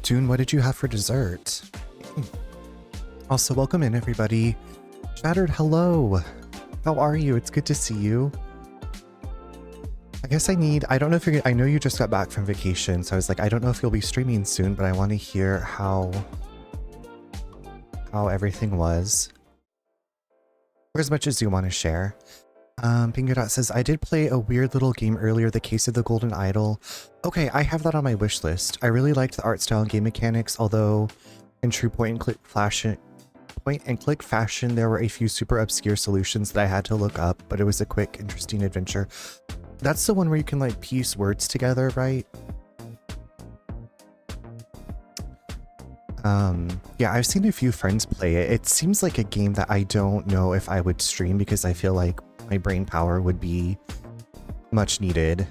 June, what did you have for dessert? Also, welcome in, everybody. Shattered, hello. How are you? It's good to see you. I guess I don't know if I know you just got back from vacation, so I was like, I don't know if you'll be streaming soon, but I want to hear how everything was. Or as much as you want to share. Pingadot says, I did play a weird little game earlier, The Case of the Golden Idol. Okay, I have that on my wish list. I really liked the art style and game mechanics, although in true point-and-click fashion, there were a few super obscure solutions that I had to look up, but it was a quick, interesting adventure. That's the one where you can like piece words together, right? Yeah, I've seen a few friends play it. It seems like a game that I don't know if I would stream because I feel like my brain power would be much needed.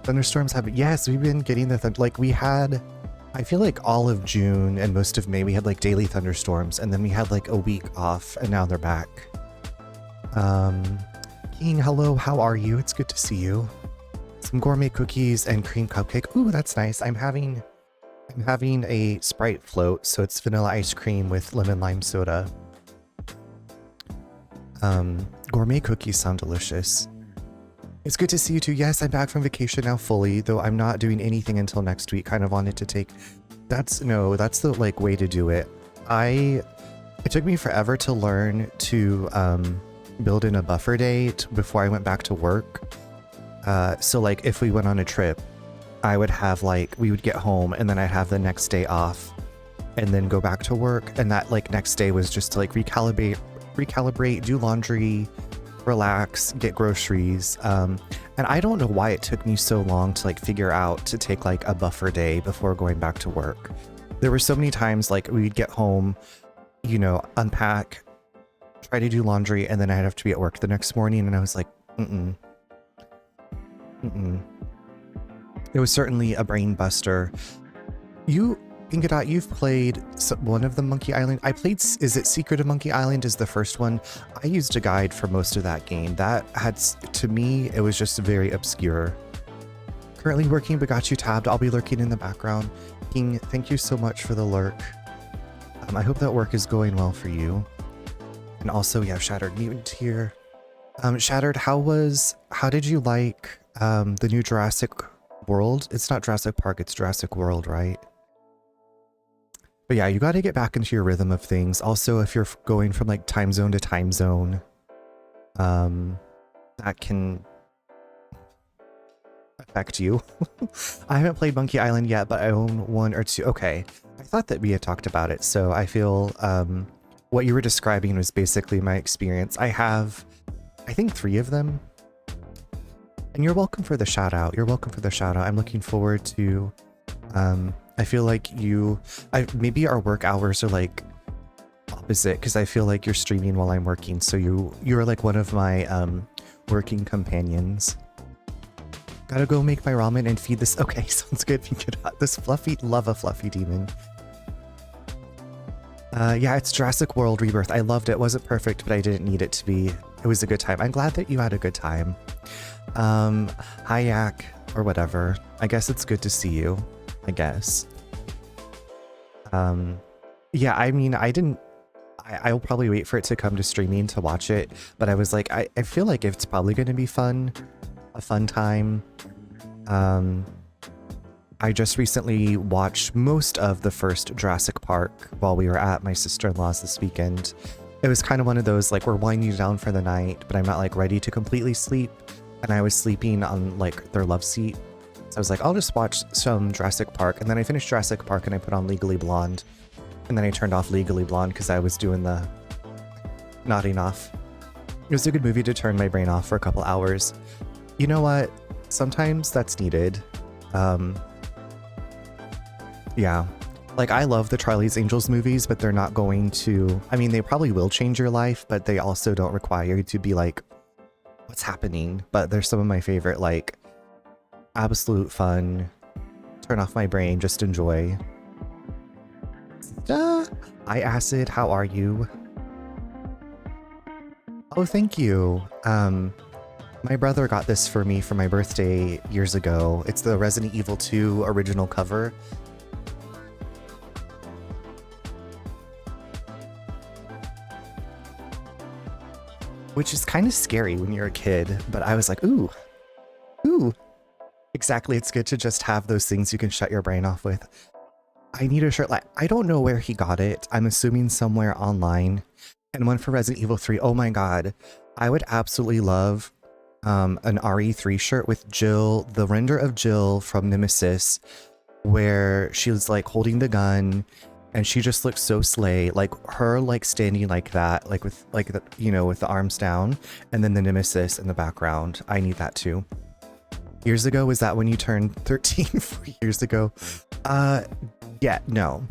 Thunderstorms have, yes, we've been getting like we had, I feel like all of June and most of May we had like daily thunderstorms, and then we had like a week off, and now they're back. King, hello, how are you? It's good to see you. Some gourmet cookies and cream cupcake. Ooh, that's nice. I'm having a Sprite float, so it's vanilla ice cream with lemon lime soda. Gourmet cookies sound delicious. It's good to see you too. Yes, I'm back from vacation now fully, though I'm not doing anything until next week. Kind of wanted to take, that's the like way to do it. It took me forever to learn to build in a buffer day before I went back to work. So like if we went on a trip, I would have like, we would get home and then I'd have the next day off and then go back to work. And that like next day was just to like recalibrate, do laundry, relax, get groceries. And I don't know why it took me so long to like figure out to take like a buffer day before going back to work. There were so many times like we'd get home, you know, unpack, try to do laundry, and then I'd have to be at work the next morning. And I was like, It was certainly a brain buster. You, Pingadot, you've played one of the Monkey Island. I played, is it Secret of Monkey Island is the first one. I used a guide for most of that game. That had, to me, it was just very obscure. Currently working, but got you tabbed. I'll be lurking in the background. King, thank you so much for the lurk. I hope that work is going well for you. And also, yeah, Shattered Mutant here. Shattered, how did you like the new Jurassic World? It's not Jurassic Park, it's Jurassic World, right? But yeah, you got to get back into your rhythm of things. Also, if you're going from like time zone to time zone, that can affect you. I haven't played Monkey Island yet, but I own one or two. Okay, I thought that we had talked about it, so I feel what you were describing was basically my experience. I have, I think, 3 of them. And you're welcome for the shout out. You're welcome for the shout out. I'm looking forward to, I feel like maybe our work hours are like opposite, because I feel like you're streaming while I'm working. So you're like one of my working companions. Gotta go make my ramen and feed this. Okay, sounds good. This fluffy, love a fluffy demon. Yeah, it's Jurassic World Rebirth. I loved it. Wasn't perfect, but I didn't need it to be. It was a good time. I'm glad that you had a good time. Hi Yak, or whatever. I guess it's good to see you, I guess. Yeah, I mean, I'll probably wait for it to come to streaming to watch it, but I was like, I feel like it's probably going to be a fun time. I just recently watched most of the first Jurassic Park while we were at my sister-in-law's this weekend. It was kind of one of those, like, we're winding down for the night, but I'm not, like, ready to completely sleep. And I was sleeping on, like, their love seat. So I was like, I'll just watch some Jurassic Park. And then I finished Jurassic Park and I put on Legally Blonde. And then I turned off Legally Blonde because I was doing the nodding off. It was a good movie to turn my brain off for a couple hours. You know what? Sometimes that's needed. Yeah. Like, I love the Charlie's Angels movies, but they're not going to... I mean, they probably will change your life, but they also don't require you to be like, what's happening? But they're some of my favorite, like, absolute fun, turn off my brain, just enjoy. Hi, Acid, how are you? Oh, thank you. My brother got this for me for my birthday years ago. It's the Resident Evil 2 original cover. Which is kind of scary when you're a kid, but I was like, ooh, ooh. Exactly, it's good to just have those things you can shut your brain off with. I need a shirt. Like, I don't know where he got it. I'm assuming somewhere online. And one for Resident Evil 3. Oh my god. I would absolutely love an RE3 shirt with Jill, the render of Jill from Nemesis, where she was like holding the gun and she just looks so slay, like her like standing like that, like with like the, you know, with the arms down, and then the Nemesis in the background. I need that too. Years ago, was that when you turned 13? 4 years ago? Yeah, no.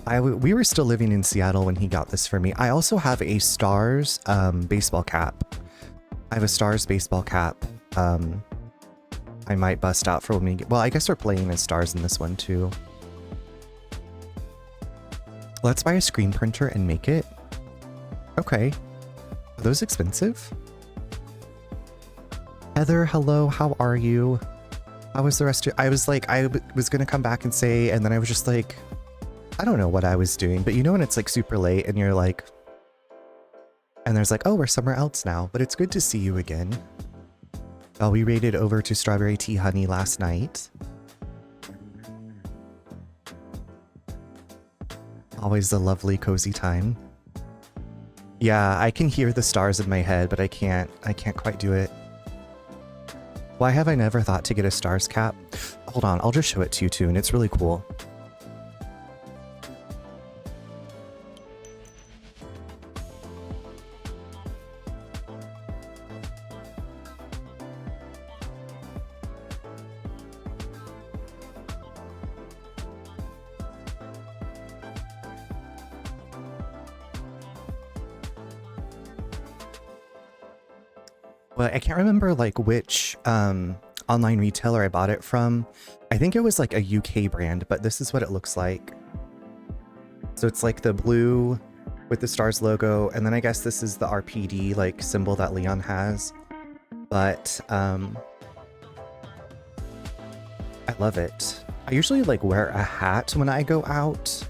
We were still living in Seattle when he got this for me. I also have a Stars baseball cap. I have a Stars baseball cap. I might bust out for when we get, well, I guess we're playing as Stars in this one too. Let's buy a screen printer and make it. Okay. Are those expensive? Heather, hello, how are you? How was the rest of I was like, I was gonna come back and say, and then I was just like, I don't know what I was doing, but you know when it's like super late and you're like, and there's like, oh, we're somewhere else now, but it's good to see you again. Oh, we raided over to Strawberry Tea Honey last night. Always a lovely, cozy time. Yeah, I can hear the stars in my head, but I can't quite do it. Why have I never thought to get a stars cap? Hold on, I'll just show it to you too, and it's really cool. Well, I can't remember like which online retailer I bought it from. I think it was like a UK brand, but this is what it looks like. So it's like the blue with the stars logo, and then I guess this is the RPD like symbol that Leon has. But I love it. I usually like wear a hat when I go out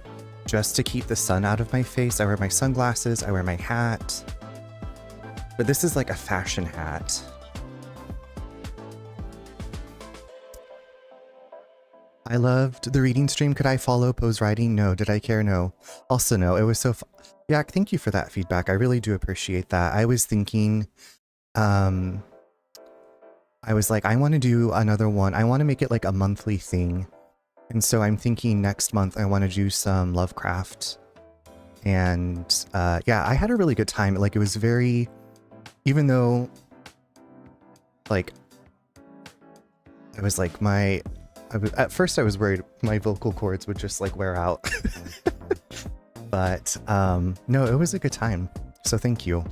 just to keep the sun out of my face. I wear my sunglasses, I wear my hat. But this is like a fashion hat. I loved the reading stream. Could I follow Pose Writing? No. Did I care? No. Also no. It was so yeah, thank you for that feedback. I really do appreciate that. I was thinking, I was like, I want to do another one. I want to make it like a monthly thing. And so I'm thinking next month I want to do some Lovecraft. And yeah, I had a really good time. Like it was very... Even though, like, I was like, at first I was worried my vocal cords would just like wear out. But no, it was a good time. So thank you.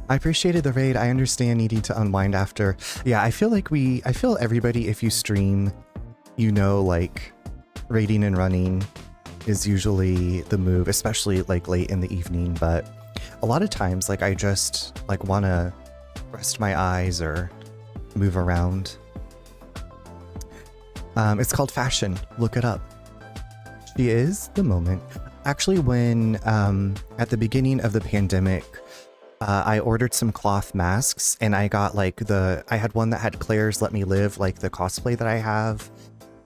I appreciated the raid. I understand needing to unwind after. Yeah, I feel everybody, if you stream, you know, like raiding and running is usually the move, especially like late in the evening, but a lot of times, like, I just, like, want to rest my eyes or move around. It's called fashion. Look it up. She is the moment. Actually, when, at the beginning of the pandemic, I ordered some cloth masks, and I got, like, I had one that had Claire's Let Me Live, like, the cosplay that I have.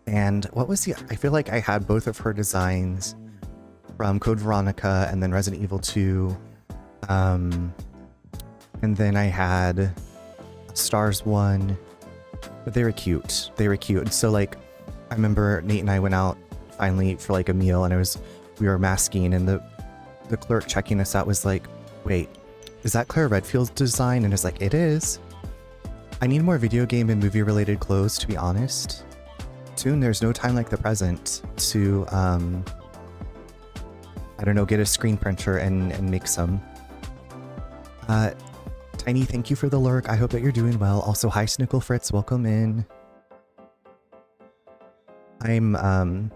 And what was I feel like I had both of her designs from Code Veronica and then Resident Evil 2. And then I had Stars one, but they were cute. They were cute. And so like, I remember Nate and I went out finally for like a meal, and we were masking, and the clerk checking us out was like, wait, is that Claire Redfield's design? And it's like, it is. I need more video game and movie related clothes, to be honest. Soon there's no time like the present to, I don't know, get a screen printer and make some. Tiny, thank you for the lurk. I hope that you're doing well. Also, hi Snickle Fritz, welcome in. I'm I'm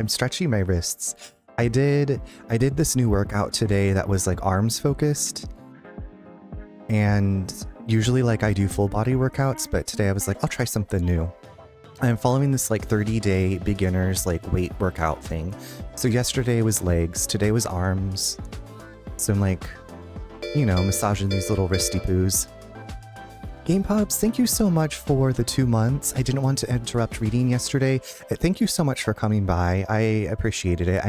stretching my wrists. I did this new workout today that was like arms focused. And usually like I do full body workouts, but today I was like, I'll try something new. I'm following this like 30-day beginners like weight workout thing. So yesterday was legs, today was arms. So I'm like, you know, massaging these little wristy poos. Game Pops, thank you so much for the 2 months. I didn't want to interrupt reading yesterday. Thank you so much for coming by. I appreciated it.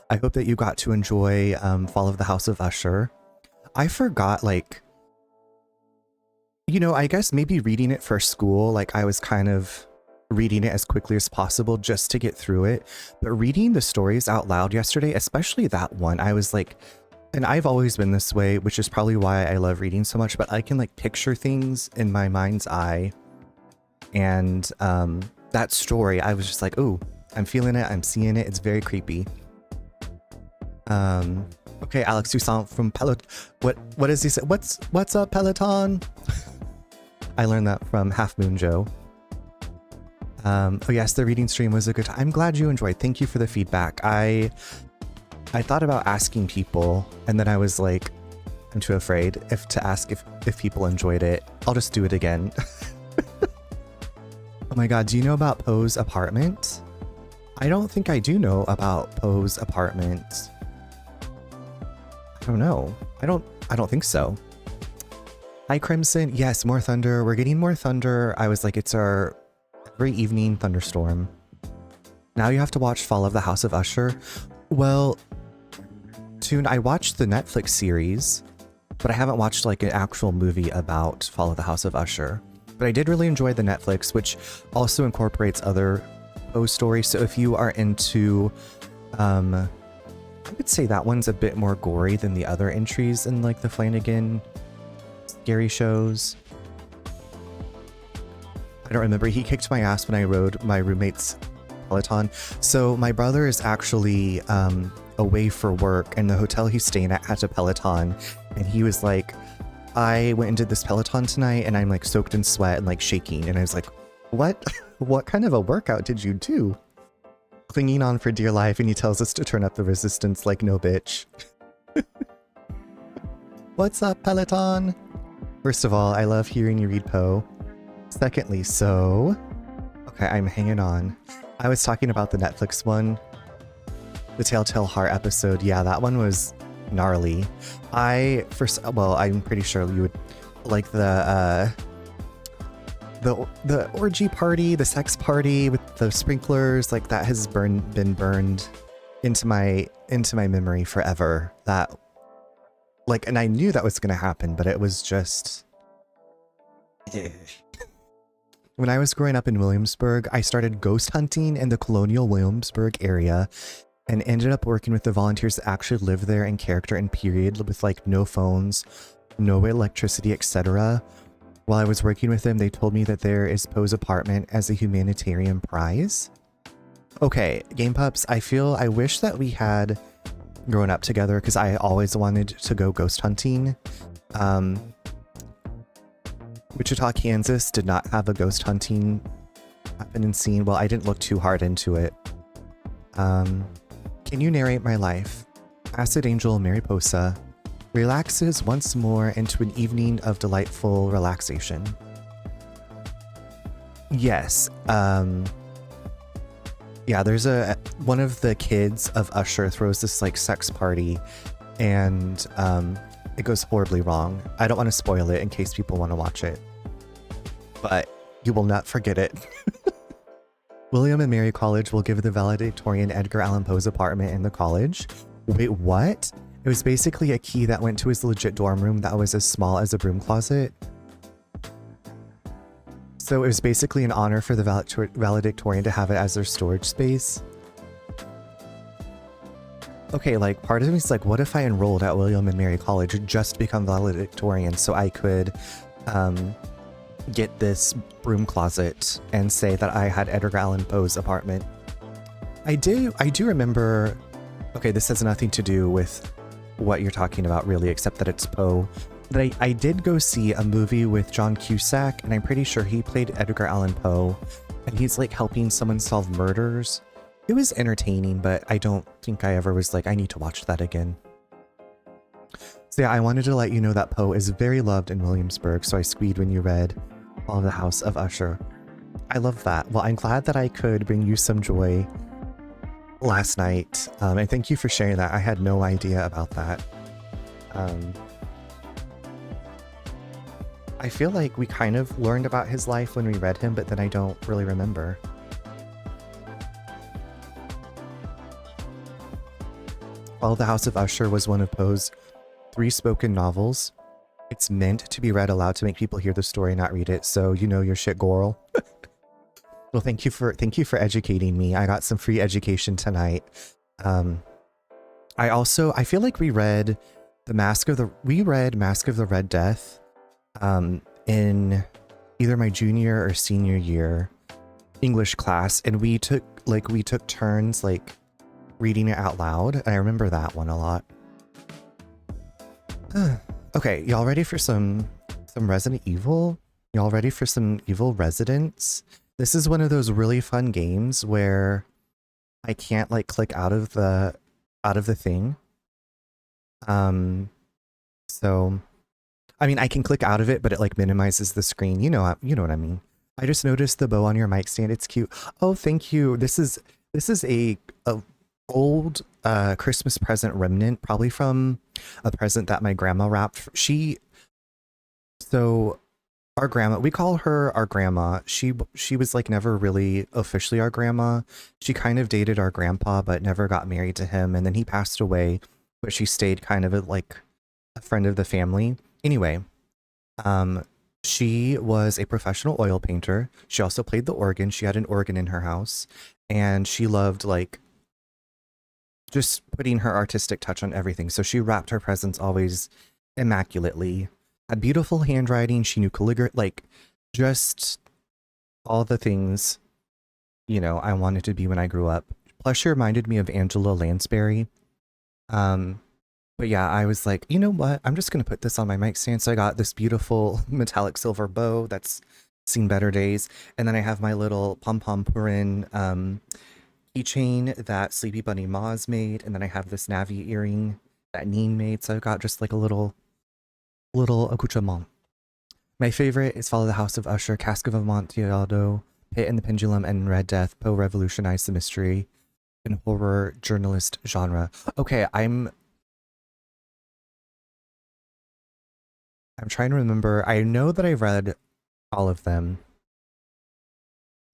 I hope that you got to enjoy Fall of the House of Usher. I forgot, like, you know, I guess maybe reading it for school, like I was kind of reading it as quickly as possible just to get through it. But reading the stories out loud yesterday, especially that one, I was like, and I've always been this way, which is probably why I love reading so much, but I can like picture things in my mind's eye. And that story, I was just like, oh, I'm feeling it. I'm seeing it. It's very creepy. Okay, Alex Toussaint from Peloton. What does he say? What's up, Peloton? I learned that from Half Moon Joe. Oh yes, the reading stream was a good time. I'm glad you enjoyed. Thank you for the feedback. I thought about asking people, and then I was like, I'm too afraid to ask if people enjoyed it. I'll just do it again. Oh my god, do you know about Poe's apartment? I don't think I do know about Poe's apartment. I don't know. I don't think so. Hi Crimson. Yes, more thunder. We're getting more thunder. I was like, it's our every evening thunderstorm. Now you have to watch Fall of the House of Usher. Well, Toon, I watched the Netflix series, but I haven't watched like an actual movie about Fall of the House of Usher. But I did really enjoy the Netflix, which also incorporates other Poe stories. So if you are into, I would say that one's a bit more gory than the other entries in like the Flanagan scary shows. I don't remember. He kicked my ass when I rode my roommate's Peloton. So my brother is actually away for work, and the hotel he's staying at has a Peloton, and he was like, I went and did this Peloton tonight and I'm like soaked in sweat and like shaking, and I was like, what? What kind of a workout did you do? Clinging on for dear life, and he tells us to turn up the resistance like no bitch. What's up, Peloton? First of all, I love hearing you read Poe. Secondly, okay, I'm hanging on. I was talking about the Netflix one, the Telltale Heart episode. Yeah, that one was gnarly. I'm pretty sure you would like the orgy party, the sex party with the sprinklers. Like that has been burned into my memory forever. That, like, and I knew that was gonna happen, but it was just. When I was growing up in Williamsburg, I started ghost hunting in the colonial Williamsburg area and ended up working with the volunteers that actually lived there in character and period, with like no phones, no electricity, etc. While I was working with them, they told me that there is Poe's apartment as a humanitarian prize. Okay, Game Pups, I wish that we had grown up together, because I always wanted to go ghost hunting. Wichita, Kansas did not have a ghost hunting happen and scene. Well, I didn't look too hard into it. Can you narrate my life? Acid Angel Mariposa relaxes once more into an evening of delightful relaxation. Yes. Yeah, there's one of the kids of Usher throws this like sex party, and it goes horribly wrong. I don't want to spoil it in case people want to watch it, but you will not forget it. William and Mary College will give the valedictorian Edgar Allan Poe's apartment in the college. Wait, what? It was basically a key that went to his legit dorm room that was as small as a broom closet. So it was basically an honor for the valedictorian to have it as their storage space. Okay, like part of me is like, what if I enrolled at William and Mary College and just become valedictorian so I could get this broom closet and say that I had Edgar Allan Poe's apartment. I do remember, okay, this has nothing to do with what you're talking about really, except that it's Poe. But I did go see a movie with John Cusack, and I'm pretty sure he played Edgar Allan Poe, and he's like helping someone solve murders. It was entertaining, but I don't think I ever was like, I need to watch that again. So yeah, I wanted to let you know that Poe is very loved in Williamsburg, so I squeed when you read All of the House of Usher. I love that. Well, I'm glad that I could bring you some joy last night, and thank you for sharing that. I had no idea about that. I feel like we kind of learned about his life when we read him, but then I don't really remember. All of the House of Usher was one of Poe's 3 spoken novels. It's meant to be read aloud to make people hear the story, not read it. So you know your shit, Goral. Well, thank you for educating me. I got some free education tonight. I feel like we read Mask of the Red Death in either my junior or senior year English class, and we took turns like reading it out loud. I remember that one a lot. Okay, y'all ready for some Resident Evil? Y'all ready for some Evil Residents? This is one of those really fun games where I can't like click out of the thing. So I mean, I can click out of it, but it like minimizes the screen. You know what I mean. I just noticed the bow on your mic stand. It's cute. Oh, thank you. This is a old Christmas present remnant, probably from a present that my grandma wrapped. So our grandma, we call her our grandma. She was like never really officially our grandma. She kind of dated our grandpa, but never got married to him. And then he passed away, but she stayed kind of like a friend of the family. Anyway, she was a professional oil painter. She also played the organ. She had an organ in her house, and she loved like just putting her artistic touch on everything. So she wrapped her presents always immaculately. Had beautiful handwriting. She knew calligraphy, like just all the things, you know, I wanted to be when I grew up. Plus, she reminded me of Angela Lansbury. But yeah, I was like, you know what? I'm just going to put this on my mic stand. So I got this beautiful metallic silver bow that's seen better days. And then I have my little pom-pom Purin keychain that Sleepy Bunny Moz made. And then I have this Navi earring that Neen made. So I've got just like a little accoutrement. My favorite is Follow the House of Usher, Cask of Amontillado, Pit and the Pendulum, and Red Death. Poe revolutionized the mystery and horror journalist genre. Okay, I'm trying to remember. I know that I read all of them.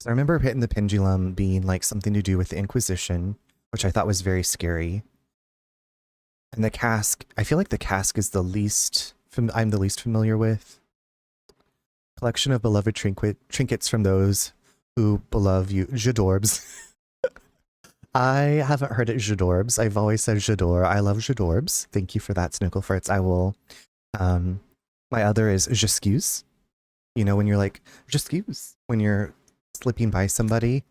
So I remember Pit and the Pendulum being like something to do with the Inquisition, which I thought was very scary. And the Cask, I feel like the Cask is I'm the least familiar with. Collection of beloved trinkets from those who beloved you. J'adorbs. I haven't heard it J'adorbs. I've always said J'adore. I love J'adorbs. Thank you for that, Snicklefarts. I will. My other is J'excuse. You know, when you're like, J'excuse, when you're slipping by somebody.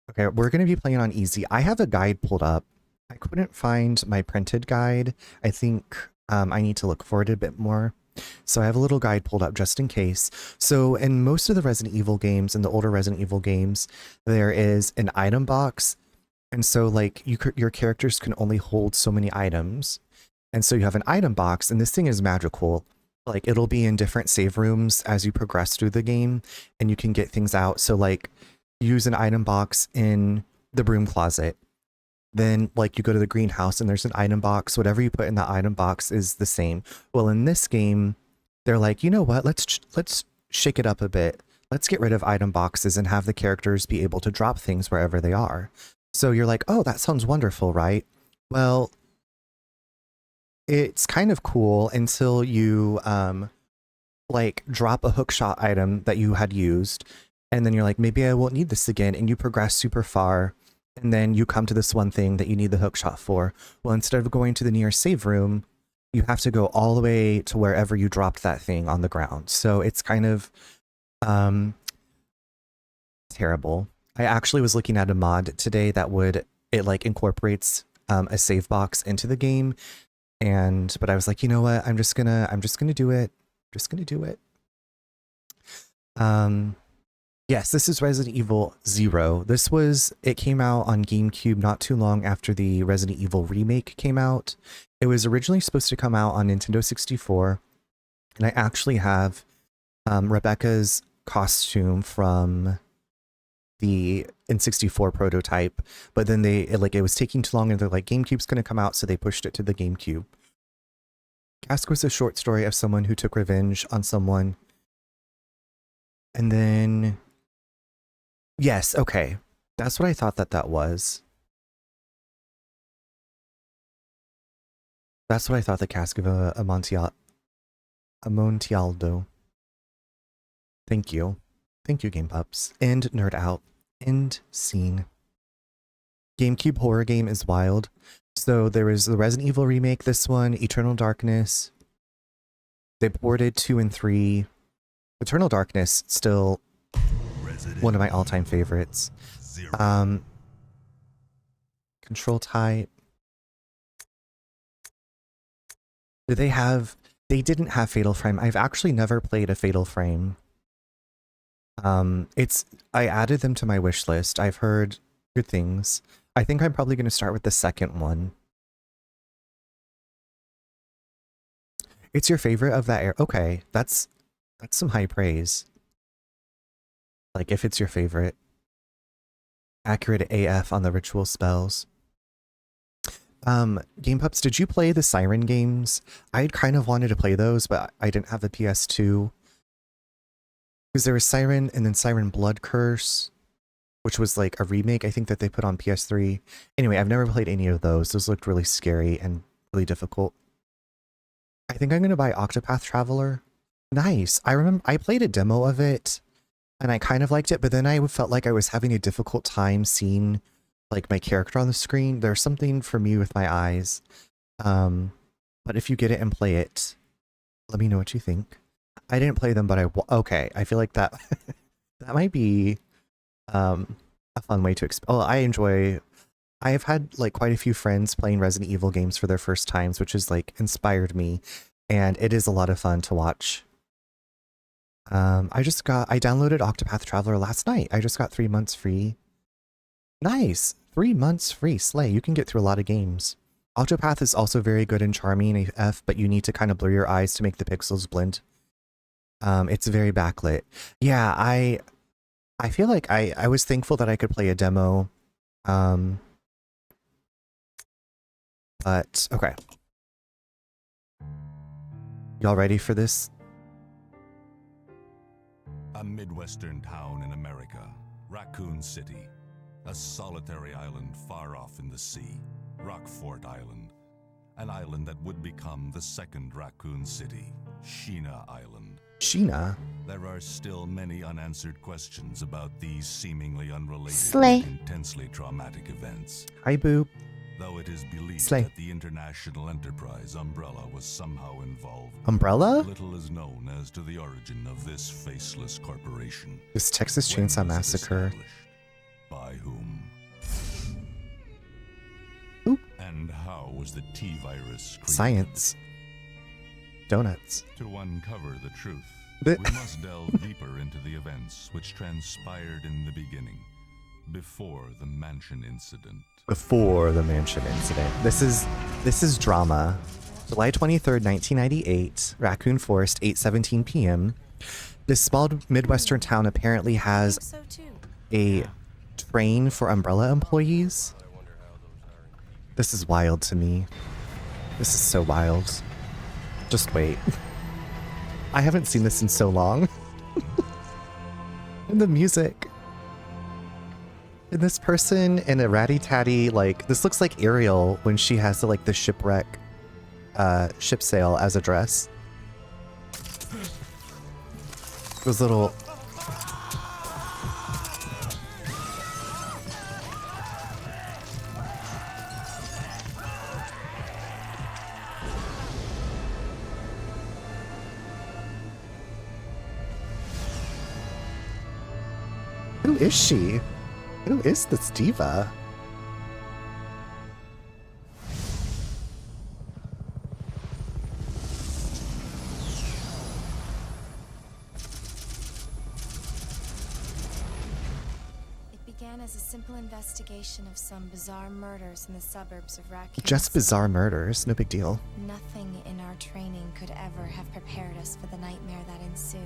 Okay, we're going to be playing on easy. I have a guide pulled up. I couldn't find my printed guide. I think I need to look for it a bit more. So I have a little guide pulled up just in case. So in most of the Resident Evil games, in the older Resident Evil games, there is an item box. And so like your characters can only hold so many items. And so you have an item box, and this thing is magical. Like it'll be in different save rooms as you progress through the game, and you can get things out. So like use an item box in the broom closet. Then like you go to the greenhouse and there's an item box. Whatever you put in the item box is the same. Well, in this game, they're like, you know what? Let's shake it up a bit. Let's get rid of item boxes and have the characters be able to drop things wherever they are. So you're like, oh, that sounds wonderful, right? Well, it's kind of cool until you like drop a hookshot item that you had used, and then you're like, maybe I won't need this again, and you progress super far. And then you come to this one thing that you need the hookshot for. Well, instead of going to the nearest save room, you have to go all the way to wherever you dropped that thing on the ground. So it's kind of terrible. I actually was looking at a mod today that it like incorporates a save box into the game. But I was like, you know what? I'm just gonna do it. Just gonna do it. Yes, this is Resident Evil 0. It came out on GameCube not too long after the Resident Evil remake came out. It was originally supposed to come out on Nintendo 64, and I actually have Rebecca's costume from the N64 prototype, but then it was taking too long and they're like, GameCube's going to come out, so they pushed it to the GameCube. Cask was a short story of someone who took revenge on someone. And then, yes, okay. That's what I thought that was. That's what I thought the Cask of Amontillado. Thank you. Thank you, Game Pups. End nerd out. End scene. GameCube horror game is wild. So there was the Resident Evil remake, this one, Eternal Darkness. They ported 2 and 3. Eternal Darkness, still one of my all-time favorites. Control type. They didn't have Fatal Frame. I've actually never played a Fatal Frame. I added them to my wish list. I've heard good things. I think I'm probably going to start with the second one. It's your favorite of that era? Okay, that's some high praise. Like, if it's your favorite. Accurate AF on the ritual spells. Game Pups, did you play the Siren games? I kind of wanted to play those, but I didn't have the PS2. Because there was Siren and then Siren Blood Curse, which was like a remake, I think, that they put on PS3. Anyway, I've never played any of those. Those looked really scary and really difficult. I think I'm going to buy Octopath Traveler. Nice. I remember I played a demo of it and I kind of liked it, but then I felt like I was having a difficult time seeing like my character on the screen. There's something for me with my eyes. But if you get it and play it, let me know what you think. I didn't play them, but okay. I feel like that that might be a fun way to I've had like quite a few friends playing Resident Evil games for their first times, which has like inspired me, and it is a lot of fun to watch. I downloaded Octopath Traveler last night. I just got 3 months free. Nice. 3 months free. Slay. You can get through a lot of games. Octopath is also very good and charming AF, but you need to kind of blur your eyes to make the pixels blend. It's very backlit. Yeah, I feel like I was thankful that I could play a demo. But okay. Y'all ready for this? A Midwestern town in America, Raccoon City. A solitary island far off in the sea, Rockfort Island. An island that would become the second Raccoon City, Sheena Island. Sheena? There are still many unanswered questions about these seemingly unrelated Slay. and intensely traumatic events. Hi, Boo. Though it is believed Slay. that the international enterprise Umbrella was somehow involved. Umbrella? Little is known as to the origin of this faceless corporation. This Texas When Chainsaw was it Massacre. established? By whom? Oop. And how was the T-virus created? Science. Donuts. To uncover the truth, The- we must delve deeper into the events which transpired in the beginning, before the mansion incident. Before the mansion incident. This is drama. July 23rd, 1998, Raccoon Forest, 8:17 p.m. This small Midwestern town apparently has a train for Umbrella employees. This is wild to me. This is so wild. Just wait. I haven't seen this in so long. And the music. And this person in a ratty-tatty, like, this looks like Ariel when she has the shipwreck, ship sail as a dress. Those little... Who is she? Who is this diva? began as a simple investigation of some bizarre murders in the suburbs of Raccoon Just City. bizarre murders, no big deal. Nothing in our training could ever have prepared us for the nightmare that ensued.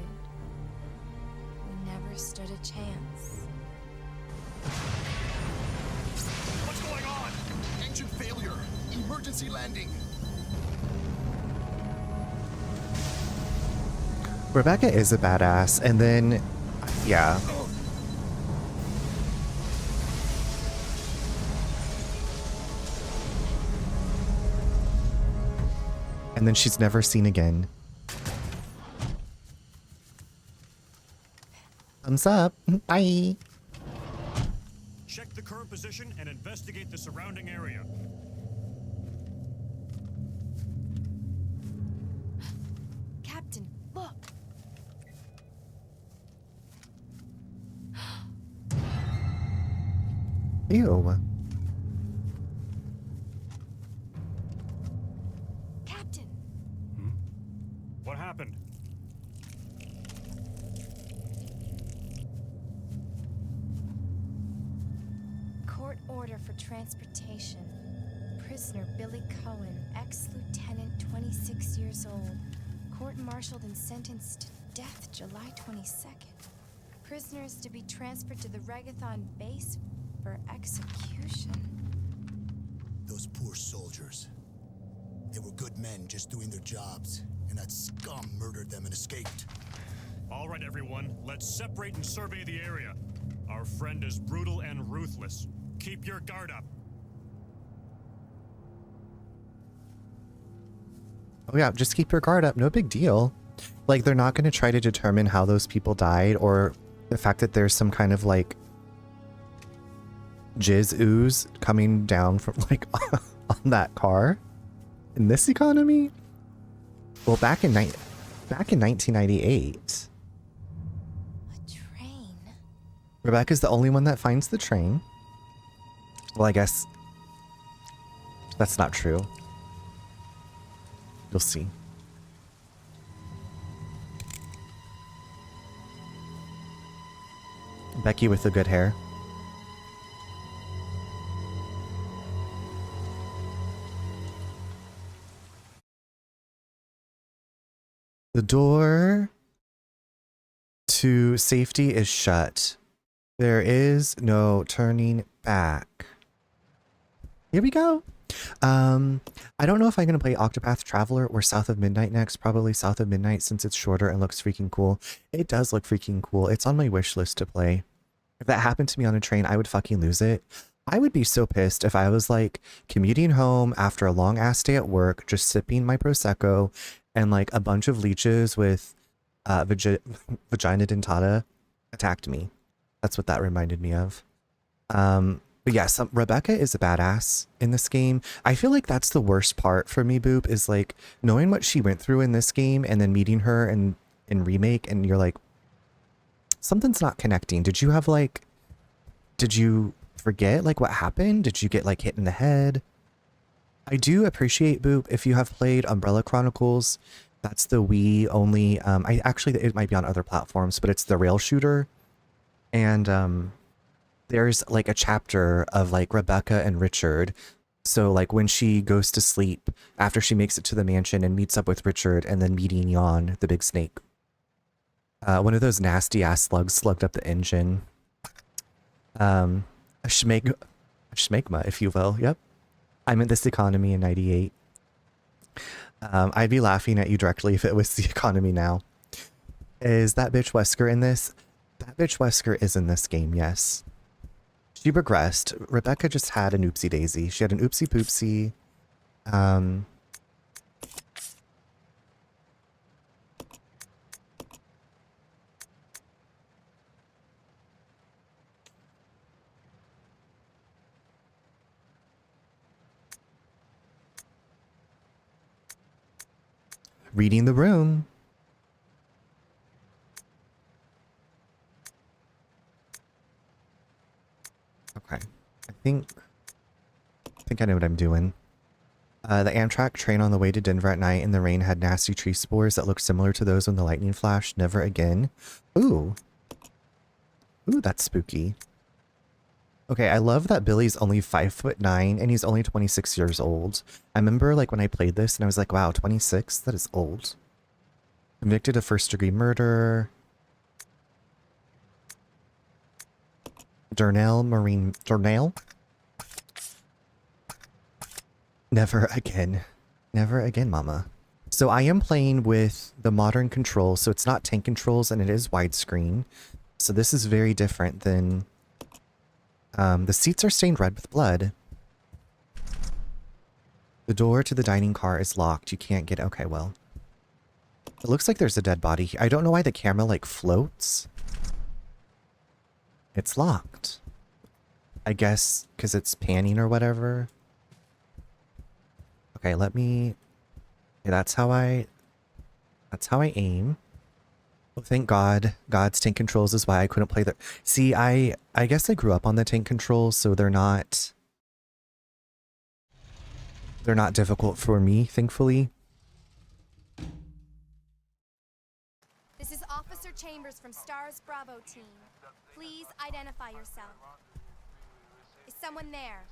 We never stood a chance. What's going on? Engine failure. Emergency landing. Rebecca is a badass, and then, yeah. And then she's never seen again. Thumbs up. Bye. Check the current position and investigate the surrounding area. Captain, look! Ew. Captain! What happened? Court order for transportation. Prisoner Billy Cohen, ex-lieutenant, 26 years old. Court-martialed and sentenced to death July 22nd. Prisoner is to be transferred to the Regathon base for execution. Those poor soldiers. They were good men just doing their jobs, and that scum murdered them and escaped. All right, everyone, let's separate and survey the area. Our friend is brutal and ruthless. Keep your guard up. Oh yeah, just keep your guard up. No big deal. Like, they're not going to try to determine how those people died or the fact that there's some kind of, like, jizz ooze coming down from, like, on that car in this economy. Well, back in 1998, A train? Rebecca's the only one that finds the train. Well, I guess that's not true. You'll see. Becky with the good hair. The door to safety is shut. There is no turning back. Here we go. I don't know if I'm going to play Octopath Traveler or South of Midnight next. Probably South of Midnight since it's shorter and looks freaking cool. It does look freaking cool. It's on my wish list to play. If that happened to me on a train, I would fucking lose it. I would be so pissed if I was like commuting home after a long ass day at work, just sipping my Prosecco and like a bunch of leeches with vagina dentata attacked me. That's what that reminded me of. But yeah, Rebecca is a badass in this game. I feel like that's the worst part for me, Boop, is like knowing what she went through in this game and then meeting her in Remake, and you're like, something's not connecting. Did you forget like what happened? Did you get like hit in the head? I do appreciate, Boop, if you have played Umbrella Chronicles. That's the Wii only. I actually, it might be on other platforms, but it's the rail shooter. And there's like a chapter of like Rebecca and Richard. So like when she goes to sleep after she makes it to the mansion and meets up with Richard, and then meeting Jan, the big snake. One of those nasty ass slugs slugged up the engine. A schmegma, if you will. Yep. I'm in this economy in 98. I'd be laughing at you directly if it was the economy now. Is that bitch Wesker in this? That bitch Wesker is in this game, yes. She progressed. Rebecca just had an oopsie daisy. She had an oopsie poopsie. Reading the room. Okay. I think I know what I'm doing. The Amtrak train on the way to Denver at night in the rain had nasty tree spores that looked similar to those when the lightning flashed. Never again. Ooh. Ooh, that's spooky. Okay, I love that Billy's only 5'9" and he's only 26 years old. I remember like when I played this and I was like, wow, 26? That is old. Convicted of first-degree murder. Darnell? Never again. Never again, mama. So I am playing with the modern controls, so it's not tank controls and it is widescreen. So this is very different than... the seats are stained red with blood. The door to the dining car is locked. You can't get... Okay, well. It looks like there's a dead body. I don't know why the camera, like, floats. It's locked. I guess because it's panning or whatever. Okay, let me... Okay, that's how I aim. Well, thank God. God's tank controls is why I couldn't play the... See, I guess I grew up on the tank controls, so they're not difficult for me, thankfully. This is Officer Chambers from STARS Bravo team. Please identify yourself. Is someone there?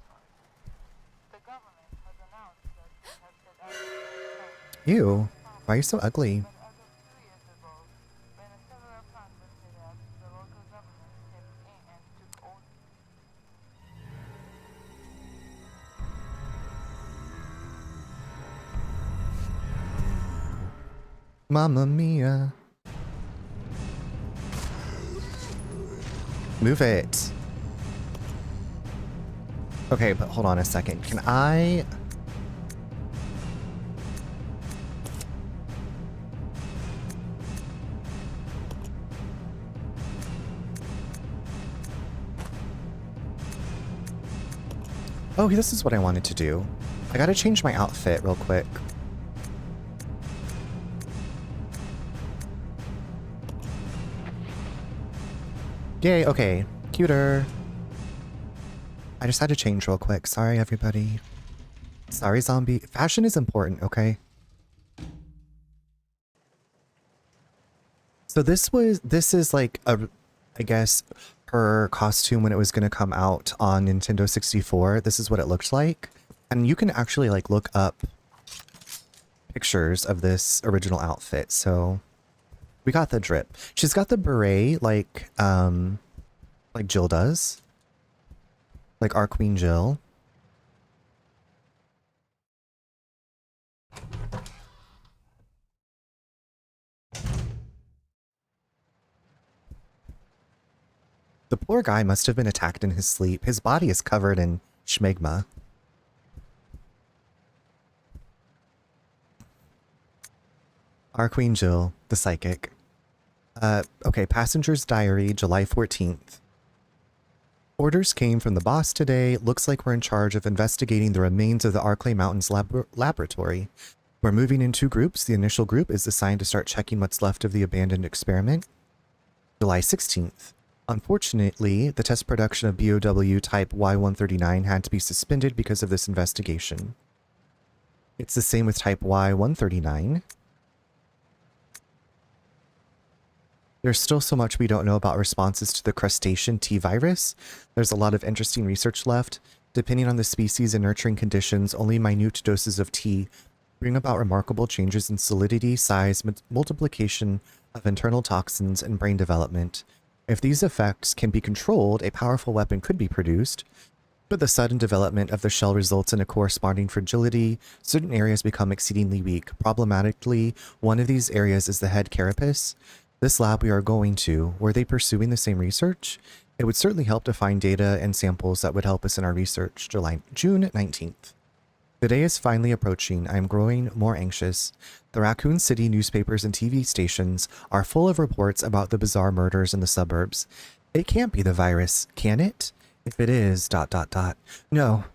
Ew. Why are you so ugly? Mamma mia. Move it. Okay, but hold on a second. Can I... Oh, this is what I wanted to do. I gotta change my outfit real quick. Yay, okay. Cuter. I just had to change real quick. Sorry, everybody. Sorry, zombie. Fashion is important, okay? So this is like I guess, her costume when it was going to come out on Nintendo 64. This is what it looked like. And you can actually like look up pictures of this original outfit. So we got the drip. She's got the beret like Jill does. Like our Queen Jill. The poor guy must have been attacked in his sleep. His body is covered in schmegma. Our Queen Jill, the psychic. Okay, passenger's diary, July 14th. Orders came from the boss today. Looks like we're in charge of investigating the remains of the Arklay Mountains laboratory. We're moving in 2 groups. The initial group is assigned to start checking what's left of the abandoned experiment. July 16th. Unfortunately, the test production of BOW type Y139 had to be suspended because of this investigation. It's the same with type Y139. There's still so much we don't know about responses to the crustacean T virus. There's a lot of interesting research left. Depending on the species and nurturing conditions, only minute doses of T bring about remarkable changes in solidity, size, multiplication of internal toxins, and brain development. If these effects can be controlled, a powerful weapon could be produced, but the sudden development of the shell results in a corresponding fragility. Certain areas become exceedingly weak. Problematically, one of these areas is the head carapace. This lab we are going to, were they pursuing the same research? It would certainly help to find data and samples that would help us in our research. June 19th. The day is finally approaching. I am growing more anxious. The Raccoon City newspapers and TV stations are full of reports about the bizarre murders in the suburbs. It can't be the virus, can it? If it is, ... No,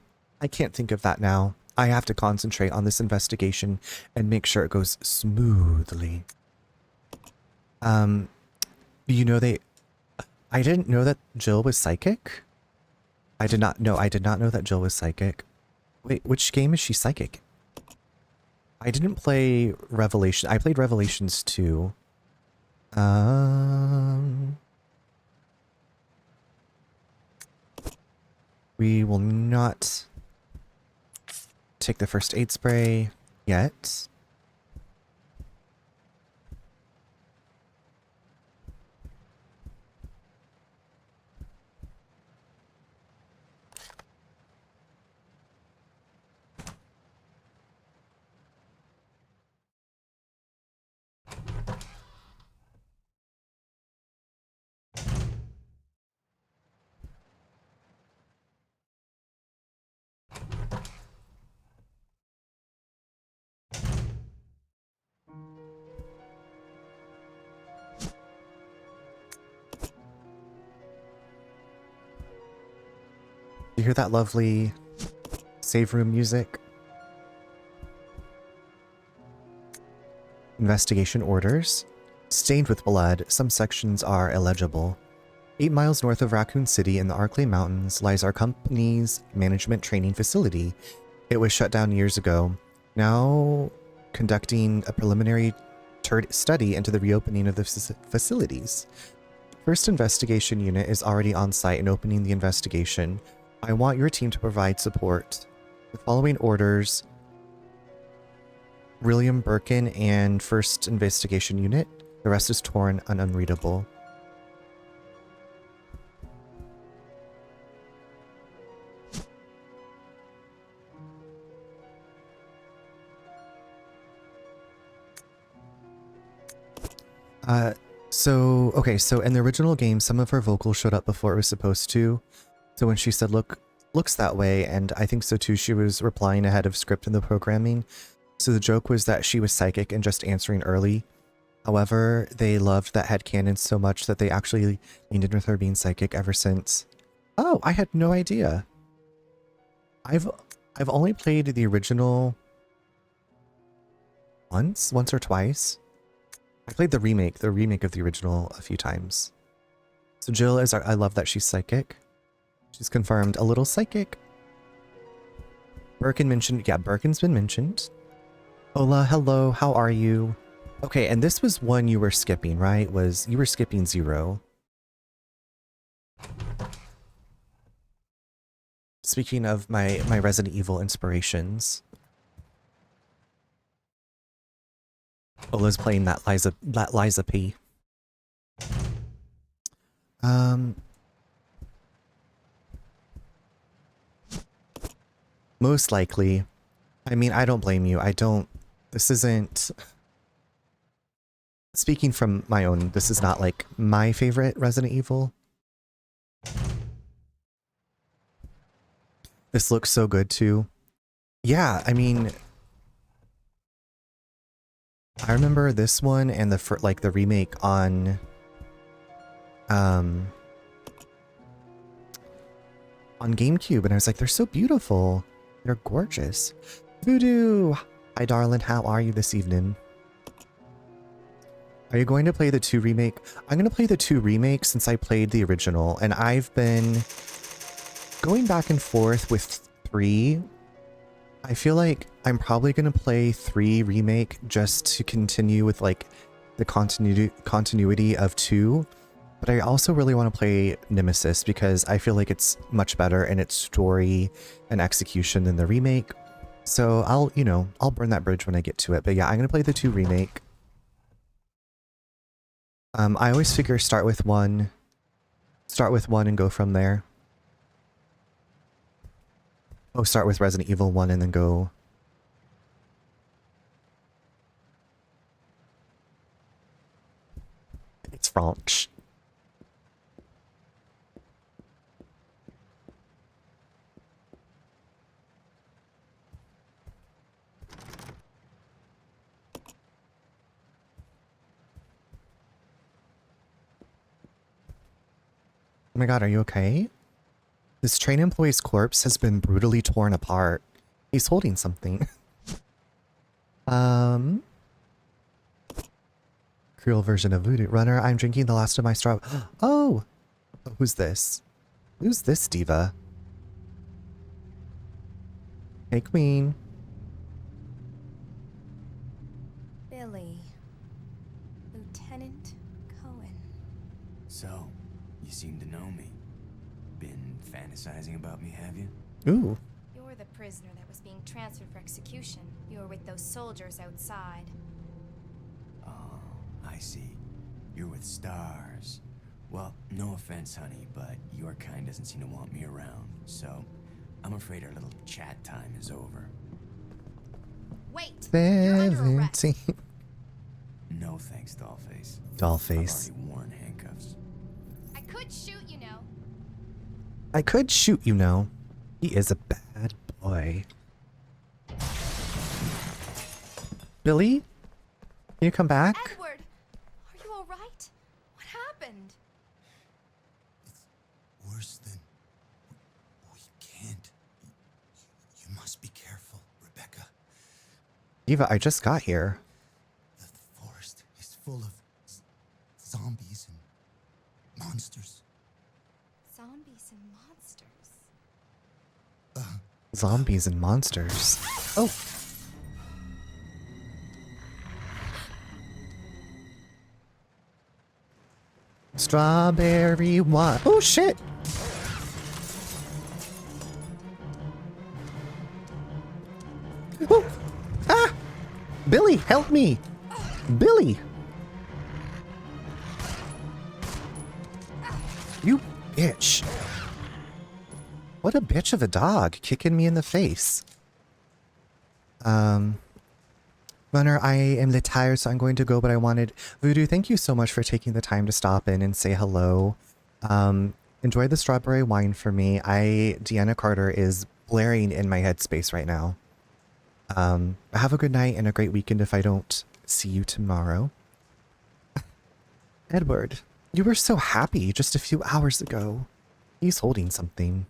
I can't think of that now. I have to concentrate on this investigation and make sure it goes smoothly. You know, I didn't know that Jill was psychic. I did not know that Jill was psychic. Wait, which game is she psychic? I didn't play Revelation. I played Revelations 2. We will not take the first aid spray yet. You hear that lovely save room music? Investigation orders. Stained with blood, some sections are illegible. 8 miles north of Raccoon City in the Arklay Mountains lies our company's management training facility. It was shut down years ago. Now conducting a preliminary study into the reopening of the facilities. First investigation unit is already on site and opening the investigation. I want your team to provide support. The following orders: William Birkin and First Investigation Unit. The rest is torn and unreadable. So in the original game, some of her vocals showed up before it was supposed to. So when she said, looks that way, and I think so too, she was replying ahead of script in the programming. So the joke was that she was psychic and just answering early. However, they loved that headcanon so much that they actually leaned in with her being psychic ever since. Oh, I had no idea. I've only played the original once or twice. I played the remake of the original a few times. So Jill is, I love that she's psychic. She's confirmed a little psychic. Birkin mentioned, yeah, Birkin's been mentioned. Hola, hello, how are you? Okay, and this was one you were skipping, right? You were skipping 0. Speaking of my Resident Evil inspirations. Ola's playing that Liza P. Most likely. I mean, I don't blame you. This isn't... Speaking from my own, this is not like my favorite Resident Evil. This looks so good too. Yeah, I mean... I remember this one and the remake on GameCube, and I was like, they're so beautiful. They're gorgeous. Voodoo! Hi darling, how are you this evening? Are you going to play the 2 remake? I'm going to play the 2 remake since I played the original, and I've been going back and forth with 3. I feel like I'm probably going to play 3 remake just to continue with like the continuity of 2. But I also really want to play Nemesis because I feel like it's much better in its story and execution than the remake. So I'll burn that bridge when I get to it. But yeah, I'm going to play the 2 remake. I always figure start with one and go from there. Oh, start with Resident Evil 1 and then go. It's French. Oh my god, are you okay? This train employee's corpse has been brutally torn apart. He's holding something. Cruel version of Voodoo Runner. I'm drinking the last of my straw. Oh! Who's this? Who's this diva? Hey, queen. Billy. Lieutenant Cohen. So, you seem to know me. Been fantasizing about me, have you? Ooh. You're the prisoner that was being transferred for execution. You were with those soldiers outside. Oh, I see. You're with stars. Well, no offense, honey, but your kind doesn't seem to want me around, so I'm afraid our little chat time is over. Wait! You're under arrest. 17. No thanks, Dollface. Dollface. I've already worn handcuffs. I could shoot, you know. I could shoot, you know. He is a bad boy. Billy? Can you come back? Edward! Are you alright? What happened? It's worse than... We can't. You must be careful, Rebecca. Eva, I just got here. The forest is full of zombies and monsters. Zombies and monsters. Zombies and monsters. Oh. Strawberry wine. Oh shit. Oh. Ah! Billy, help me. Billy. You bitch. What a bitch of a dog, kicking me in the face. Runner, I am lit tired, so I'm going to go, but I wanted... Voodoo, thank you so much for taking the time to stop in and say hello. Enjoy the strawberry wine for me. Deanna Carter is blaring in my headspace right now. Have a good night and a great weekend if I don't see you tomorrow. Edward, you were so happy just a few hours ago. He's holding something.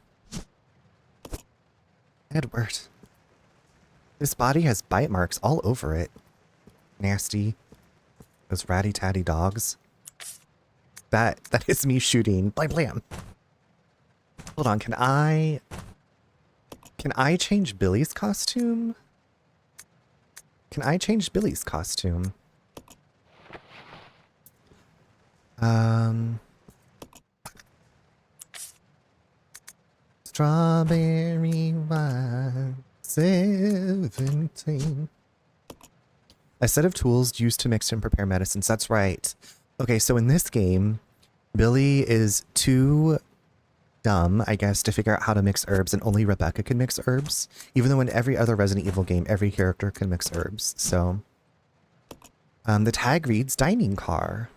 Edward. This body has bite marks all over it. Nasty. Those ratty-tatty dogs. That is me shooting. Blam blam. Hold on, can I change Billy's costume? Can I change Billy's costume? Strawberry wine 17. A set of tools used to mix and prepare medicines. That's right. Okay, so in this game, Billy is too dumb, I guess, to figure out how to mix herbs, and only Rebecca can mix herbs. Even though in every other Resident Evil game, every character can mix herbs. So, the tag reads dining car.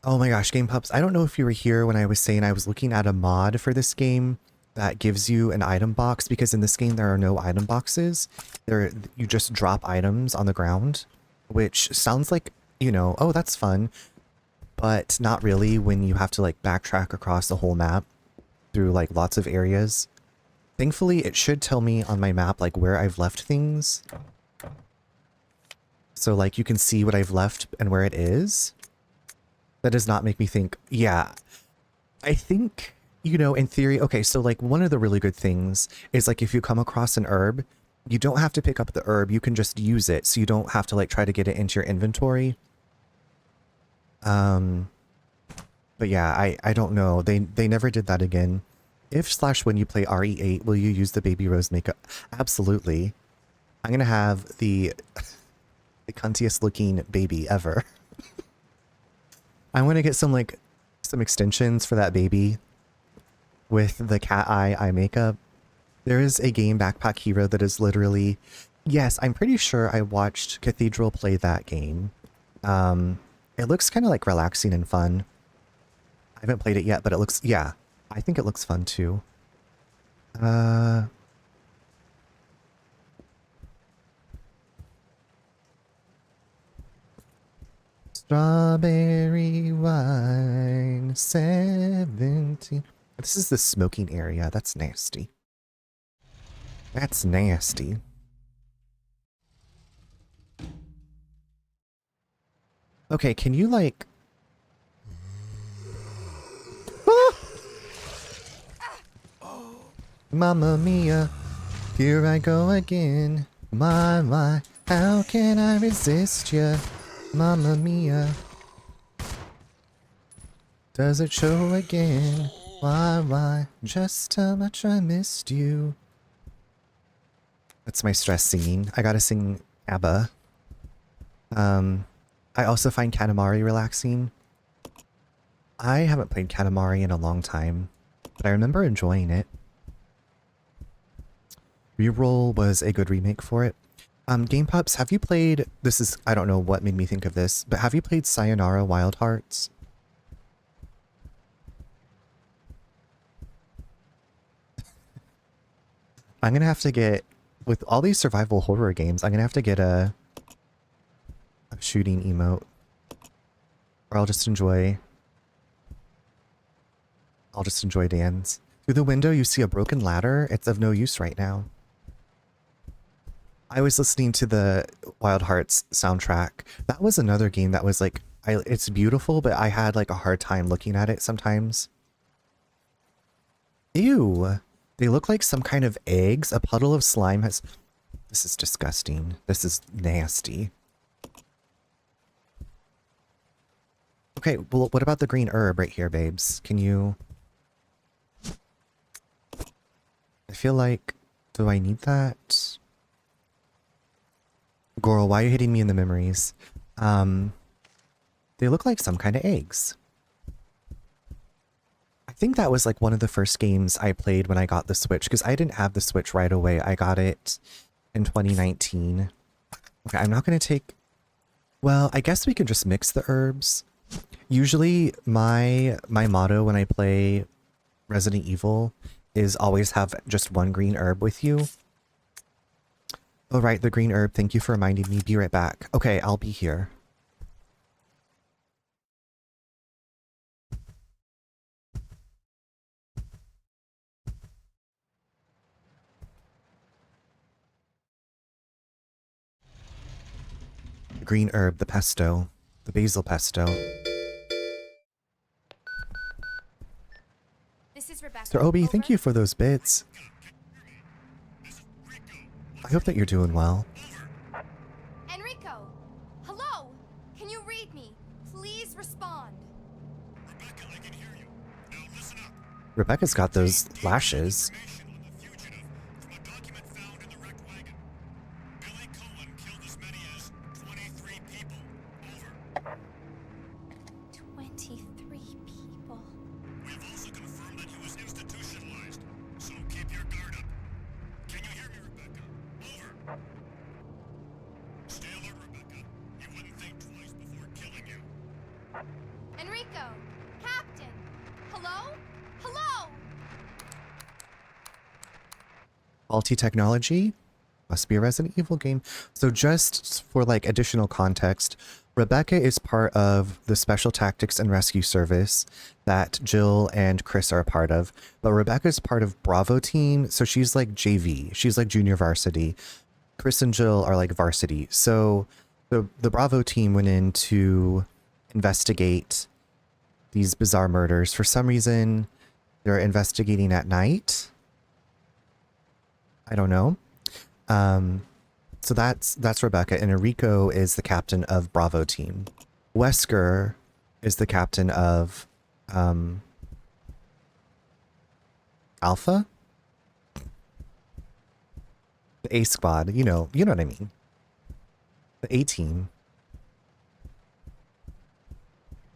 Oh my gosh, Game Pups, I don't know if you were here when I was saying I was looking at a mod for this game that gives you an item box, because in this game there are no item boxes. You just drop items on the ground, which sounds like, you know, oh, that's fun, but not really when you have to like backtrack across the whole map through like lots of areas. Thankfully, it should tell me on my map like where I've left things. So like you can see what I've left and where it is. That does not make me think, yeah, I think, you know, in theory, okay, so like one of the really good things is like if you come across an herb, you don't have to pick up the herb, you can just use it, so you don't have to like try to get it into your inventory. But yeah, I don't know. They never did that again. If/when you play RE8, will you use the Baby Rose makeup? Absolutely. I'm gonna have the cuntiest looking baby ever. I want to get some extensions for that baby with the cat eye makeup. There is a game, Backpack Hero, that is literally, yes, I'm pretty sure I watched Cathedral play that game. It looks kind of like relaxing and fun. I haven't played it yet, but it looks, yeah, I think it looks fun too. Strawberry wine 17. This is the smoking area. That's nasty. That's nasty. Okay, can you like... Ah! Mamma mia, here I go again. My, how can I resist ya? Mamma mia. Does it show again? Why? Just how much I missed you. That's my stress singing. I gotta sing ABBA. I also find Katamari relaxing. I haven't played Katamari in a long time, but I remember enjoying it. Reroll was a good remake for it. Game Pups, have you played, this is, I don't know what made me think of this, but have you played Sayonara Wild Hearts? I'm gonna have to get, with all these survival horror games, I'm gonna have to get a shooting emote. Or I'll just enjoy Dan's. Through the window you see a broken ladder. It's of no use right now. I was listening to the Wild Hearts soundtrack. That was another game that was like, it's beautiful, but I had like a hard time looking at it sometimes. Ew. They look like some kind of eggs. A puddle of slime has... This is disgusting. This is nasty. Okay, well, what about the green herb right here, babes? Can you... I feel like... Do I need that? Goral, why are you hitting me in the memories? They look like some kind of eggs. I think that was like one of the first games I played when I got the Switch, because I didn't have the Switch right away. I got it in 2019. Okay, I'm not going to take... Well, I guess we can just mix the herbs. Usually my motto when I play Resident Evil is always have just one green herb with you. Oh right, the green herb. Thank you for reminding me. Be right back. Okay, I'll be here. The green herb, the pesto, the basil pesto. This is Rebecca. Sir Obi, Over. thank you for those bits. I hope that you're doing well. Enrico! Hello! Can you read me? Please respond. Rebecca, I can hear you. Now listen up. Rebecca's got those lashes. Information on the fugitive from a document found in the wrecked wagon. Billy Cohen killed as many as 23 people. Over. 23 people. We have also confirmed that he was institutionalized, so keep your guard up. Can you hear me, Rebecca? Over. Stay alert, Rebecca. You wouldn't think twice before killing you. Enrico! Captain! Hello? Hello! Faulty technology? Must be a Resident Evil game. So just for like additional context, Rebecca is part of the Special Tactics and Rescue Service that Jill and Chris are a part of. But Rebecca's part of Bravo team, so she's like JV. She's like junior varsity. Chris and Jill are like varsity. So the Bravo team went in to investigate these bizarre murders. For some reason, they're investigating at night. I don't know. So that's Rebecca, and Enrico is the captain of Bravo team. Wesker is the captain of Alpha? The A squad, you know what I mean. The A team.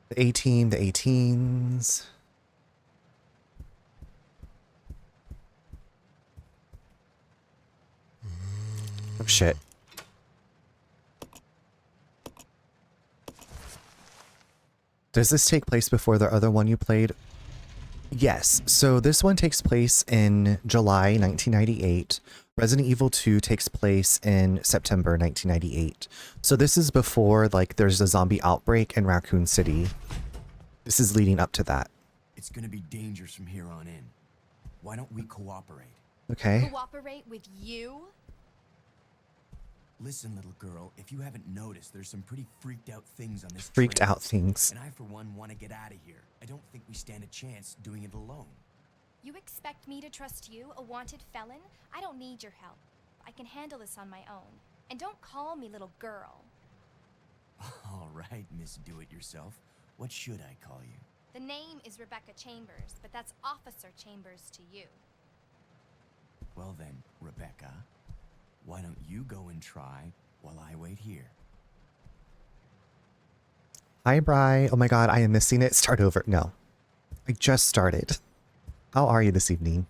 The A team, the 18s. Oh shit. Does this take place before the other one you played? Yes. So this one takes place in July 1998. Resident Evil 2 takes place in September 1998. So this is before like there's a zombie outbreak in Raccoon City. This is leading up to that. It's gonna be dangerous from here on in. Why don't we cooperate? Okay. Cooperate with you? Listen, little girl, if you haven't noticed, there's some pretty freaked out things on this Freaked train. out things. And I, for one, want to get out of here. I don't think we stand a chance doing it alone. You expect me to trust you, a wanted felon? I don't need your help. I can handle this on my own. And don't call me little girl. All right, Miss Do-It-Yourself. What should I call you? The name is Rebecca Chambers, but that's Officer Chambers to you. Well then, Rebecca, why don't you go and try while I wait here? Hi, Bri. Oh my god, I am missing it. Start over. No. I just started. How are you this evening?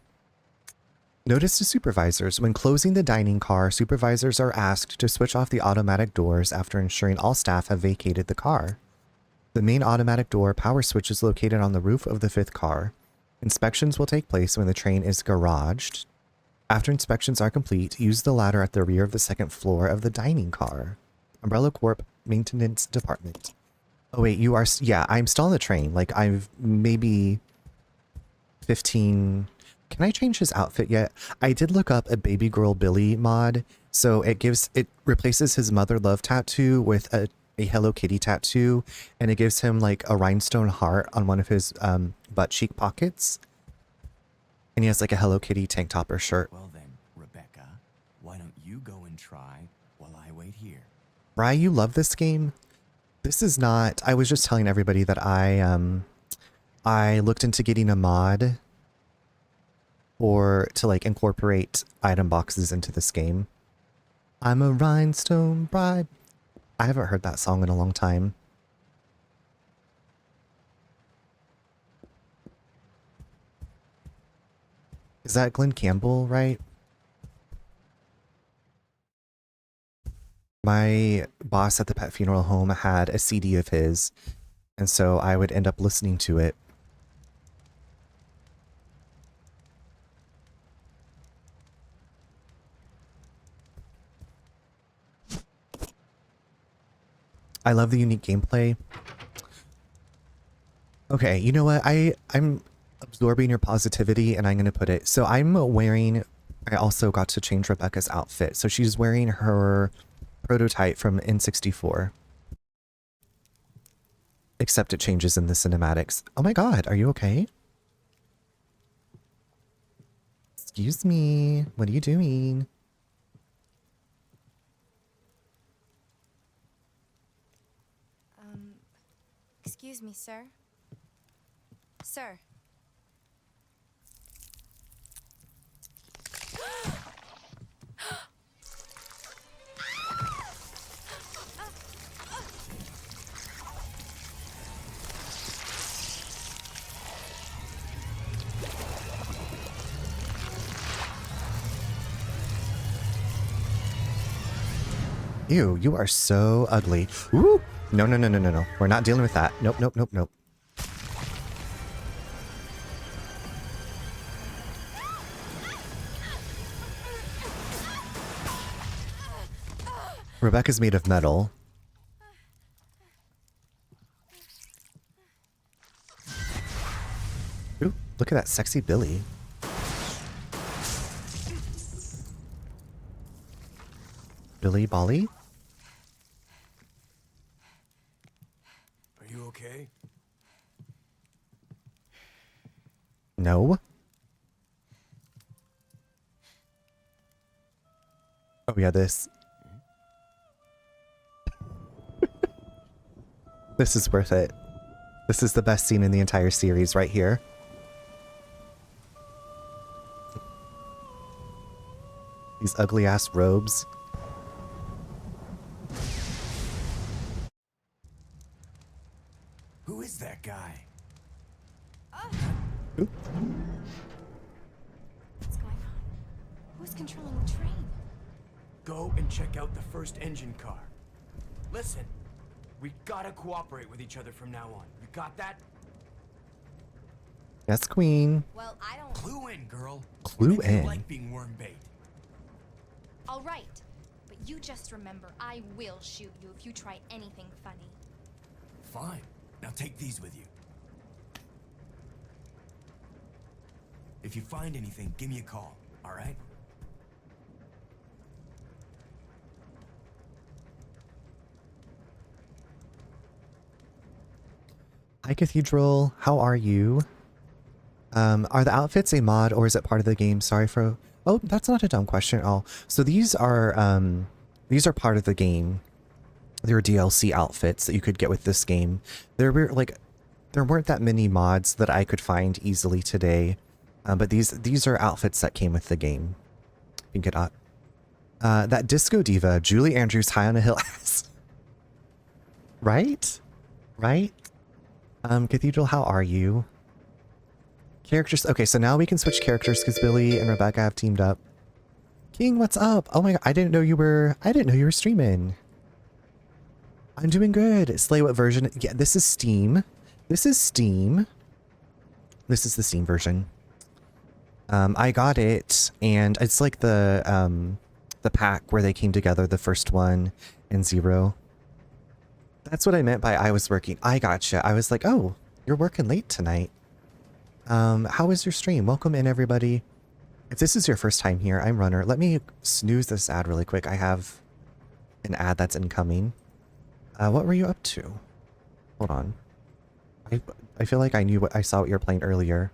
Notice to supervisors. When closing the dining car, supervisors are asked to switch off the automatic doors after ensuring all staff have vacated the car. The main automatic door power switch is located on the roof of the fifth car. Inspections will take place when the train is garaged. After inspections are complete, use the ladder at the rear of the second floor of the dining car. Umbrella Corp Maintenance Department. Oh wait, you are... Yeah, I'm still on the train. Like, I've maybe 15... Can I change his outfit yet? I did look up a Baby Girl Billy mod. So it replaces his Mother Love tattoo with a Hello Kitty tattoo. And it gives him like a rhinestone heart on one of his butt cheek pockets. And he has like a Hello Kitty tank top or shirt. Well then, Rebecca, why don't you go and try while I wait here? Bri, you love this game? This is not... I was just telling everybody that I looked into getting a mod or to like incorporate item boxes into this game. I'm a rhinestone bride. I haven't heard that song in a long time. Is that Glenn Campbell, right? My boss at the pet funeral home had a CD of his, and so I would end up listening to it. I love the unique gameplay. Okay, you know what? I'm absorbing your positivity and I'm going to put it. So I'm wearing... I also got to change Rebecca's outfit. So she's wearing her prototype from N64. Except it changes in the cinematics. Oh my god, are you okay? Excuse me. What are you doing? Excuse me, sir. Sir. Ew, you are so ugly. Ooh! No, no, no, no, no, no. We're not dealing with that. Nope, nope, nope, nope. Rebecca's made of metal. Ooh, look at that sexy Billy. Billy Bolly? Are you okay? No. Oh yeah, this. This is worth it. This is the best scene in the entire series right here. These ugly ass robes. Who is that guy? Oop. What's going on? Who's controlling the train? Go and check out the first engine car. Listen, we gotta cooperate with each other from now on. You got that? Yes, Queen. Well, I don't... Clue in, girl. Clue Maybe you in. like being worm bait. All right. But you just remember, I will shoot you if you try anything funny. Fine. Now take these with you. If you find anything, give me a call, all right? Hi, Cathedral. How are you? Are the outfits a mod or is it part of the game? Sorry for... Oh, that's not a dumb question at all. So these are part of the game. They're DLC outfits that you could get with this game. They're like there weren't that many mods that I could find easily today, but these are outfits that came with the game. Pink it up. That disco diva, Julie Andrews, high on a hill. Right? Right? Cathedral, how are you? Characters. Okay, so now we can switch characters because Billy and Rebecca have teamed up. King, what's up? Oh my god, I didn't know you were streaming. I'm doing good. Slay, what version? Yeah, this is Steam. This is Steam. This is the Steam version. I got it, and it's like the pack where they came together, the first one and 0. That's what I meant by I was working. I gotcha. I was like, oh, you're working late tonight. How was your stream? Welcome in, everybody. If this is your first time here, I'm Runner. Let me snooze this ad really quick. I have an ad that's incoming. What were you up to? Hold on. I feel like I saw what you were playing earlier.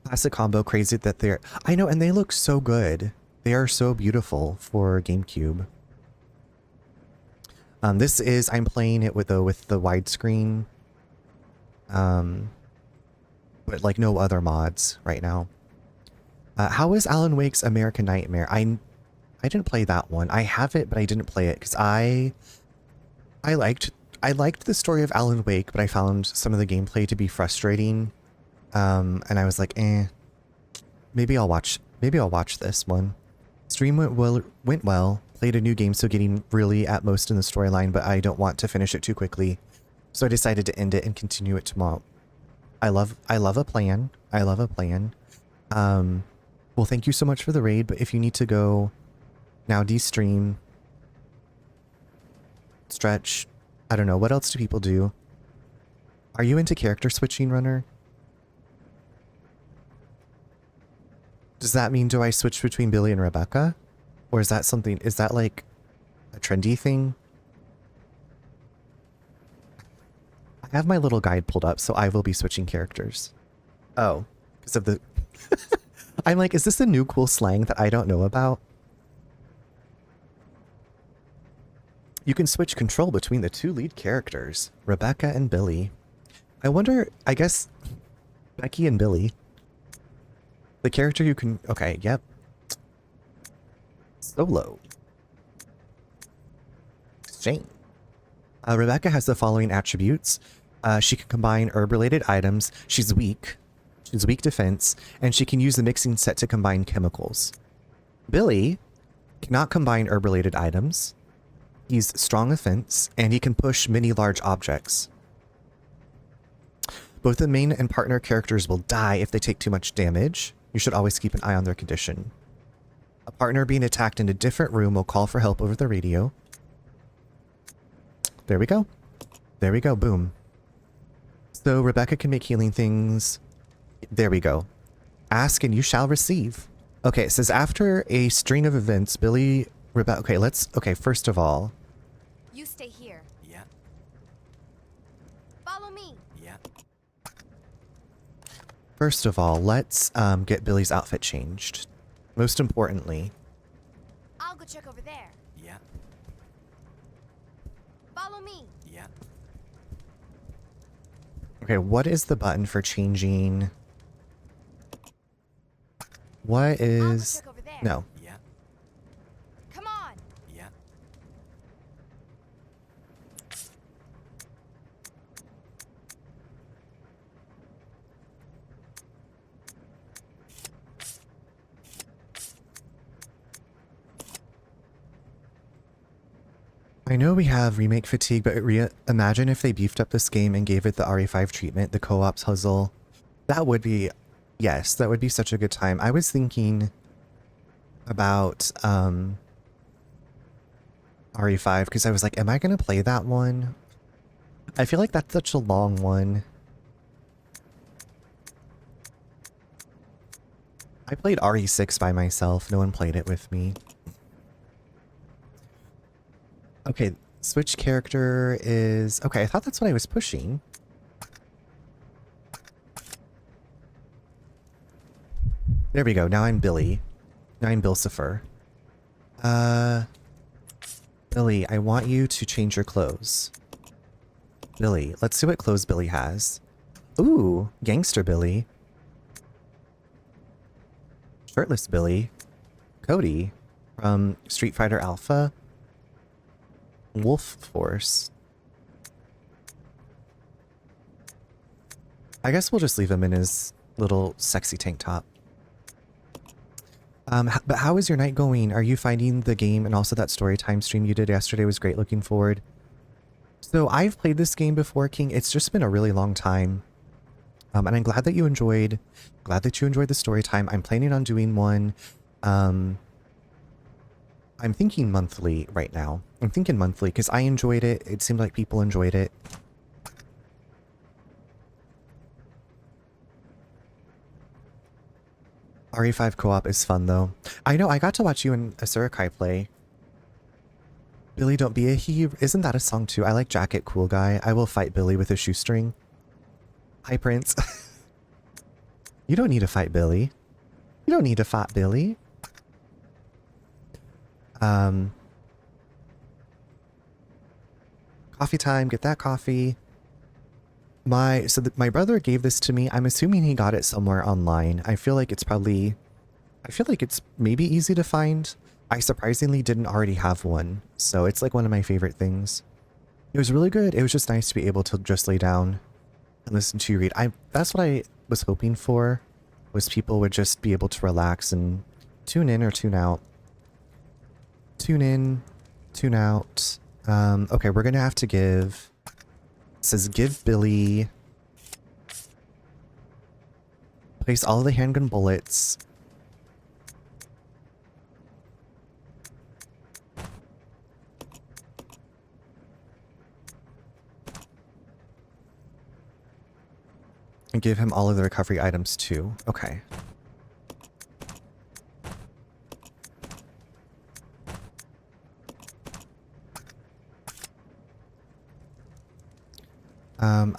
Classic combo, crazy that they're... I know, and they look so good. They are so beautiful for GameCube. This is... I'm playing it with the widescreen. But like no other mods right now. How is Alan Wake's American Nightmare? I didn't play that one. I have it, but I didn't play it because I liked the story of Alan Wake, but I found some of the gameplay to be frustrating. And I was like, maybe I'll watch this one. Stream went well. Played a new game, so getting really at most in the storyline, but I don't want to finish it too quickly. So I decided to end it and continue it tomorrow. I love a plan. I love a plan. Well, thank you so much for the raid, but if you need to go now, de-stream, stretch, I don't know, what else do people do? Are you into character switching, Runner? Does that mean, do I switch between Billy and Rebecca? Or is that like a trendy thing? I have my little guide pulled up, so I will be switching characters. Oh, because of the... I'm like, is this a new cool slang that I don't know about? You can switch control between the 2 lead characters, Rebecca and Billy. I wonder, I guess, Becky and Billy. The character you can... Okay, yep. Solo. Exchange. Rebecca has the following attributes. She can combine herb-related items. She's weak defense, and she can use the mixing set to combine chemicals. Billy cannot combine herb-related items. He's strong offense, and he can push many large objects. Both the main and partner characters will die if they take too much damage. You should always keep an eye on their condition. A partner being attacked in a different room will call for help over the radio. There we go. There we go. Boom. So Rebecca can make healing things. There we go. Ask and you shall receive. Okay, it says after a string of events, Billy, Rebecca... Okay, first of all... You stay here. Yeah. Follow me. Yeah. First of all, let's get Billy's outfit changed. Most importantly... I'll go check over there. Yeah. Follow me. Yeah. Okay, what is the button for changing... What is... I'll go check over there. No. Yeah. Come on. Yeah. I know we have remake fatigue, but imagine if they beefed up this game and gave it the RE5 treatment, the co-op puzzle. That would be... Yes, that would be such a good time. I was thinking about RE5 because I was like, am I going to play that one? I feel like that's such a long one. I played RE6 by myself. No one played it with me. Okay, switch character is... Okay, I thought that's what I was pushing. There we go. Now I'm Billy. Now I'm Bilsifer. Billy, I want you to change your clothes. Billy. Let's see what clothes Billy has. Ooh, Gangster Billy. Shirtless Billy. Cody from Street Fighter Alpha. Wolf Force. I guess we'll just leave him in his little sexy tank top. But how is your night going? Are you finding the game and also that story time stream you did yesterday was great? Looking forward. So I've played this game before, King. It's just been a really long time. And I'm glad that you enjoyed the story time. I'm planning on doing one. I'm thinking monthly right now. I'm thinking monthly because I enjoyed it. It seemed like people enjoyed it. RE5 co-op is fun though. I know, I got to watch you and Asurukai play. Billy, don't be a he. Isn't that a song too? I like Jacket Cool Guy. I will fight Billy with a shoestring. Hi, Prince. You don't need to fight Billy. You don't need to fight Billy. Coffee time. Get that coffee. My brother gave this to me. I'm assuming he got it somewhere online. I feel like it's maybe easy to find. I surprisingly didn't already have one, so it's like one of my favorite things. It was really good. It was just nice to be able to just lay down and listen to you read. That's what I was hoping for, was people would just be able to relax and tune in or tune out. Tune in, tune out. Okay, we're gonna have to give... It says give Billy... Place all of the handgun bullets. And give him all of the recovery items too. Okay.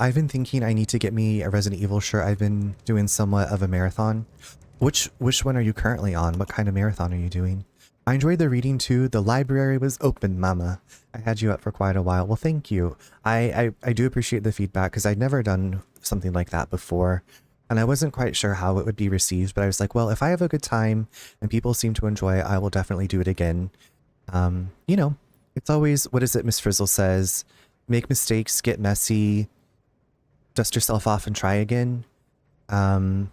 I've been thinking I need to get me a Resident Evil shirt. I've been doing somewhat of a marathon. Which one are you currently on? What kind of marathon are you doing? I enjoyed the reading too. The library was open, mama. I had you up for quite a while. Well, thank you. I do appreciate the feedback because I'd never done something like that before. And I wasn't quite sure how it would be received, but I was like, well, if I have a good time and people seem to enjoy it, I will definitely do it again. You know, it's always, what is it Miss Frizzle says? Make mistakes, get messy, dust yourself off and try again. I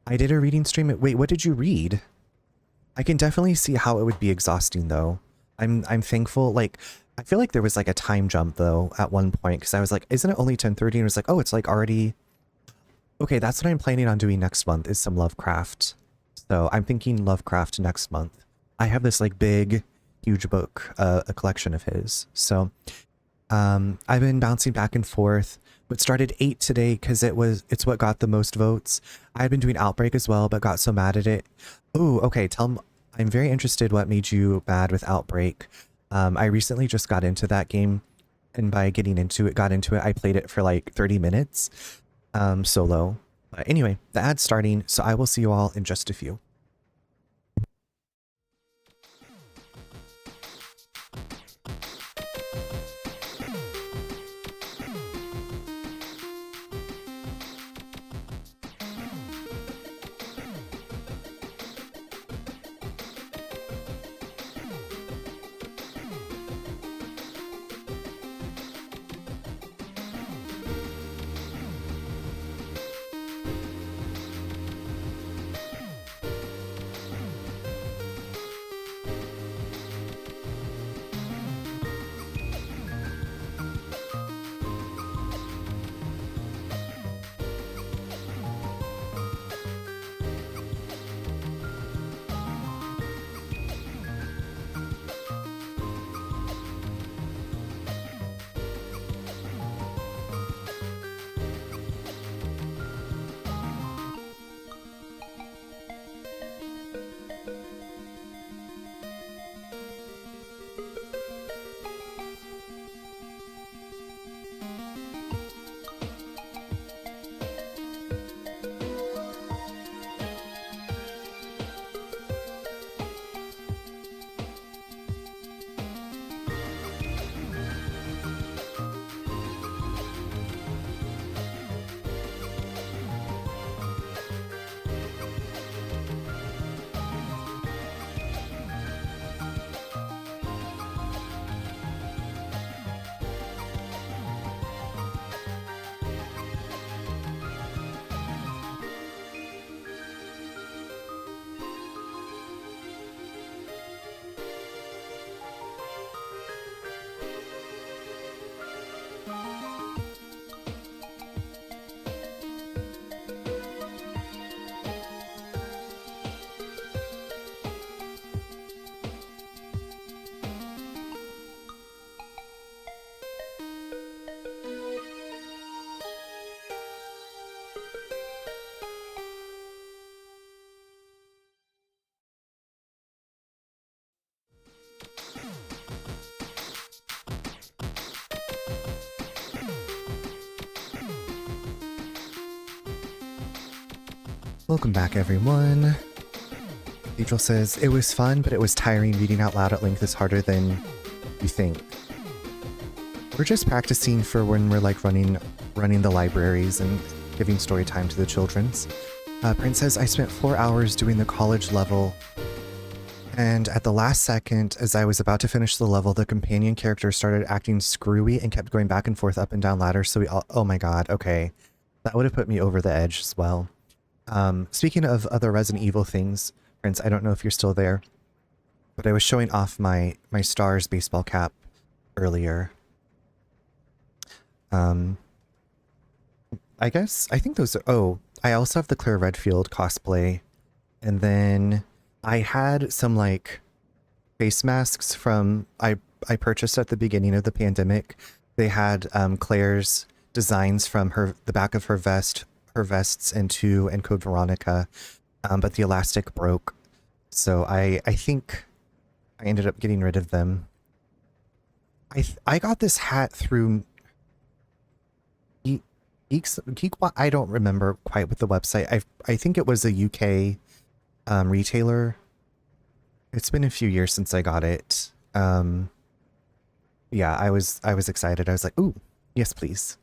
did a reading stream. Wait, what did you read? I can definitely see how it would be exhausting though. I'm thankful. Like, I feel like there was like a time jump though at one point because I was like, isn't it only 10:30? And it was like, oh, it's like already. Okay, that's what I'm planning on doing next month is some Lovecraft. So I'm thinking Lovecraft next month. I have this like big, huge book, a collection of his. So I've been bouncing back and forth. But started 8 today because it's what got the most votes. I've been doing Outbreak as well, but got so mad at it. Oh, okay. I'm very interested what made you mad with Outbreak. I recently just got into that game, and by got into it, I played it for like 30 minutes, solo. But anyway, the ad's starting, so I will see you all in just a few. Welcome back, everyone. Cathedral says, it was fun, but it was tiring. Reading out loud at length is harder than you think. We're just practicing for when we're like running the libraries and giving story time to the children's. Prince says, I spent 4 hours doing the college level, and at the last second, as I was about to finish the level, the companion character started acting screwy and kept going back and forth up and down ladders, so we all— oh my god, okay. That would have put me over the edge as well. Speaking of other Resident Evil things, Prince, I don't know if you're still there, but I was showing off my Stars baseball cap earlier. I think those are— oh, I also have the Claire Redfield cosplay, and then I had some like face masks from I purchased at the beginning of the pandemic. They had Claire's designs from the back of her vests and 2 and Code Veronica, but the elastic broke, so I think I ended up getting rid of them. I got this hat through Geek, I don't remember quite with the website. I think it was a UK retailer. It's been a few years since I got it. Yeah, I was excited. I was like, ooh, yes, please.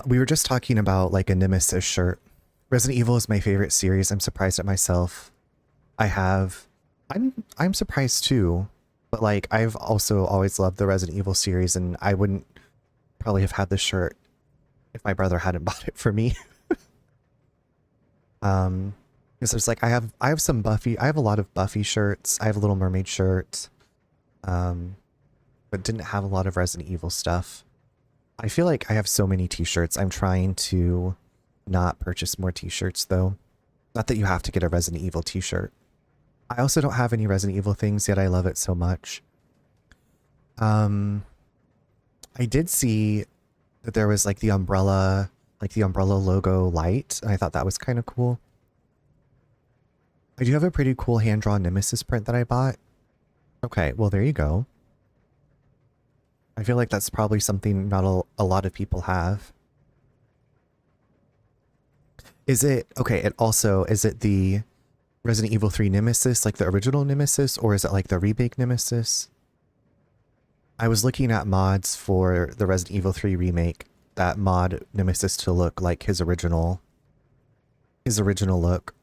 We were just talking about like a Nemesis shirt. Resident Evil is my favorite series. I'm surprised at myself. I'm surprised too, but like I've also always loved the Resident Evil series, and I wouldn't probably have had this shirt if my brother hadn't bought it for me. Because there's like I have some Buffy. I have a lot of Buffy shirts. I have a Little Mermaid shirt, but didn't have a lot of Resident Evil stuff. I feel like I have so many t-shirts. I'm trying to not purchase more t-shirts though. Not that you have to get a Resident Evil t-shirt. I also don't have any Resident Evil things, yet I love it so much. I did see that there was like the umbrella logo light, and I thought that was kind of cool. I do have a pretty cool hand-drawn Nemesis print that I bought. Okay, well there you go. I feel like that's probably something not a lot of people have. Is it, okay, is it the Resident Evil 3 Nemesis, like the original Nemesis, or is it like the remake Nemesis? I was looking at mods for the Resident Evil 3 remake that mod Nemesis to look like his original look.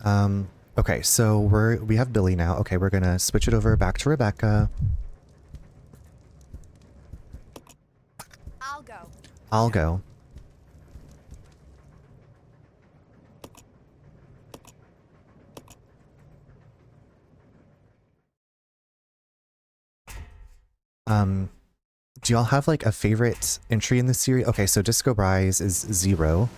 Okay, so we have Billy now. Okay, we're gonna switch it over back to Rebecca. I'll go. Do y'all have like a favorite entry in the series? Okay, so Disco Rise is 0.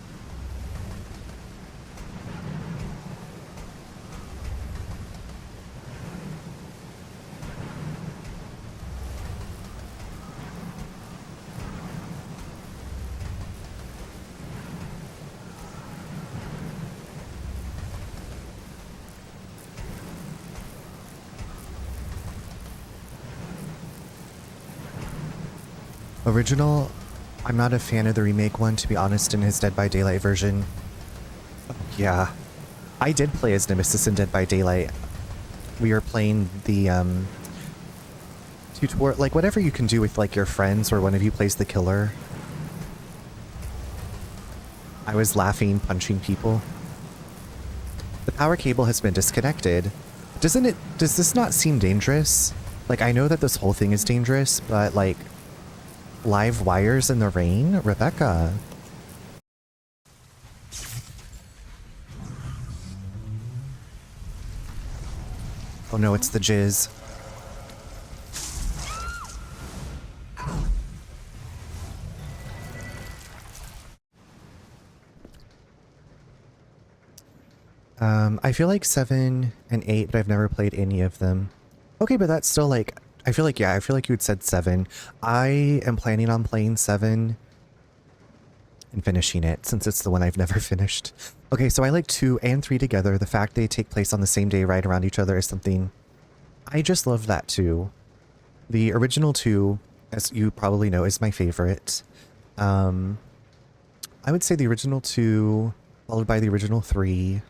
Original, I'm not a fan of the remake one, to be honest, in his Dead by Daylight version. Yeah. I did play as Nemesis in Dead by Daylight. We were playing the, tutorial, like whatever you can do with like your friends where one of you plays the killer. I was laughing, punching people. The power cable has been disconnected. Does this not seem dangerous? Like, I know that this whole thing is dangerous, but like, live wires in the rain? Rebecca. Oh no, it's the jizz. I feel like 7 and 8, but I've never played any of them. Okay, but that's still like, I feel like you had said 7. I am planning on playing 7 and finishing it, since it's the one I've never finished. Okay, so I like 2 and 3 together. The fact they take place on the same day right around each other is something I just love that too. The original 2, as you probably know, is my favorite. I I would say the original 2, followed by the original 3.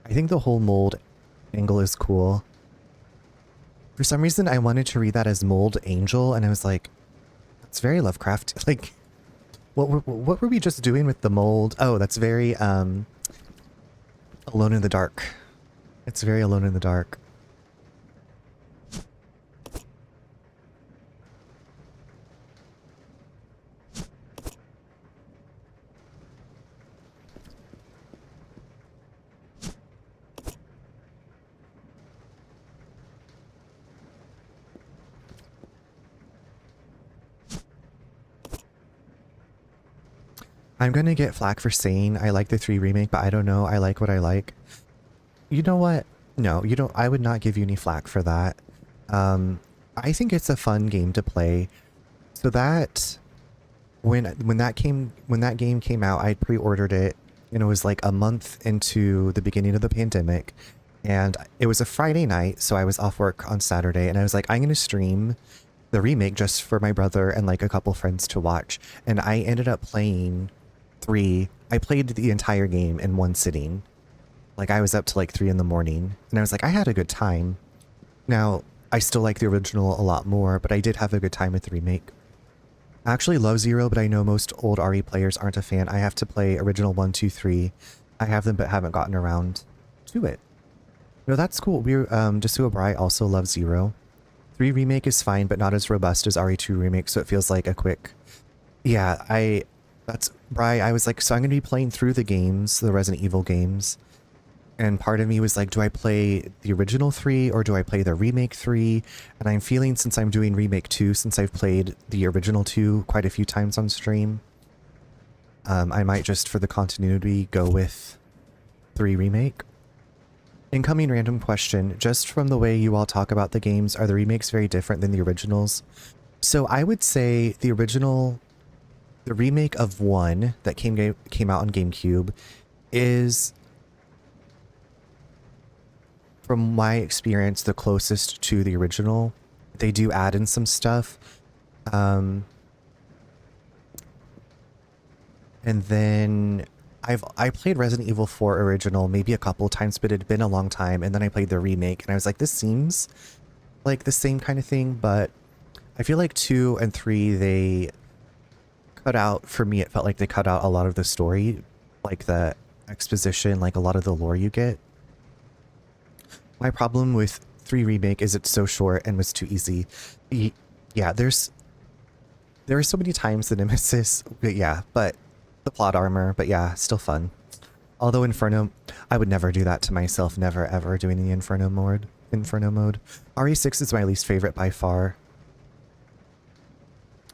I think the whole mold angle is cool. For some reason, I wanted to read that as Mold Angel, and I was like, that's very Lovecraft. Like, what were we just doing with the mold? Oh, that's very, Alone in the Dark. It's very Alone in the Dark. I'm gonna get flack for saying I like the 3 remake, but I don't know. I like what I like. You know what? No, you don't. I would not give you any flack for that. I think it's a fun game to play. So that when that game came out, I pre-ordered it, and it was like a month into the beginning of the pandemic, and it was a Friday night, so I was off work on Saturday, and I was like, I'm gonna stream the remake just for my brother and like a couple friends to watch, and I ended up playing 3. I played the entire game in one sitting. Like, I was up to like 3 in the morning, and I was like, I had a good time. Now, I still like the original a lot more, but I did have a good time with the remake. I actually love 0, but I know most old RE players aren't a fan. I have to play original 1, 2, 3. I have them, but haven't gotten around to it. No, that's cool. We're, Desua Bry also loves 0. 3 remake is fine, but not as robust as RE2 remake, so it feels like a quick... Yeah, that's... Bry, I was like, so I'm going to be playing through the games, the Resident Evil games, and part of me was like, do I play the original 3 or do I play the remake 3? And I'm feeling, since I'm doing remake 2, since I've played the original 2 quite a few times on stream, I might just, for the continuity, go with 3 remake. Incoming random question. Just from the way you all talk about the games, are the remakes very different than the originals? So I would say the original, the remake of 1 that came out on GameCube is, from my experience, the closest to the original. They do add in some stuff. And then I played Resident Evil 4 original maybe a couple of times, but it had been a long time, and then I played the remake, and I was like, this seems like the same kind of thing, but I feel like 2 and 3, they cut out, for me, it felt like they cut out a lot of the story, like the exposition, like a lot of the lore you get. My problem with 3 remake is it's so short and was too easy. Yeah, there are so many times the Nemesis, but the plot armor, but yeah, still fun. Although Inferno, I would never do that to myself, never ever doing the Inferno mode. RE6 is my least favorite by far.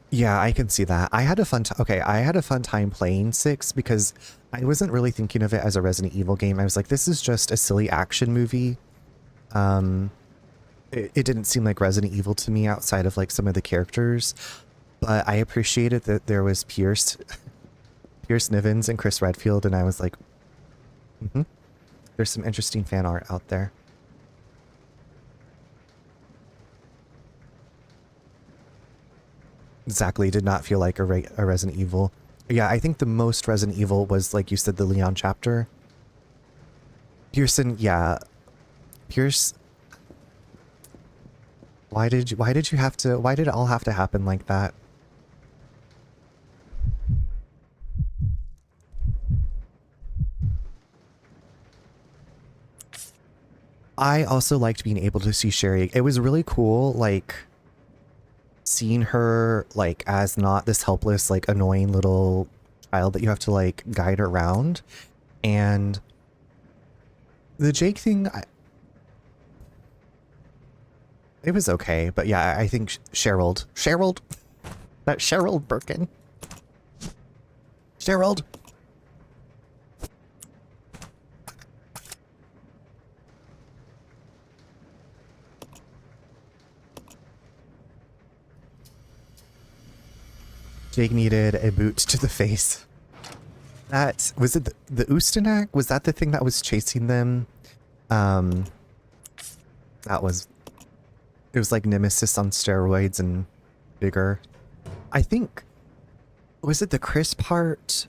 Yeah, I can see that. I had a fun I had a fun time playing 6 because I wasn't really thinking of it as a Resident Evil game. I was like, this is just a silly action movie. It didn't seem like Resident Evil to me outside of like some of the characters, but I appreciated that there was Pierce Nivens and Chris Redfield, and I was like, there's some interesting fan art out there. Exactly, did not feel like a Resident Evil. Yeah, I think the most Resident Evil was, like you said, the Leon chapter. Pearson, yeah. Pierce, why did it all have to happen like that? I also liked being able to see Sherry. It was really cool, like, seeing her, like, as not this helpless, like, annoying little child that you have to, like, guide around. And the Jake thing, it was okay, but yeah, I think Cheryl, that Cheryl Birkin. Cheryl. Jake needed a boot to the face. That was it. The Ustanak, was that the thing that was chasing them? It was like Nemesis on steroids and bigger. I think Was it the Chris part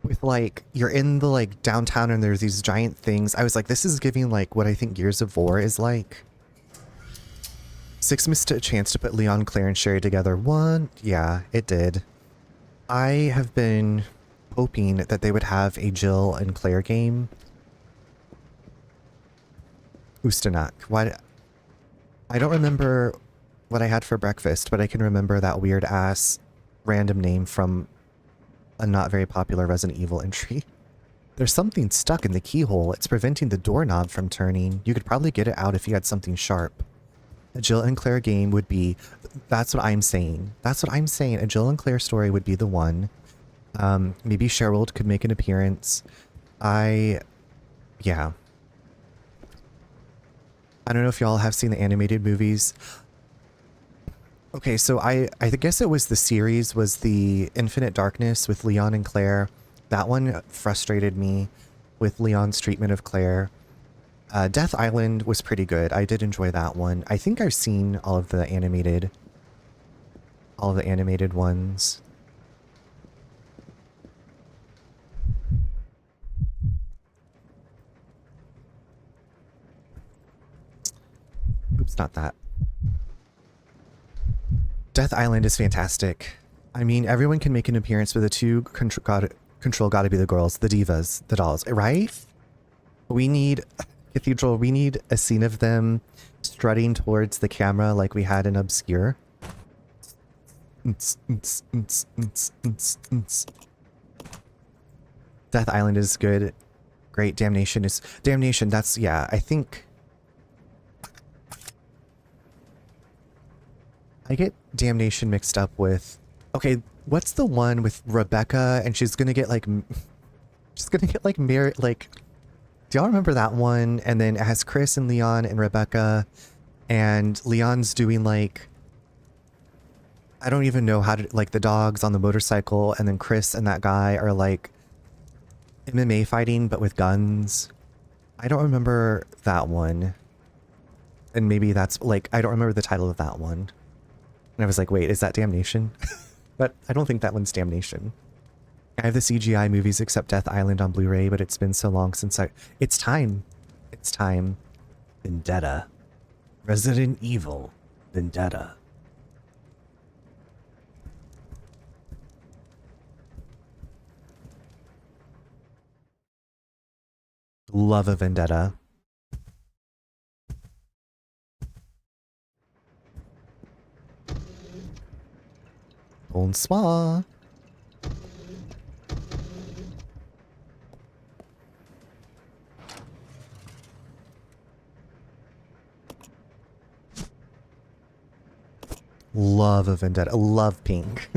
with like you're in the like downtown and there's these giant things? I was like, this is giving like what I think Gears of War is like. 6 missed a chance to put Leon, Claire, and Sherry together. One, yeah, it did. I have been hoping that they would have a Jill and Claire game. Ustanak. Why? I don't remember what I had for breakfast, but I can remember that weird ass random name from a not very popular Resident Evil entry. There's something stuck in the keyhole. It's preventing the doorknob from turning. You could probably get it out if you had something sharp. A Jill and Claire game would be... That's what I'm saying. That's what I'm saying. A Jill and Claire story would be the one. Maybe Cheryl could make an appearance. Yeah. I don't know if y'all have seen the animated movies. Okay, so I guess it was the series, was the Infinite Darkness with Leon and Claire. That one frustrated me with Leon's treatment of Claire. Death Island was pretty good. I did enjoy that one. I think I've seen all of the animated ones. Oops, not that. Death Island is fantastic. I mean, everyone can make an appearance, but the two control gotta be the girls, the divas, the dolls, right? We need, Cathedral, we need a scene of them strutting towards the camera like we had in Obscure. Death Island is good. Great. Damnation is... Damnation, that's... Yeah, I think... I get Damnation mixed up with... Okay, what's the one with Rebecca and she's gonna get like... She's gonna get like married... Like... Do y'all remember that one? And then it has Chris and Leon and Rebecca. And Leon's doing like... I don't even know how to... Like the dogs on the motorcycle. And then Chris and that guy are like... MMA fighting, but with guns. I don't remember that one. And maybe that's like... I don't remember the title of that one. And I was like, wait, is that Damnation? But I don't think that one's Damnation. I have the CGI movies except Death Island on Blu-ray, but it's been so long since I... It's time. It's time. Vendetta. Resident Evil. Vendetta. Love a Vendetta. Bonsoir. Love a Vendetta. Love pink.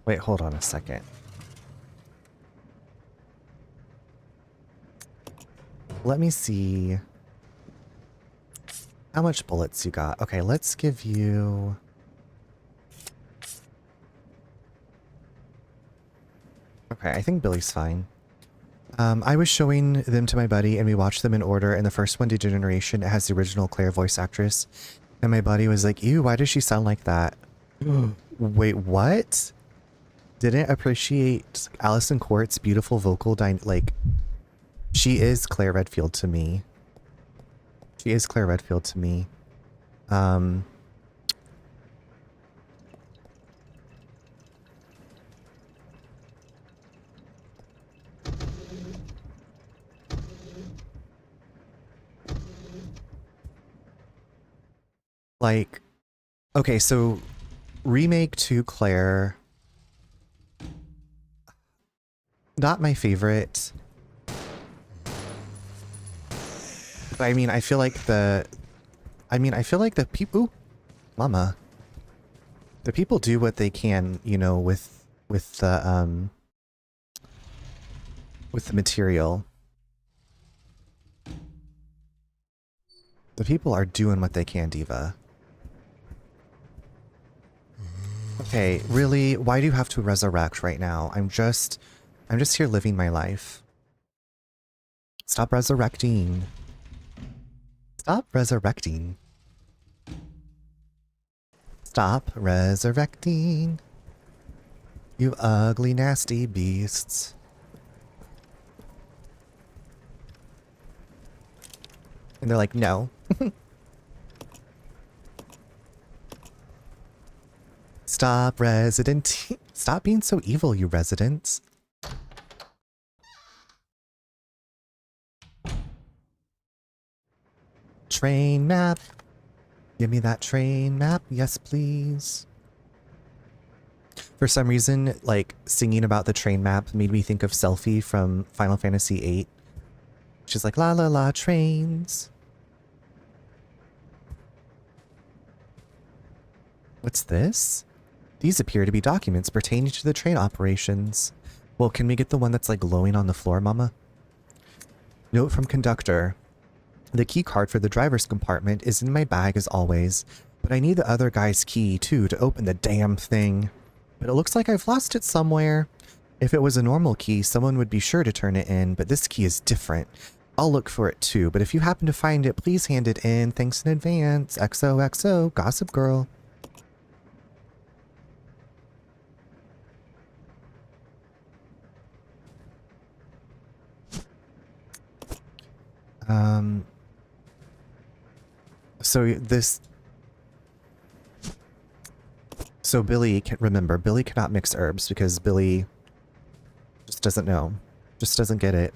Wait, hold on a second. Let me see how much bullets you got. Okay, let's give you... Okay, I think Billy's fine. I was showing them to my buddy and we watched them in order, and the first one, Degeneration, it has the original Claire voice actress. And my buddy was like, ew, why does she sound like that? Wait, what? Didn't appreciate Alison Court's beautiful vocal like, she is Claire Redfield to me. She is Claire Redfield to me. Like, okay, so remake to Claire. Not my favorite. But I mean, I feel like the people, mama, the people do what they can, you know, with the material. The people are doing what they can, Diva. Okay, really? Why do you have to resurrect right now? I'm just here living my life. Stop resurrecting. Stop resurrecting. Stop resurrecting. You ugly, nasty beasts. And they're like, no. Stop, resident. Stop being so evil, you residents. Train map. Give me that train map. Yes, please. For some reason, like, singing about the train map made me think of Selfie from Final Fantasy VIII. She's like, la la la, trains. What's this? These appear to be documents pertaining to the train operations. Well, can we get the one that's like glowing on the floor, Mama? Note from conductor. The key card for the driver's compartment is in my bag as always, but I need the other guy's key too to open the damn thing. But it looks like I've lost it somewhere. If it was a normal key, someone would be sure to turn it in, but this key is different. I'll look for it too, but if you happen to find it, please hand it in. Thanks in advance. XOXO, Gossip Girl. So Billy can't remember. Billy cannot mix herbs because Billy just doesn't know. Just doesn't get it.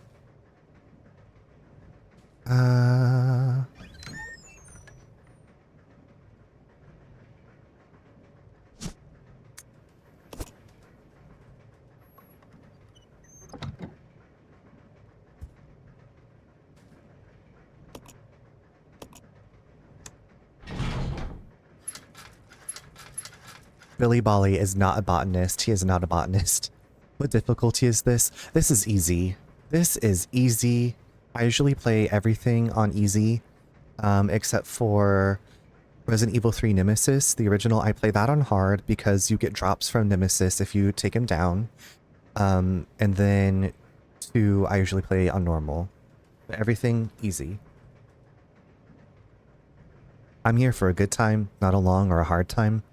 Billy Bolly is not a botanist. He is not a botanist. What difficulty is this? This is easy. This is easy. I usually play everything on easy, except for Resident Evil 3 Nemesis, the original. I play that on hard because you get drops from Nemesis if you take him down. And then 2, I usually play on normal. But everything easy. I'm here for a good time, not a long or a hard time.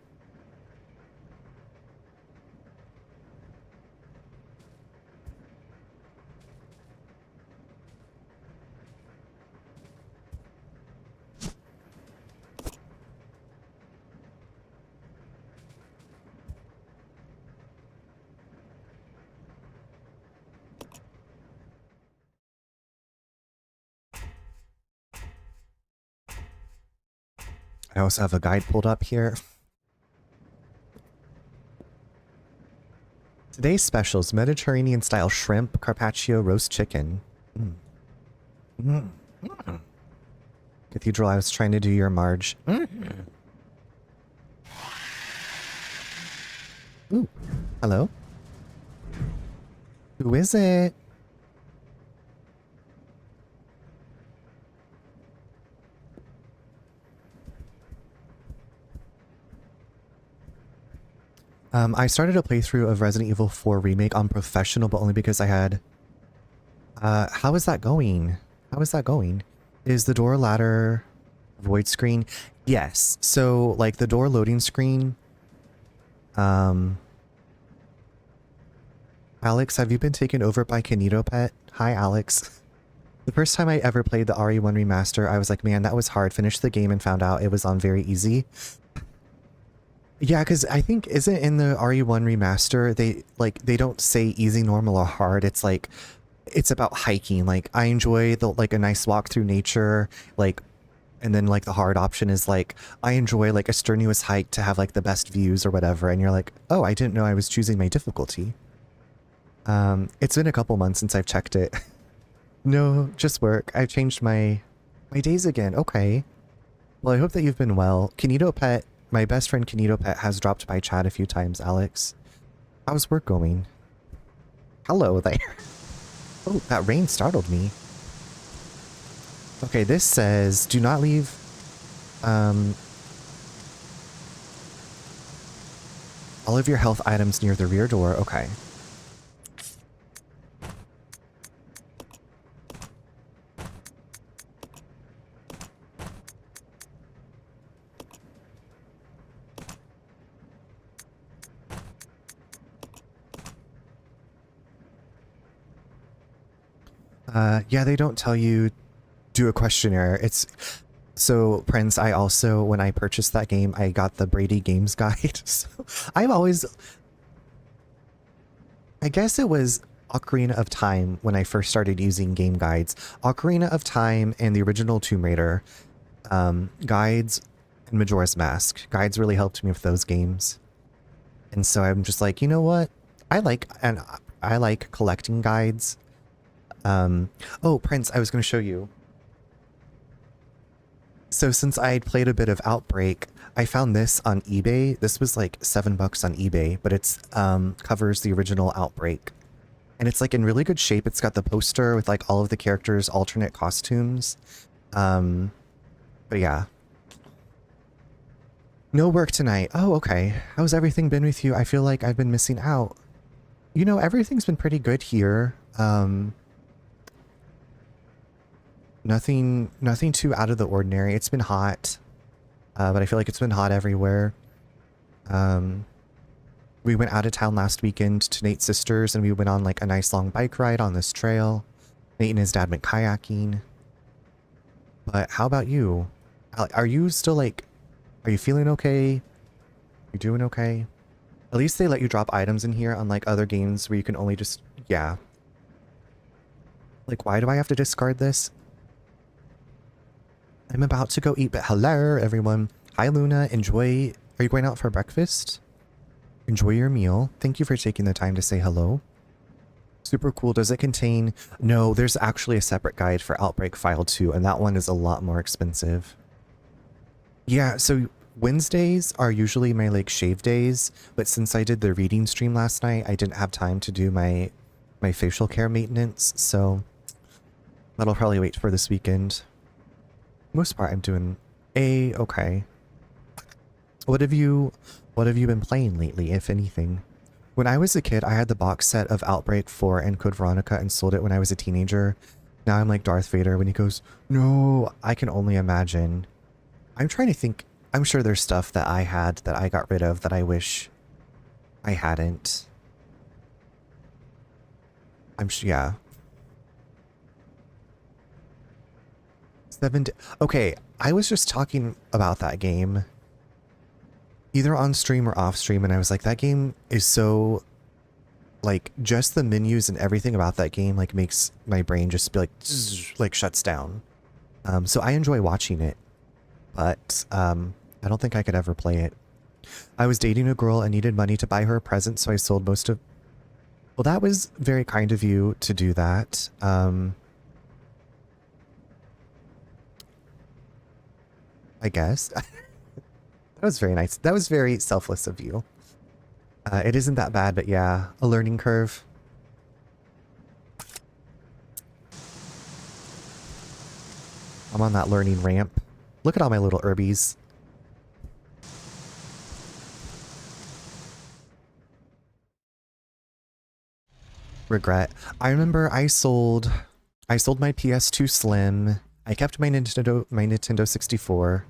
I also have a guide pulled up here. Today's specials: Mediterranean style shrimp, carpaccio, roast chicken. Cathedral, I was trying to do your Marge. Ooh, hello? Who is it? I started a playthrough of Resident Evil 4 Remake on professional, but only because I had... how is that going? How is that going? Is the door ladder void screen? Yes. So, like, the door loading screen... Alex, have you been taken over by Kanito Pet? Hi, Alex. The first time I ever played the RE1 remaster, I was like, man, that was hard. Finished the game and found out it was on very easy. Yeah, because I think, isn't in the RE1 remaster, they don't say easy, normal, or hard. It's like, it's about hiking. Like, I enjoy a nice walk through nature, like, and then like the hard option is like, I enjoy like a strenuous hike to have like the best views or whatever. And you're like, oh, I didn't know I was choosing my difficulty. It's been a couple months since I've checked it. No, just work. I've changed my days again. Okay. Well, I hope that you've been well. Kanito Pet, my best friend Kanito Pet has dropped by chat a few times, Alex. How's work going? Hello there. Oh, that rain startled me. Okay, this says, do not leave, All of your health items near the rear door. Okay. Yeah, they don't tell you do a questionnaire. It's so Prince, I also, when I purchased that game, I got the Brady Games Guide. So I've always, I guess it was Ocarina of Time when I first started using game guides. Ocarina of Time and the original Tomb Raider guides and Majora's Mask. Guides really helped me with those games. And so I'm just like, you know what? I like collecting guides. Oh, Prince, I was going to show you. So since I had played a bit of Outbreak, I found this on eBay. This was like $7 on eBay, but it's covers the original Outbreak. And it's like in really good shape. It's got the poster with like all of the characters' alternate costumes. But yeah. No work tonight. Oh, okay. How's everything been with you? I feel like I've been missing out. You know, everything's been pretty good here. Nothing too out of the ordinary. It's been hot, but I feel like it's been hot everywhere. We went out of town last weekend to Nate's sister's and we went on like a nice long bike ride on this trail. Nate and his dad went kayaking. But how about you? Are you still like, are you feeling okay? You doing okay? At least they let you drop items in here, unlike other games where you can only just, yeah. Like, why do I have to discard this? I'm about to go eat, but hello, everyone. Hi, Luna. Enjoy. Are you going out for breakfast? Enjoy your meal. Thank you for taking the time to say hello. Super cool. Does it contain... No, there's actually a separate guide for Outbreak File 2, and that one is a lot more expensive. Yeah, so Wednesdays are usually my, like, shave days, but since I did the reading stream last night, I didn't have time to do my facial care maintenance, so that'll probably wait for this weekend. Most part I'm doing okay. What have you been playing lately, if anything? When I was a kid, I had the box set of Outbreak 4 and Code Veronica and sold it when I was a teenager. Now I'm like Darth Vader when he goes, no, I can only imagine. I'm trying to think. I'm sure there's stuff that I had that I got rid of that I wish I hadn't. Yeah. Okay, I was just talking about that game either on stream or off stream, and I was like, that game is so, like, just the menus and everything about that game like makes my brain just be like shuts down. So I enjoy watching it, but I don't think I could ever play it. I was dating a girl and needed money to buy her a present, so I sold most of... Well, that was very kind of you to do that. I guess. That was very nice. That was very selfless of you. It isn't that bad, but yeah, a learning curve. I'm on that learning ramp. Look at all my little herbies. Regret. I remember I sold my PS2 Slim. I kept my Nintendo 64.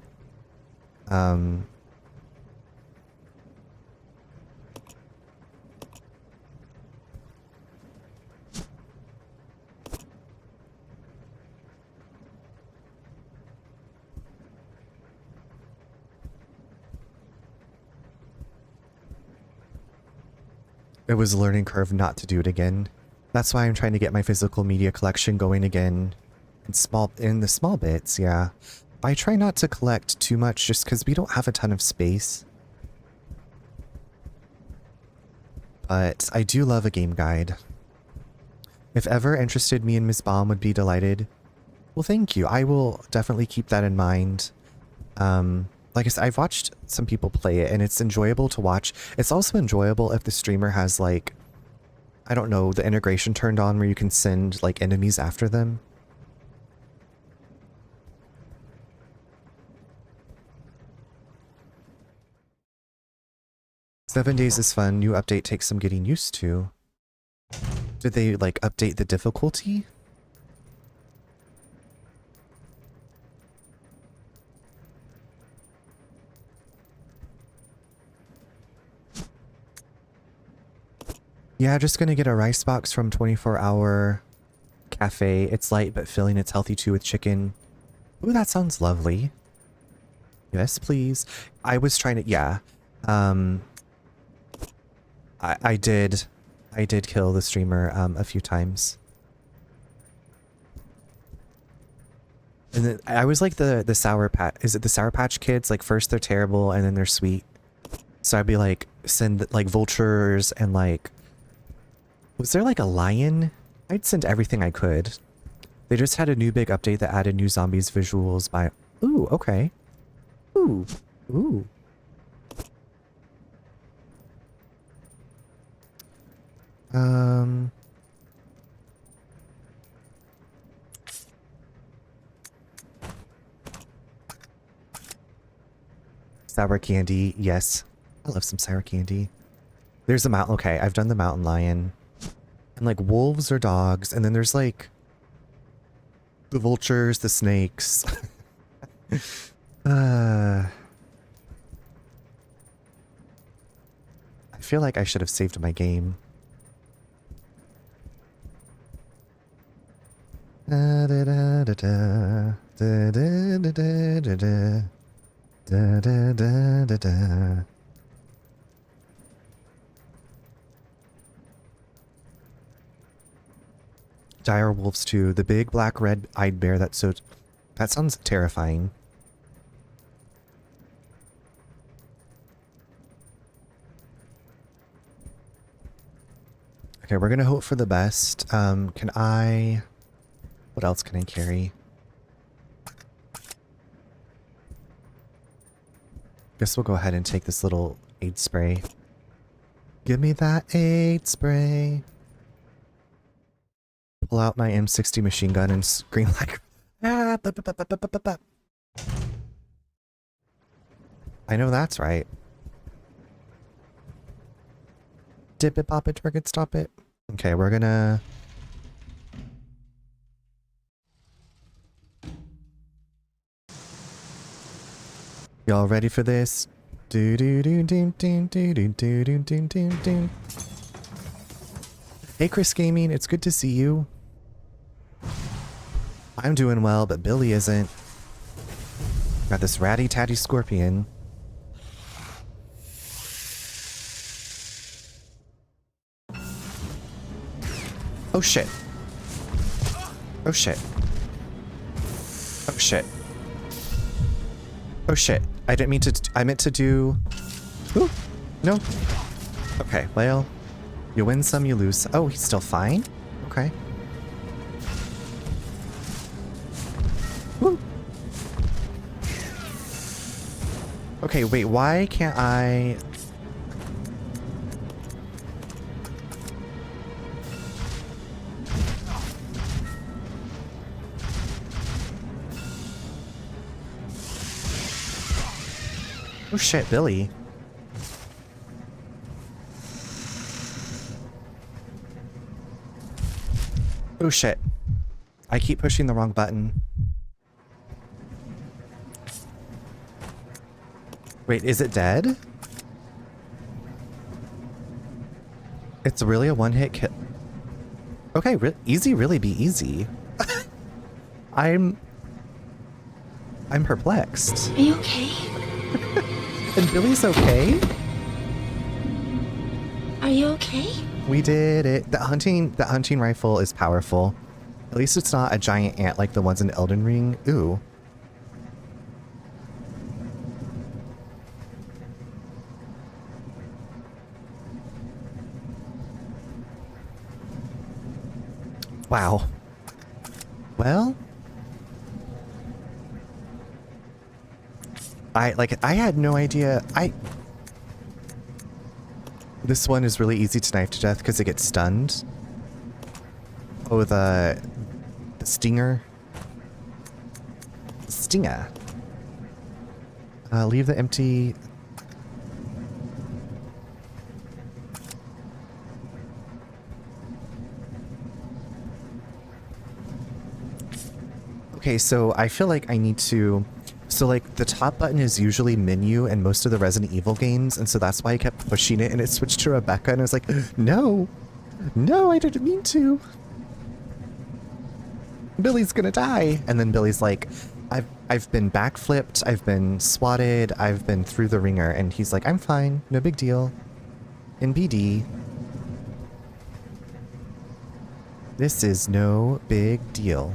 It was a learning curve not to do it again. That's why I'm trying to get my physical media collection going again. In the small bits, yeah. I try not to collect too much just because we don't have a ton of space. But I do love a game guide. If ever interested, me and Ms. Baum would be delighted. Well, thank you. I will definitely keep that in mind. Like I said, I've watched some people play it and it's enjoyable to watch. It's also enjoyable if the streamer has like, I don't know, the integration turned on where you can send like enemies after them. 7 days is fun. New update takes some getting used to. Did they, like, update the difficulty? Yeah, just gonna get a rice box from 24-hour cafe. It's light but filling. It's healthy too with chicken. Ooh, that sounds lovely. Yes, please. I was trying to, yeah. I did kill the streamer a few times. And then I was like the Sour Patch, is it the Sour Patch Kids? Like first they're terrible and then they're sweet. So I'd be like, send like vultures and like, was there like a lion? I'd send everything I could. They just had a new big update that added new zombies visuals by, ooh, okay. Ooh, ooh. Sour candy, yes. I love some sour candy. There's a mountain, okay, I've done the mountain lion. And like wolves or dogs, and then there's like the vultures, the snakes. I feel like I should have saved my game. Da da da da da da da da da da. Da, da, da, da, da. Dire wolves too. The big black red-eyed bear. That sounds terrifying. Okay, we're gonna hope for the best. Can I? What else can I carry? Guess we'll go ahead and take this little aid spray. Give me that aid spray. Pull out my M60 machine gun and scream like, ah, bup, bup, bup, bup, bup, bup, bup. I know that's right. Dip it, pop it, twerk it, stop it. Okay, we're gonna... Y'all ready for this? Do do do do do do do do do do do do. Hey Chris Gaming, it's good to see you. I'm doing well, but Billy isn't. Got this ratty-tatty scorpion. Oh shit. Oh shit. Oh shit. Oh shit. I didn't mean to, I meant to do... Ooh, no. Okay, well, you win some, you lose. Oh, he's still fine? Okay. Woo. Okay, wait, why can't I... Oh shit, Billy. Oh shit. I keep pushing the wrong button. Wait, is it dead? It's really a one-hit kill. Okay, easy really be easy. I'm perplexed. Are you okay? And Billy's okay? Are you okay? We did it. The hunting rifle is powerful. At least it's not a giant ant like the ones in Elden Ring. Ooh. Wow. Well, I had no idea. This one is really easy to knife to death because it gets stunned. Oh, the stinger. Stinger. Leave the empty. Okay, so I feel like I need to... So, like, the top button is usually menu in most of the Resident Evil games, and so that's why I kept pushing it, and it switched to Rebecca, and I was like, no! No, I didn't mean to! Billy's gonna die! And then Billy's like, I've been backflipped, I've been swatted, I've been through the ringer, and he's like, I'm fine, no big deal. In BD. This is no big deal.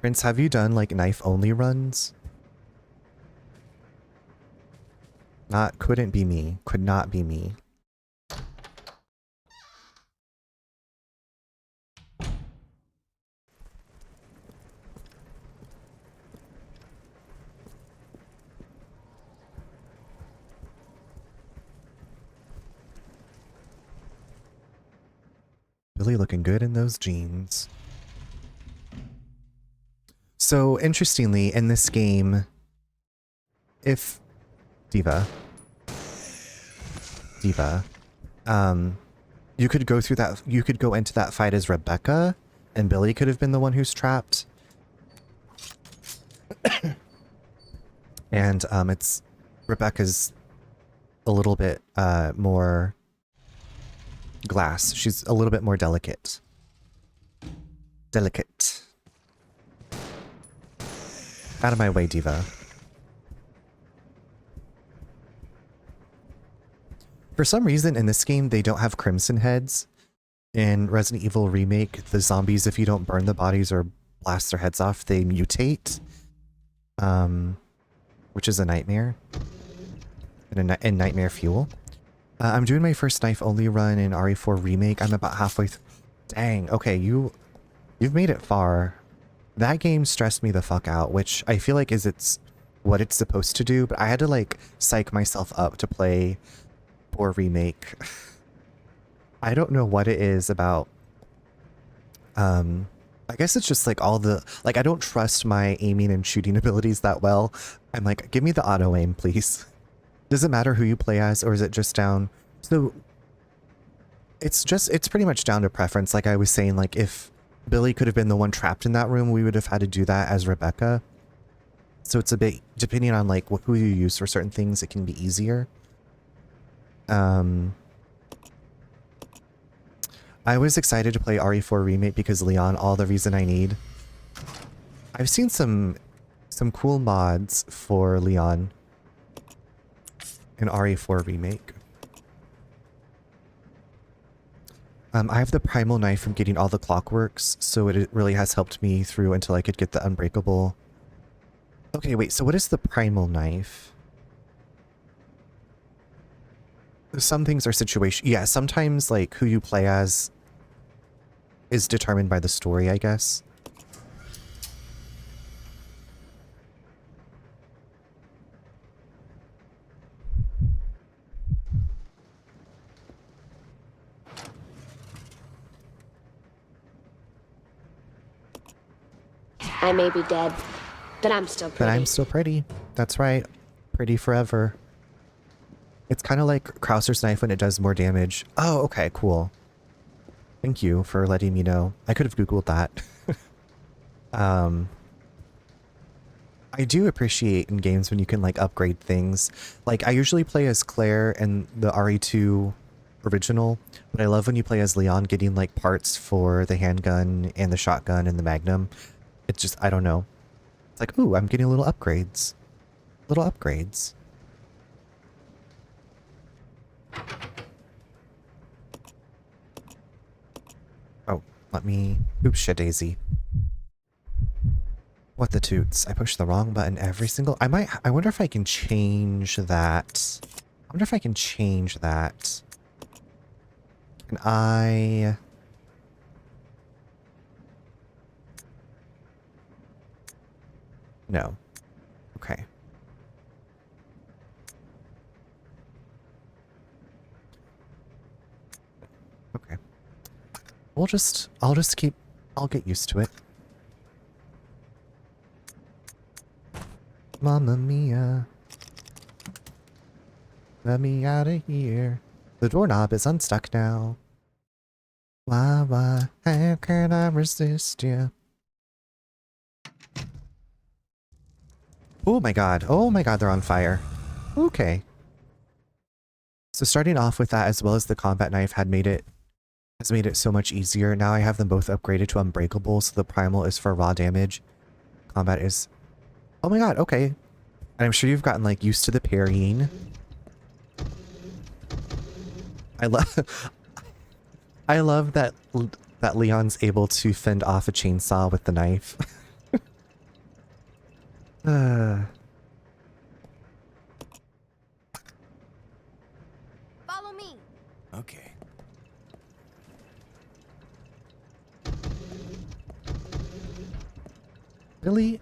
Prince, have you done like knife-only runs? Couldn't be me. Could not be me. Billy looking good in those jeans. So, interestingly, in this game, if... Diva, you could go through that, you could go into that fight as Rebecca, and Billy could have been the one who's trapped. And, it's... Rebecca's a little bit, more... glass. She's a little bit more delicate. Delicate. Out of my way, Diva. For some reason in this game, they don't have crimson heads. In Resident Evil Remake, the zombies, if you don't burn the bodies or blast their heads off, they mutate. Which is a nightmare. And Nightmare Fuel. I'm doing my first knife-only run in RE4 Remake. I'm about halfway through. Dang, okay, you've made it far. That game stressed me the fuck out, which I feel like it's what it's supposed to do, but I had to like psych myself up to play poor Remake. I don't know what it is about. I guess it's just like all the, like I don't trust my aiming and shooting abilities that well. I'm like, give me the auto aim, please. Does it matter who you play as, or is it just down? So it's pretty much down to preference. Like I was saying, like if Billy could have been the one trapped in that room, we would have had to do that as Rebecca. So it's a bit, depending on like who you use for certain things, it can be easier. I was excited to play RE4 Remake because Leon, all the reason I need. I've seen some cool mods for Leon in RE4 Remake. I have the primal knife from getting all the clockworks, so it really has helped me through until I could get the unbreakable. Okay, wait, so what is the primal knife? Some things are situation. Yeah, sometimes like who you play as is determined by the story, I guess. I may be dead, but I'm still pretty. But I'm still pretty. That's right. Pretty forever. It's kind of like Krauser's knife when it does more damage. Oh, okay, cool. Thank you for letting me know. I could have Googled that. I do appreciate in games when you can like upgrade things. Like I usually play as Claire in the RE2 original, but I love when you play as Leon getting like parts for the handgun and the shotgun and the magnum. It's just, I don't know. It's like, ooh, I'm getting little upgrades. Little upgrades. Oh, let me... Oops, shit daisy. What the toots? I pushed the wrong button every single... I wonder if I can change that. I wonder if I can change that. Can I... No. Okay. I'll get used to it. Mamma mia. Let me out of here. The doorknob is unstuck now. Why, how can I resist you? Oh my god, they're on fire. Okay. So starting off with that as well as the combat knife has made it so much easier. Now I have them both upgraded to unbreakable, so the primal is for raw damage. Combat is... Oh my god, okay. And I'm sure you've gotten like used to the parrying. I love that Leon's able to fend off a chainsaw with the knife. Follow me. Okay. Really?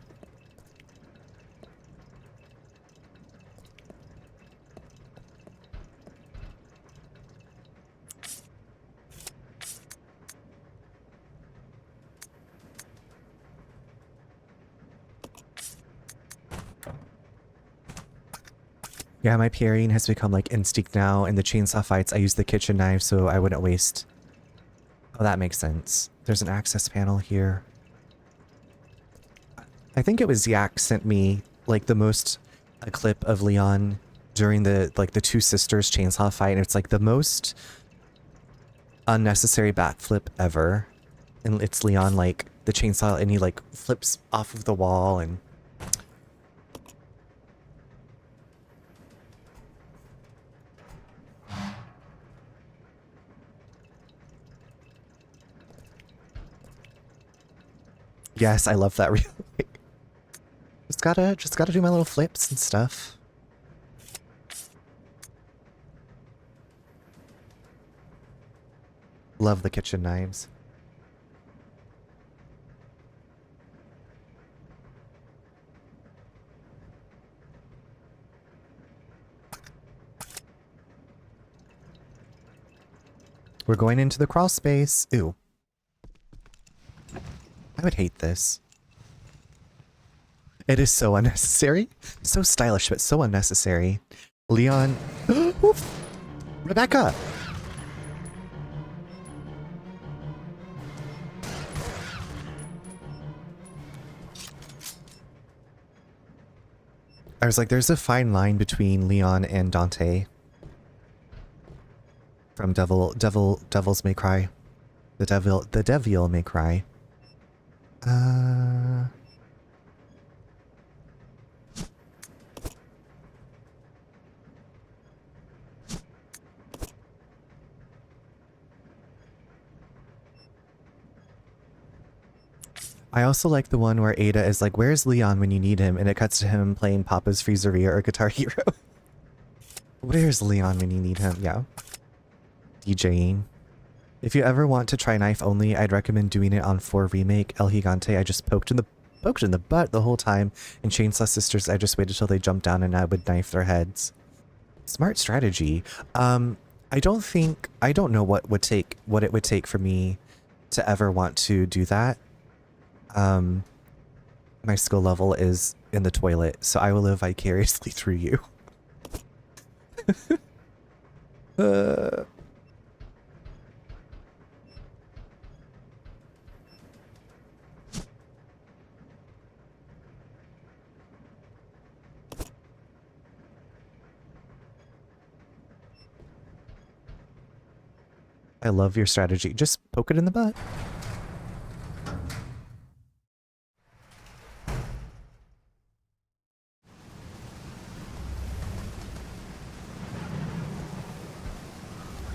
Yeah, my parrying has become like instinct now. In the chainsaw fights, I use the kitchen knife so I wouldn't waste. Oh, that makes sense. There's an access panel here. I think it was Yak sent me like a clip of Leon during the two sisters chainsaw fight, and it's like the most unnecessary backflip ever. And it's Leon like the chainsaw and he like flips off of the wall and yes, I love that. Really. Just gotta do my little flips and stuff. Love the kitchen knives. We're going into the crawl space. Ooh. I would hate this. It is so unnecessary. So stylish, but so unnecessary. Leon. Oof. Rebecca! I was like, there's a fine line between Leon and Dante. From Devils May Cry. The Devil May Cry. I also like the one where Ada is like, where's Leon when you need him? And it cuts to him playing Papa's Freezeria or Guitar Hero. Where's Leon when you need him? Yeah. DJing. If you ever want to try knife only, I'd recommend doing it on 4 Remake. El Gigante, I just poked in the butt the whole time. And Chainsaw Sisters, I just waited till they jumped down and I would knife their heads. Smart strategy. I don't know what it would take for me to ever want to do that. My skill level is in the toilet, so I will live vicariously through you. I love your strategy. Just poke it in the butt.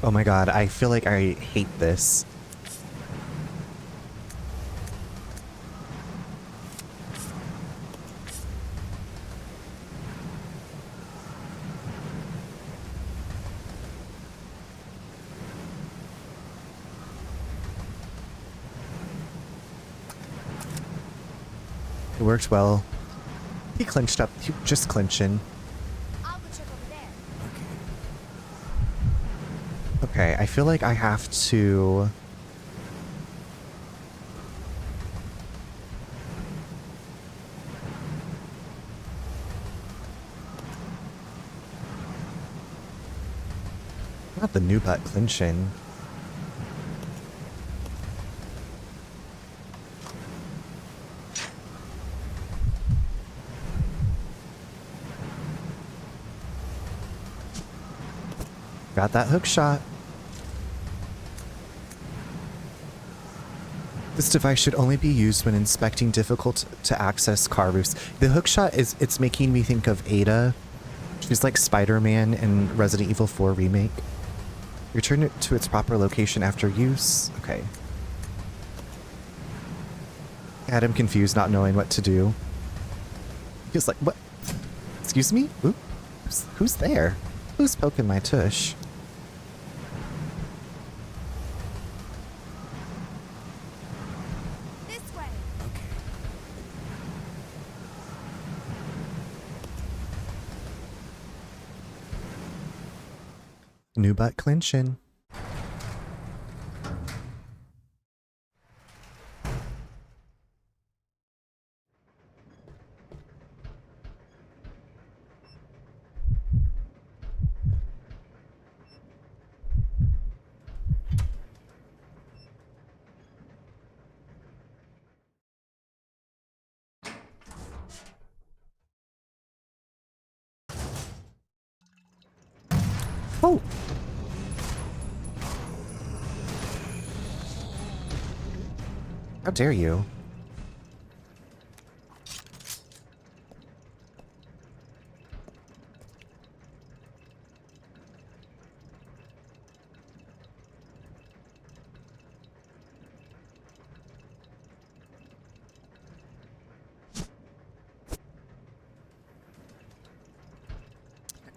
Oh my god, I feel like I hate this. It worked well. He clinched up, just clinching. I'll go check over there. Okay, I feel like I have to Not the new butt clinching. Got that hook shot. This device should only be used when inspecting difficult to access car roofs. The hook shot it's making me think of Ada. She's like Spider-Man in Resident Evil 4 Remake. Return it to its proper location after use. Okay. Adam confused, not knowing what to do. He's like, what? Excuse me? Ooh, who's there? Who's poking my tush? This way. Okay. New butt clinching. Oh! How dare you?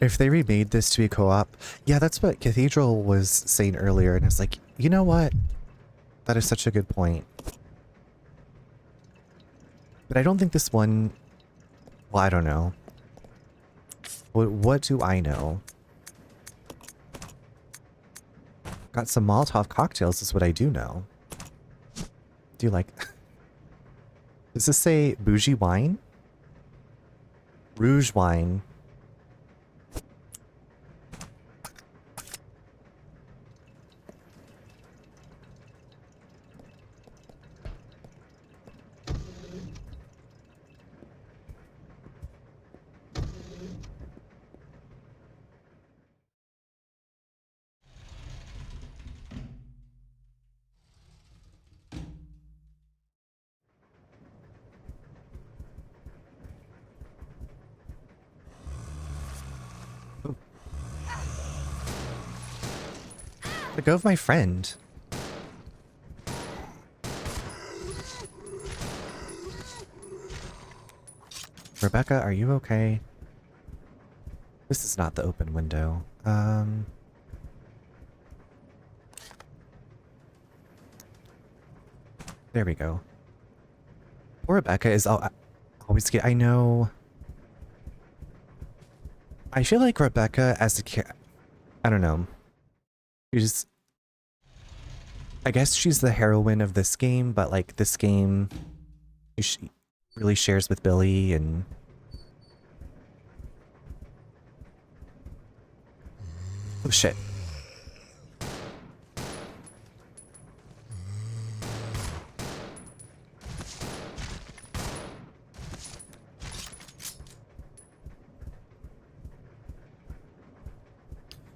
If they remade this to be co-op, yeah, that's what Cathedral was saying earlier, and it's like, you know what? That is such a good point. But I don't think this one... Well, I don't know. What do I know? Got some Molotov cocktails is what I do know. Do you like... Does this say bougie wine? Rouge wine. Let go of my friend. Rebecca, are you okay? This is not the open window. There we go. Poor Rebecca is always I know. I feel like Rebecca as a kid, I don't know. She's, I guess she's the heroine of this game, but like this game, she really shares with Billy and... Oh shit.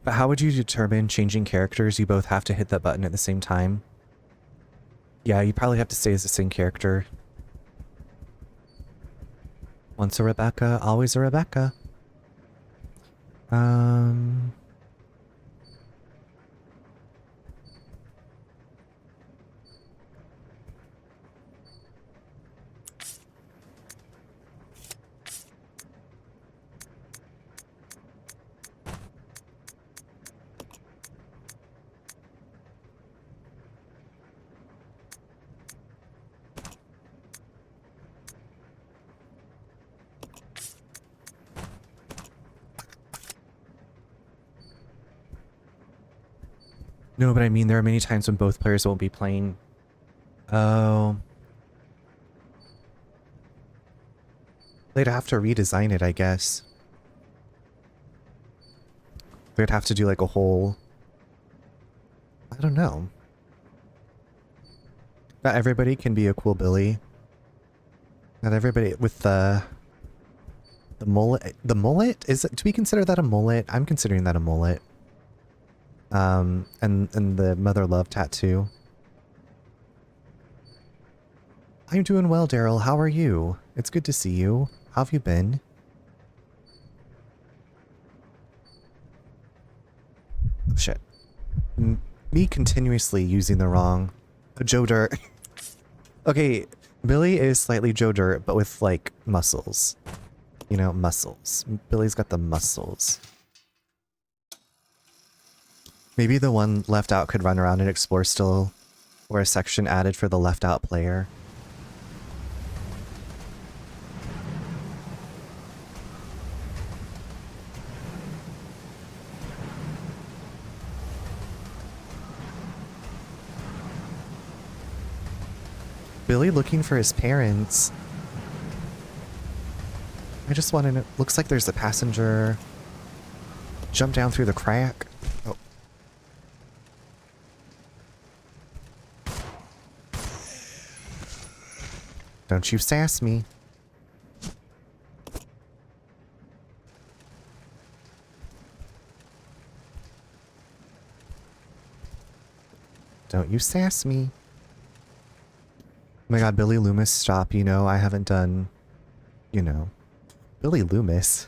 But how would you determine changing characters? You both have to hit that button at the same time. Yeah, you probably have to stay as the same character. Once a Rebecca, always a Rebecca. No, but I mean, there are many times when both players won't be playing. Oh. They'd have to redesign it, I guess. They'd have to do like a whole I don't know. Not everybody can be a cool Billy. Not everybody with the mullet. The mullet? Do we consider that a mullet? I'm considering that a mullet. And the mother love tattoo. I'm doing well, Daryl. How are you? It's good to see you. How have you been? Oh shit. Me continuously using the wrong Joe Dirt. Okay, Billy is slightly Joe Dirt, but with like muscles. You know, muscles. Billy's got the muscles. Maybe the one left out could run around and explore still, or a section added for the left out player. Billy looking for his parents. I just want to know. Looks like there's a passenger. Jump down through the crack. Oh. Don't you sass me. Don't you sass me. Oh my god, Billy Loomis, stop. You know, I haven't done, you know, Billy Loomis.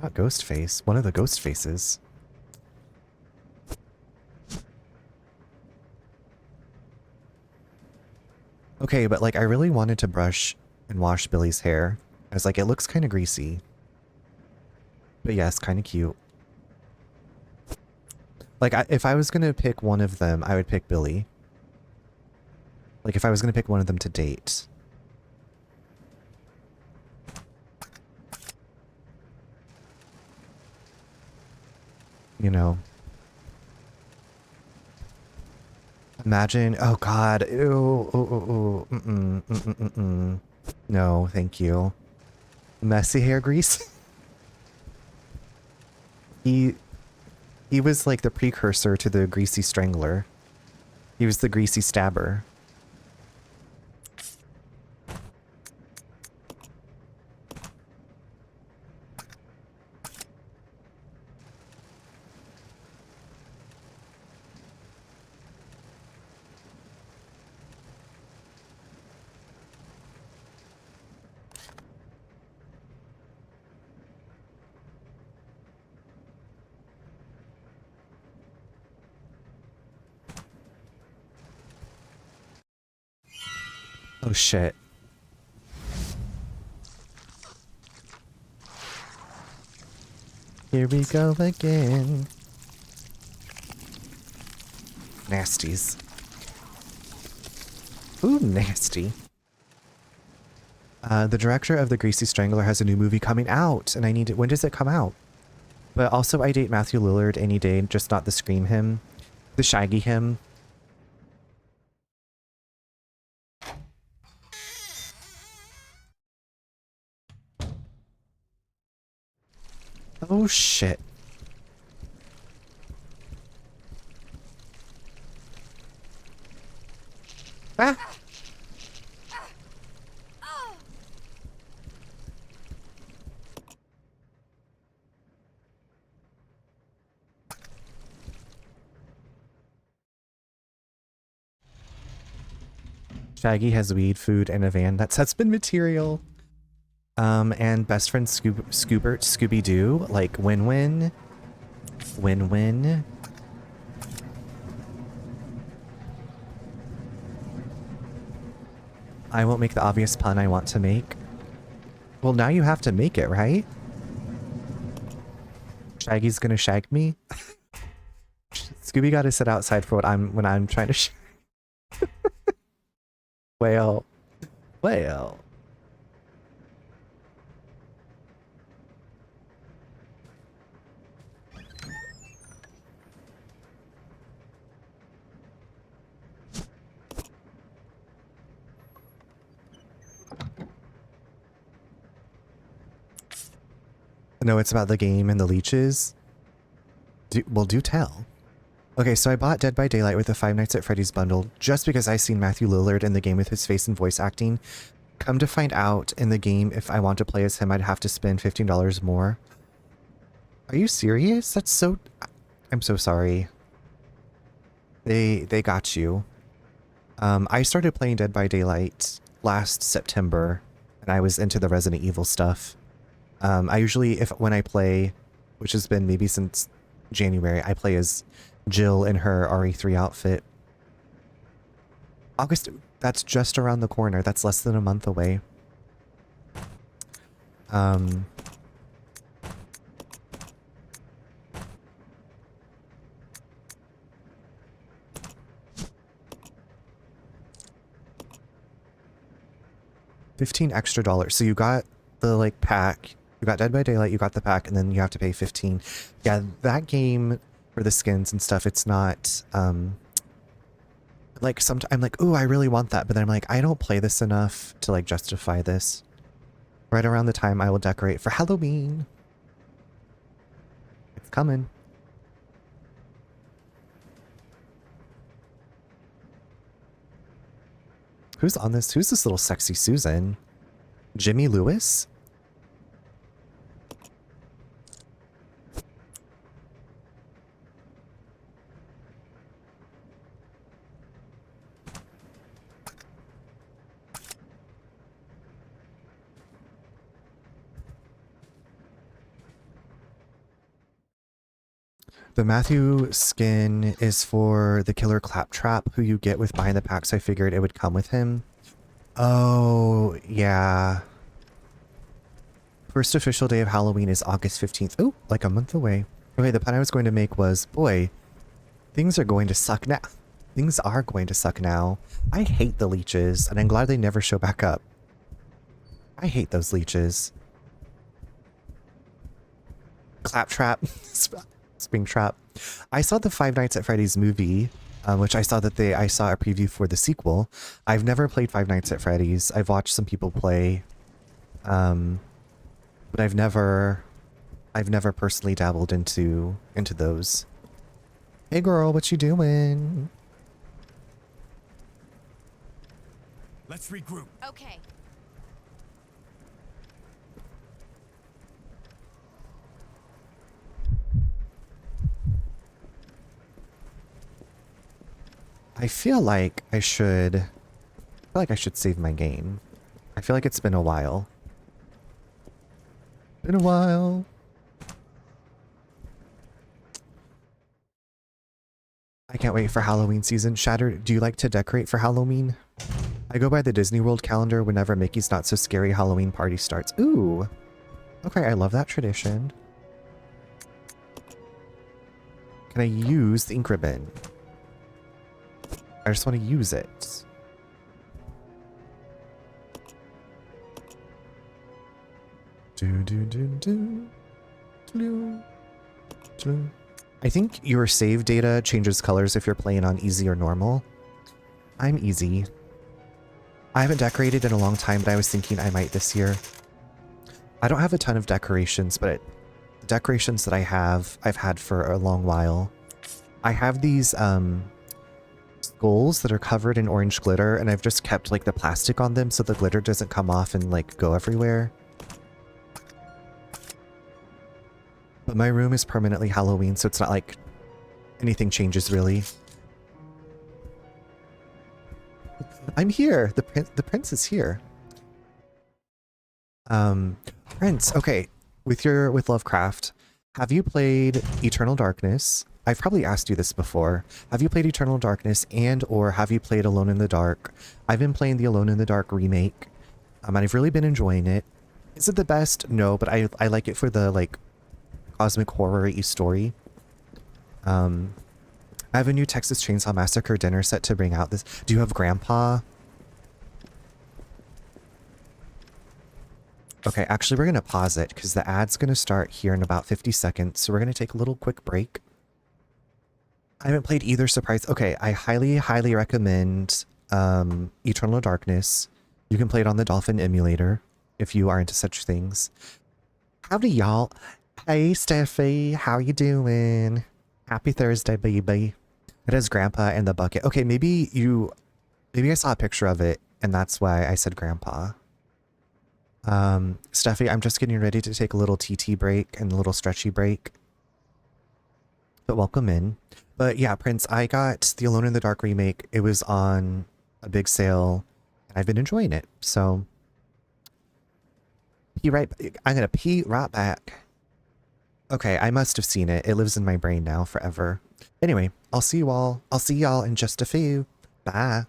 Not Ghostface, one of the ghost faces. Okay, but like I really wanted to brush and wash Billy's hair. I was like, it looks kind of greasy. But yes, kind of cute. Like, if I was going to pick one of them, I would pick Billy. Like, if I was going to pick one of them to date. You know. Imagine, oh god, ew, no, thank you. Messy hair grease? He was like the precursor to the greasy strangler. He was the greasy stabber. Oh shit. Here we go again. Nasties. Ooh, nasty. The director of The Greasy Strangler has a new movie coming out, and I need it. When does it come out? But also, I date Matthew Lillard any day, just not the Scream him. The Shaggy him. Oh shit. Ah! Shaggy has weed, food, and a van. That's husband material. And best friend Scoobert, Scooby-Doo, like win-win. Win-win. I won't make the obvious pun I want to make. Well, now you have to make it, right? Shaggy's gonna shag me? Scooby gotta sit outside for when I'm trying to Well. Well. No, it's about the game and the leeches. Do tell. Okay, so I bought Dead by Daylight with the Five Nights at Freddy's bundle just because I seen Matthew Lillard in the game with his face and voice acting. Come to find out, in the game, if I want to play as him, I'd have to spend $15 more. Are you serious? That's so... I'm so sorry. They got you. I started playing Dead by Daylight last September, and I was into the Resident Evil stuff. I usually, when I play, which has been maybe since January, I play as Jill in her RE3 outfit. August, that's just around the corner. That's less than a month away. $15 extra. So you got the like pack. You got Dead by Daylight, you got the pack, and then you have to pay 15. Yeah, that game for the skins and stuff, it's not like sometimes I'm like, ooh, I really want that, but then I'm like, I don't play this enough to like justify this. Right around the time I will decorate for Halloween. It's coming. Who's on this? Who's this little sexy Susan? Jimmy Lewis? The Matthew skin is for the killer Claptrap who you get with buying the packs. I figured it would come with him. Oh, yeah. First official day of Halloween is August 15th. Oh, like a month away. Okay, the pun I was going to make was, boy, things are going to suck now. Things are going to suck now. I hate the leeches, and I'm glad they never show back up. I hate those leeches. Claptrap. Springtrap. I saw the Five Nights at Freddy's movie, which I saw that I saw a preview for the sequel. I've never played Five Nights at Freddy's. I've watched some people play, but I've never personally dabbled into those. Hey girl, what you doing? Let's regroup. Okay. I feel like I should save my game. I feel like it's been a while. Been a while. I can't wait for Halloween season. Shatter, do you like to decorate for Halloween? I go by the Disney World calendar whenever Mickey's Not So Scary Halloween party starts. Ooh. Okay, I love that tradition. Can I use the ink ribbon? I just want to use it. I think your save data changes colors if you're playing on easy or normal. I'm easy. I haven't decorated in a long time, but I was thinking I might this year. I don't have a ton of decorations, but the decorations that I've had for a long while. I have these skulls that are covered in orange glitter, and I've just kept like the plastic on them so the glitter doesn't come off and like go everywhere. But my room is permanently Halloween, so it's not like anything changes really. I'm here. The prince is here. Prince, okay. With Lovecraft, have you played Eternal Darkness? I've probably asked you this before. Have you played Eternal Darkness or have you played Alone in the Dark? I've been playing the Alone in the Dark remake. And I've really been enjoying it. Is it the best? No, but I like it for the like cosmic horror-y story. I have a new Texas Chainsaw Massacre dinner set to bring out this. Do you have Grandpa? Okay, actually we're going to pause it because the ad's going to start here in about 50 seconds. So we're going to take a little quick break. I haven't played either Surprise. Okay, I highly, highly recommend Eternal Darkness. You can play it on the Dolphin emulator if you are into such things. Howdy, y'all. Hey, Steffi. How you doing? Happy Thursday, baby. It is Grandpa in the bucket. Okay, maybe I saw a picture of it, and that's why I said Grandpa. Steffi, I'm just getting ready to take a little TT break and a little stretchy break. But welcome in. But yeah, Prince, I got the Alone in the Dark remake. It was on a big sale, and I've been enjoying it. So, I'm gonna pee right back. Okay, I must have seen it. It lives in my brain now forever. Anyway, I'll see y'all in just a few. Bye.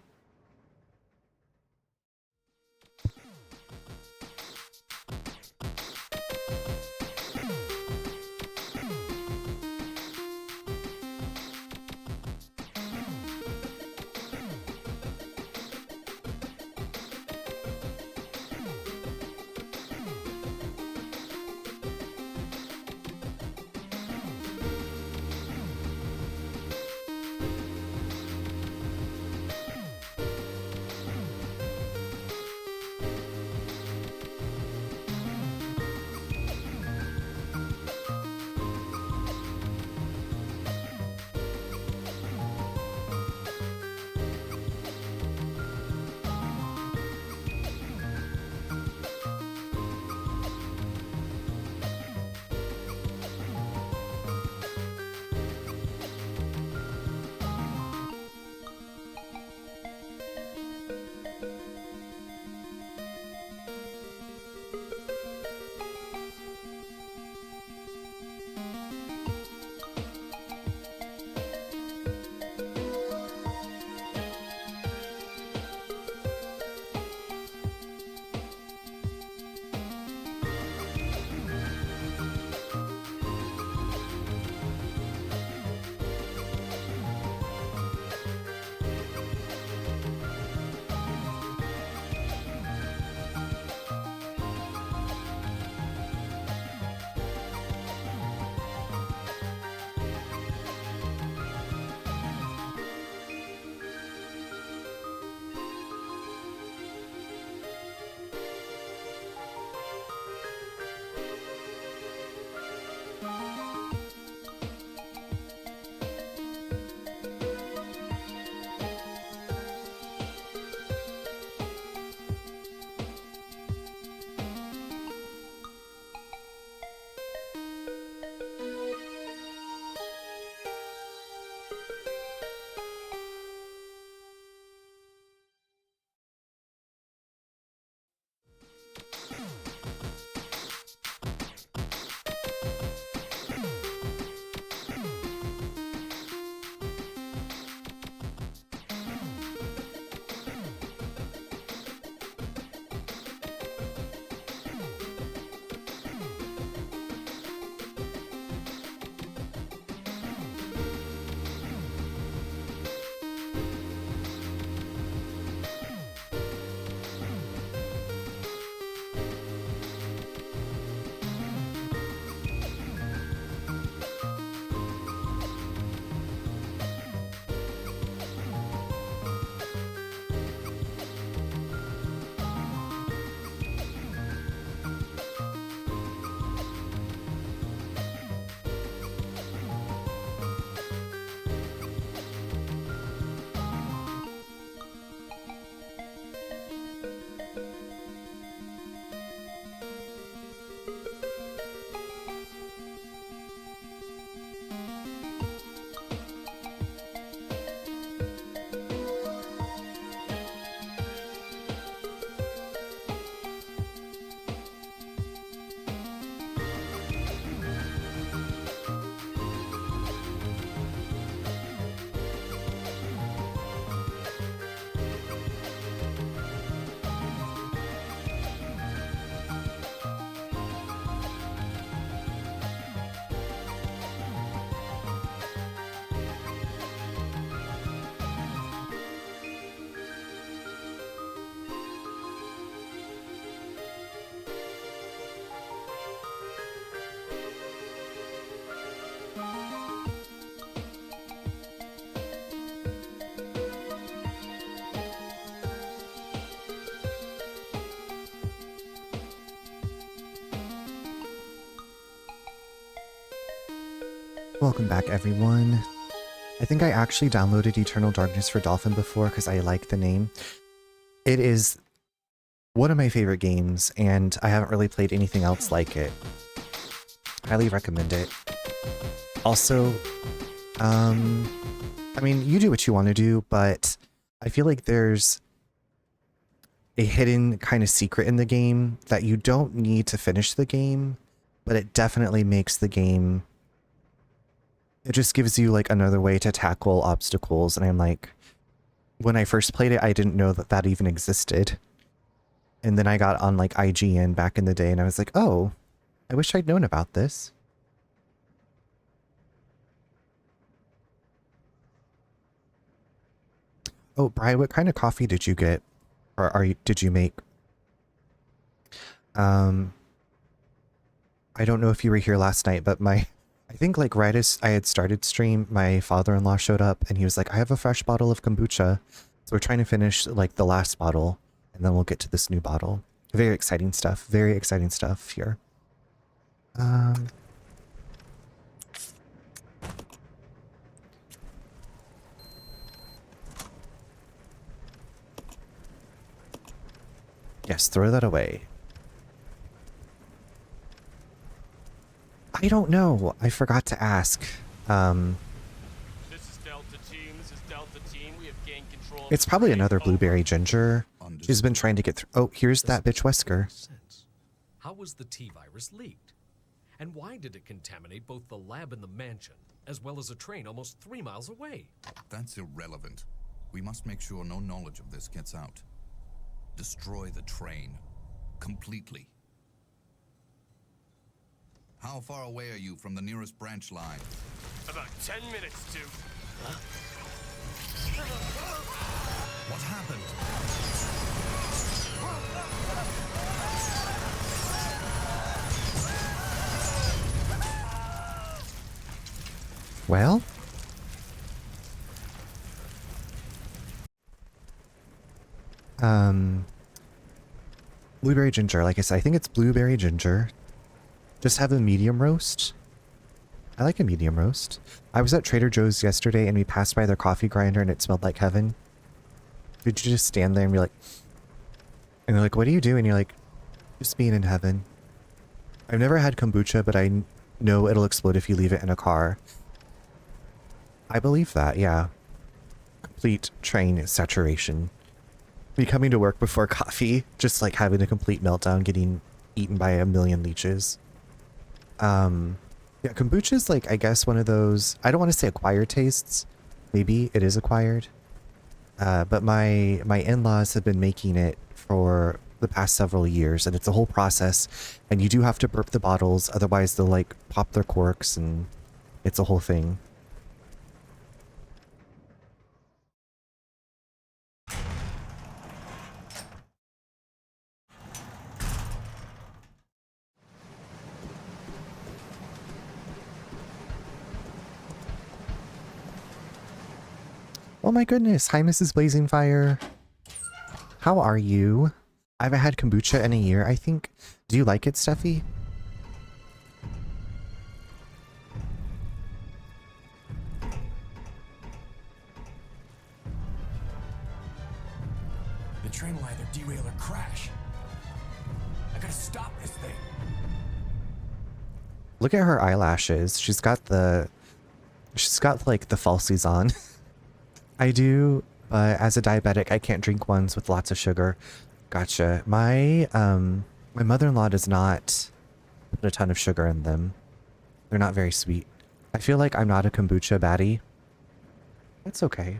Welcome back, everyone. I think I actually downloaded Eternal Darkness for Dolphin before because I like the name. It is one of my favorite games, and I haven't really played anything else like it. Highly recommend it. Also, I mean, you do what you want to do, but I feel like there's a hidden kind of secret in the game that you don't need to finish the game, but it definitely makes the game... It just gives you like another way to tackle obstacles, and I'm like, when I first played it, I didn't know that that even existed. And then I got on like IGN back in the day, and I was like, oh, I wish I'd known about this. Oh, Bri, what kind of coffee did you get? Or did you make? I don't know if you were here last night, but I think like right as I had started stream, my father-in-law showed up and he was like, I have a fresh bottle of kombucha. So we're trying to finish like the last bottle and then we'll get to this new bottle. Very exciting stuff. Very exciting stuff here. Yes, throw that away. I don't know. I forgot to ask. This is Delta Team. This is Delta Team. We have gained control of It's the probably train. another blueberry ginger. She's been trying to get through. Oh, here's that bitch Wesker. How was the T-virus leaked? And why did it contaminate both the lab and the mansion, as well as a train almost 3 miles away? That's irrelevant. We must make sure no knowledge of this gets out. Destroy the train. Completely. How far away are you from the nearest branch line? About 10 minutes to... What happened? Well? Blueberry ginger, like I said, I think it's blueberry ginger. Just have a medium roast. I like a medium roast. I was at Trader Joe's yesterday and we passed by their coffee grinder and it smelled like heaven. Did you just stand there and be like... And they're like, what do you do? And you're like, just being in heaven. I've never had kombucha, but I know it'll explode if you leave it in a car. I believe that, yeah. Complete train saturation. Me coming to work before coffee, just like having a complete meltdown, getting eaten by a million leeches. Yeah, kombucha is like, I guess, one of those, I don't want to say acquired tastes. Maybe it is acquired. But my in-laws have been making it for the past several years, and it's a whole process. And you do have to burp the bottles, otherwise they'll like pop their corks, and it's a whole thing. Oh my goodness, hi Mrs. Blazing Fire. How are you? I haven't had kombucha in a year, I think. Do you like it, Steffi? The train will either derail or crash. I gotta stop this thing. Look at her eyelashes. She's got like the falsies on. I do, as a diabetic, I can't drink ones with lots of sugar. Gotcha. My mother-in-law does not put a ton of sugar in them. They're not very sweet. I feel like I'm not a kombucha baddie. That's okay.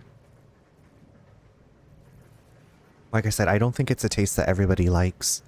Like I said, I don't think it's a taste that everybody likes.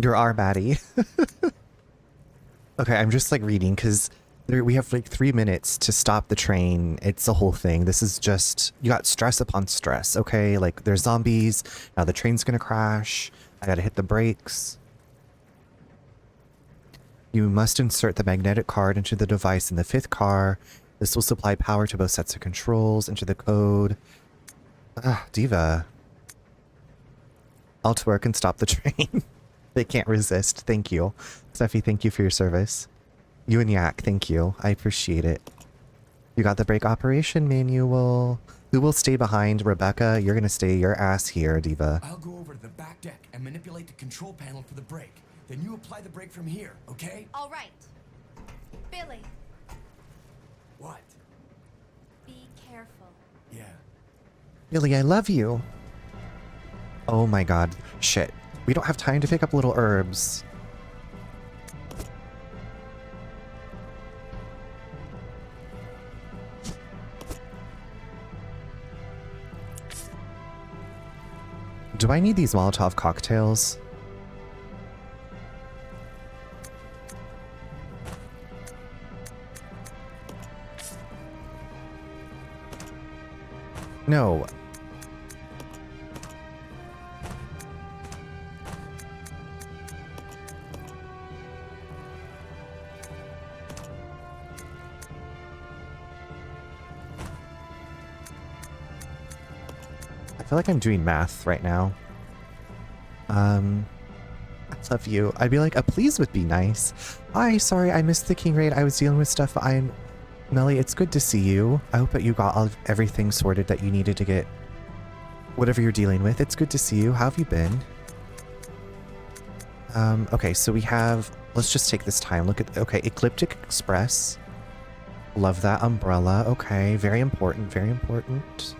You're our Maddie. Okay, I'm just like reading because we have like 3 minutes to stop the train. It's the whole thing. This is just, you got stress upon stress, okay? Like there's zombies. Now the train's gonna crash. I gotta hit the brakes. You must insert the magnetic card into the device in the 5th car. This will supply power to both sets of controls. Enter the code. Ah, Diva. I'll twerk and stop the train. They can't resist. Thank you. Steffi, thank you for your service. You and Yak, thank you. I appreciate it. You got the brake operation manual. Who will stay behind? Rebecca, you're gonna stay your ass here, Diva. I'll go over to the back deck and manipulate the control panel for the brake. Then you apply the brake from here, okay? All right. Billy, What? be careful. Yeah. Billy, I love you. Oh my god. Shit. We don't have time to pick up little herbs. Do I need these Molotov cocktails? No. I feel like I'm doing math right now. I love you. I'd be like, a please would be nice. Hi, sorry, I missed the King Raid. I was dealing with stuff. Melly, it's good to see you. I hope that you got everything sorted that you needed to get whatever you're dealing with. It's good to see you. How have you been? Okay, so we have, let's just take this time. Look at, okay, Ecliptic Express. Love that umbrella. Okay, very important, very important.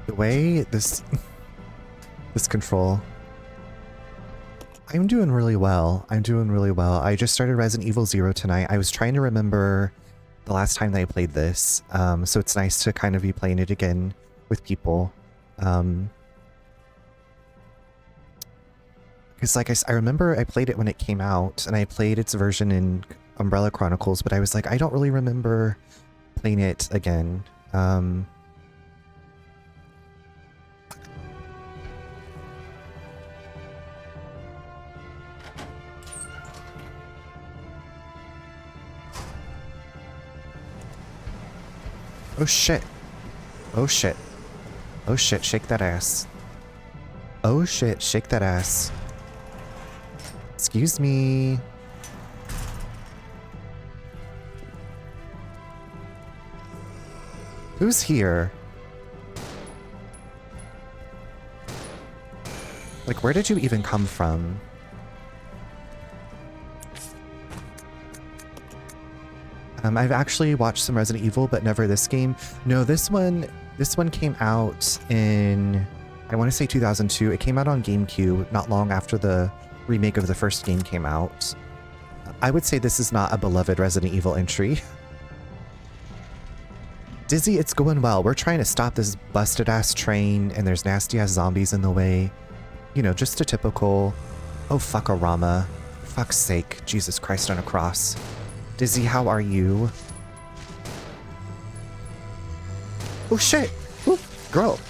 The way this control, I'm doing really well. I'm doing really well. I just started Resident Evil 0 tonight. I was trying to remember the last time that I played this, so it's nice to kind of be playing it again with people. Because like I remember I played it when it came out, and I played its version in Umbrella Chronicles, but I was like, I don't really remember playing it again. Oh shit. Oh shit. Oh shit, shake that ass. Oh shit, shake that ass. Excuse me. Who's here? Like, where did you even come from? I've actually watched some Resident Evil, but never this game. No, this one came out in, I want to say 2002. It came out on GameCube not long after the remake of the first game came out. I would say this is not a beloved Resident Evil entry. Dizzy, it's going well. We're trying to stop this busted ass train, and there's nasty ass zombies in the way. You know, just a typical, oh fuck-a-rama. For fuck's sake, Jesus Christ on a cross. Dizzy, how are you? Oh shit! Ooh, girl.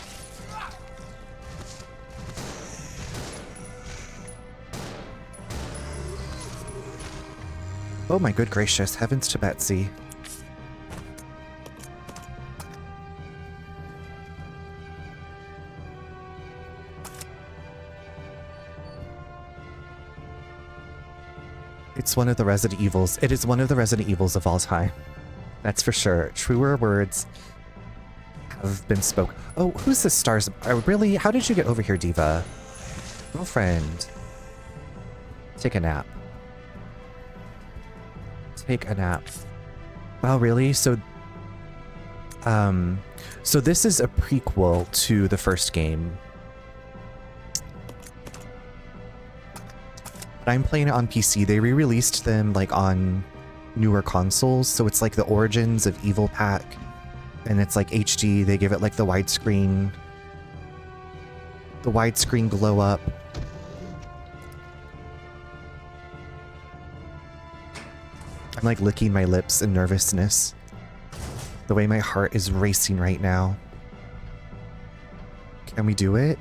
Oh my good gracious, heavens to Betsy. It's one of the Resident Evils. It is one of the Resident Evils of all time. That's for sure. Truer words have been spoken. Oh, who's this stars? Really? How did you get over here, Diva? Girlfriend. Take a nap. Take a nap. Wow, really? So, So this is a prequel to the first game. But I'm playing it on PC. They re-released them like on newer consoles, so it's like the Origins of Evil Pack, and it's like HD. They give it like the widescreen glow up. I'm like licking my lips in nervousness. The way my heart is racing right now. Can we do it?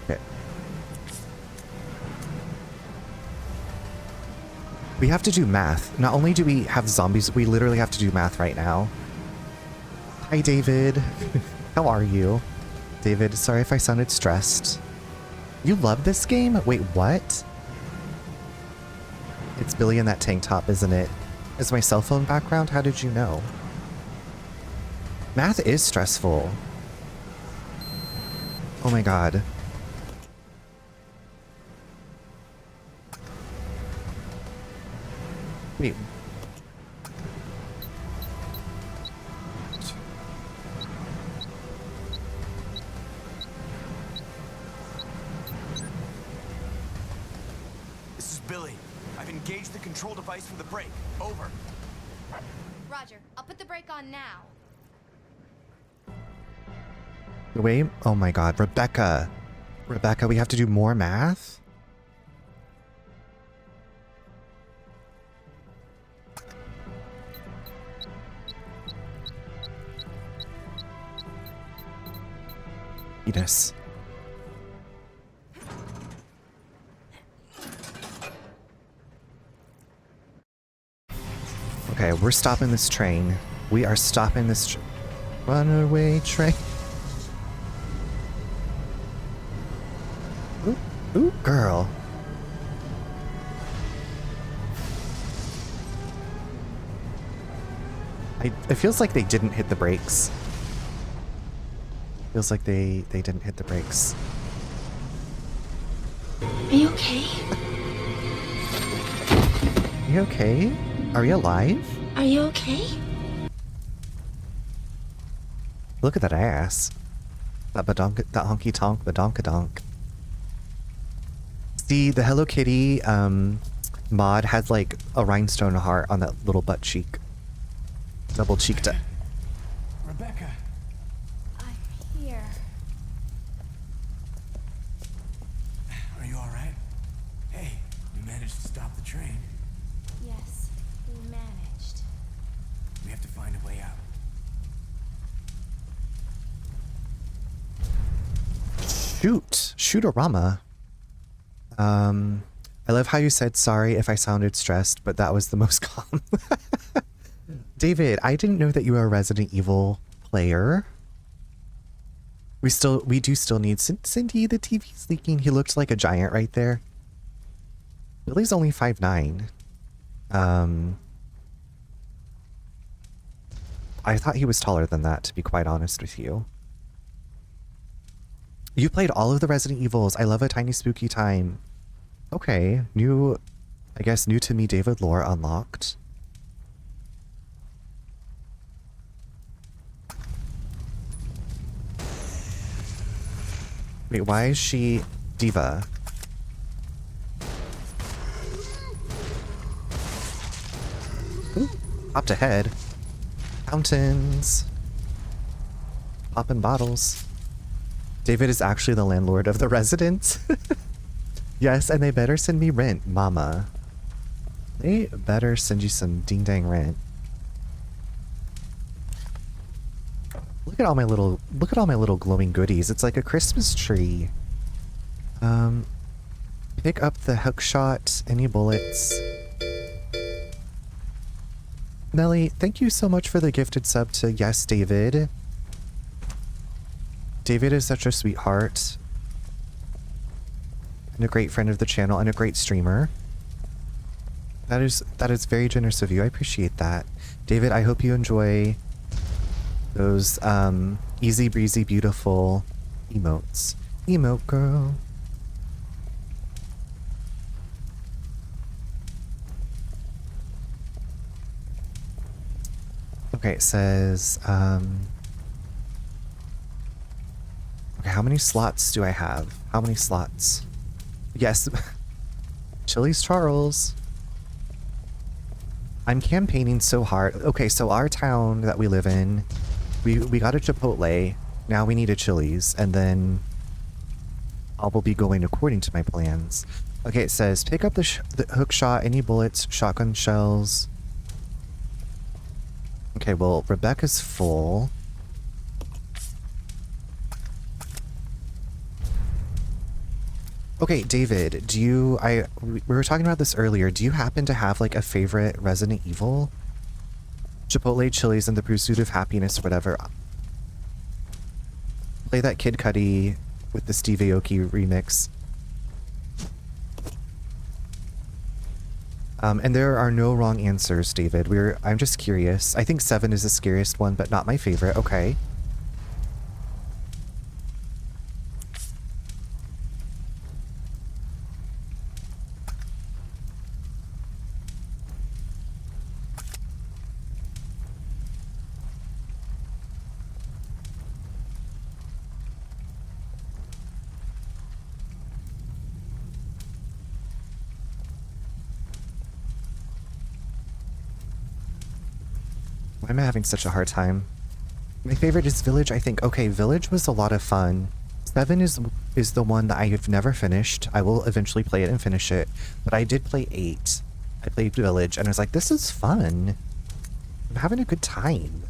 Okay. We have to do math. Not only do we have zombies, we literally have to do math right now. Hi, David. How are you? David, sorry if I sounded stressed. You love this game? Wait, what? It's Billy in that tank top, isn't it? Is my cell phone background? How did you know? Math is stressful. Oh my god. Wait. This is Billy. I've engaged the control device for the brake. Over. Roger, I'll put the brake on now. Wait, oh my god, Rebecca. Rebecca, we have to do more math? Yes. Okay, we're stopping this train. We are stopping this runaway train. Ooh, ooh, girl. It feels like they didn't hit the brakes. Feels like they didn't hit the brakes. Are you okay? Are you okay? Are you alive? Are you okay? Look at that ass. That badonk, that honky tonk, badonkadonk. See, the Hello Kitty mod had like a rhinestone heart on that little butt cheek. Double cheeked. Rebecca. I'm here. Are you alright? Hey, you managed to stop the train. Yes, we managed. We have to find a way out. Shoot. Shootorama. I love how you said sorry if I sounded stressed, but that was the most calm. David, I didn't know that you were a Resident Evil player. We do still need Cindy, the TV's leaking. He looked like a giant right there. Billy's only 5'9". I thought he was taller than that, to be quite honest with you. You played all of the Resident Evils. I love a tiny spooky time. Okay, I guess new to me David lore unlocked. Wait, why is she Diva? Ooh, popped ahead. Fountains. Popping bottles. David is actually the landlord of the residence. Yes, and they better send me rent, mama. They better send you some ding-dang rent. Look at all my little glowing goodies. It's like a Christmas tree. Pick up the hook shot. Any bullets? Nelly, thank you so much for the gifted sub to Yes David. David is such a sweetheart. And a great friend of the channel and a great streamer. That is very generous of you. I appreciate that. David, I hope you enjoy those Easy breezy, beautiful emotes. Emote girl. Okay, it says, okay, how many slots do I have? How many slots? Yes. Chili's Charles. I'm campaigning so hard. Okay, so our town that we live in, we got a Chipotle. Now we need a Chili's, and then all will be going according to my plans. Okay, it says, pick up the hook shot, any bullets, shotgun shells. Okay, well, Rebecca's full. Okay, David, do you, we were talking about this earlier. Do you happen to have like a favorite Resident Evil? Chipotle, Chili's, and the Pursuit of Happiness, or whatever. Play that Kid Cudi with the Steve Aoki remix. And there are no wrong answers, David. I'm just curious. I think 7 is the scariest one, but not my favorite. Okay. Why am I having such a hard time? My favorite is Village, I think. Okay, Village was a lot of fun. 7 is the one that I have never finished. I will eventually play it and finish it. But I did play 8. I played Village, and I was like, this is fun. I'm having a good time.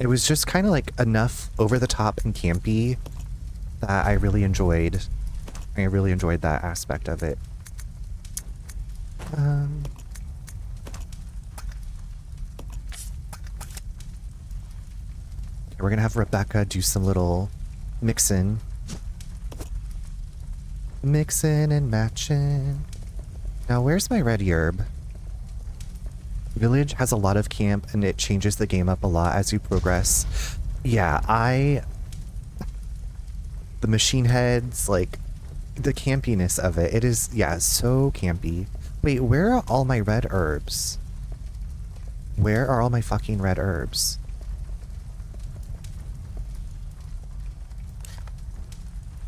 It was just kind of like enough over the top and campy that I really enjoyed. I really enjoyed that aspect of it. We're gonna have Rebecca do some little mixing. Mixing and matching. Now, where's my ready herb? Village has a lot of camp and it changes the game up a lot as you progress. Yeah, the machine heads, like, the campiness of it. It is, yeah, so campy. Wait, where are all my red herbs? Where are all my fucking red herbs?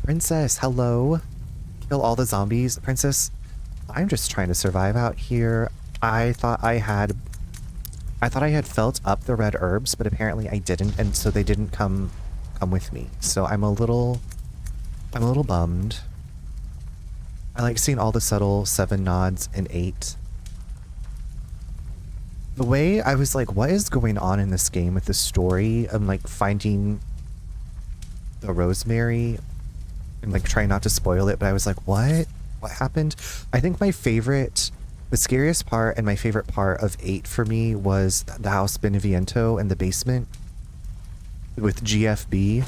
Princess, hello. Kill all the zombies. Princess, I'm just trying to survive out here. I thought I had felt up the red herbs, but apparently I didn't, and so they didn't come with me. So I'm a little bummed. I like seeing all the subtle 7 nods in 8. The way I was like, what is going on in this game with the story? I'm like finding the rosemary and like trying not to spoil it, but I was like, what happened? I think the scariest part and my favorite part of 8 for me was the House Beneviento and the basement with GFB.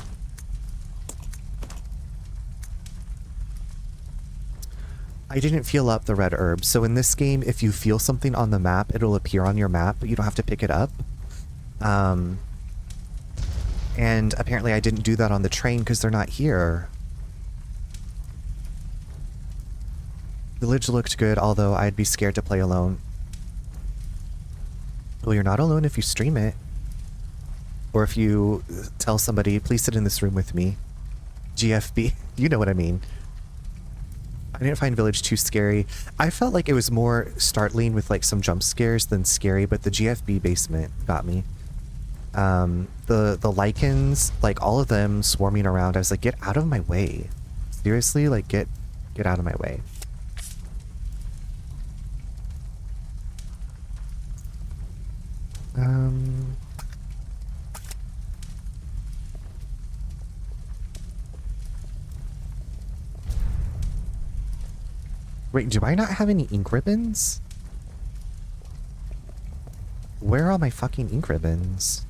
I didn't feel up the red herbs. So in this game, if you feel something on the map, it'll appear on your map, but you don't have to pick it up. And apparently I didn't do that on the train because they're not here. Village looked good, although I'd be scared to play alone. Well, you're not alone if you stream it. Or if you tell somebody, please sit in this room with me. GFB, you know what I mean. I didn't find Village too scary. I felt like it was more startling with like some jump scares than scary, but the GFB basement got me. The lichens, like all of them swarming around, I was like, get out of my way. Seriously, like get out of my way. Wait, do I not have any ink ribbons? Where are all my fucking ink ribbons?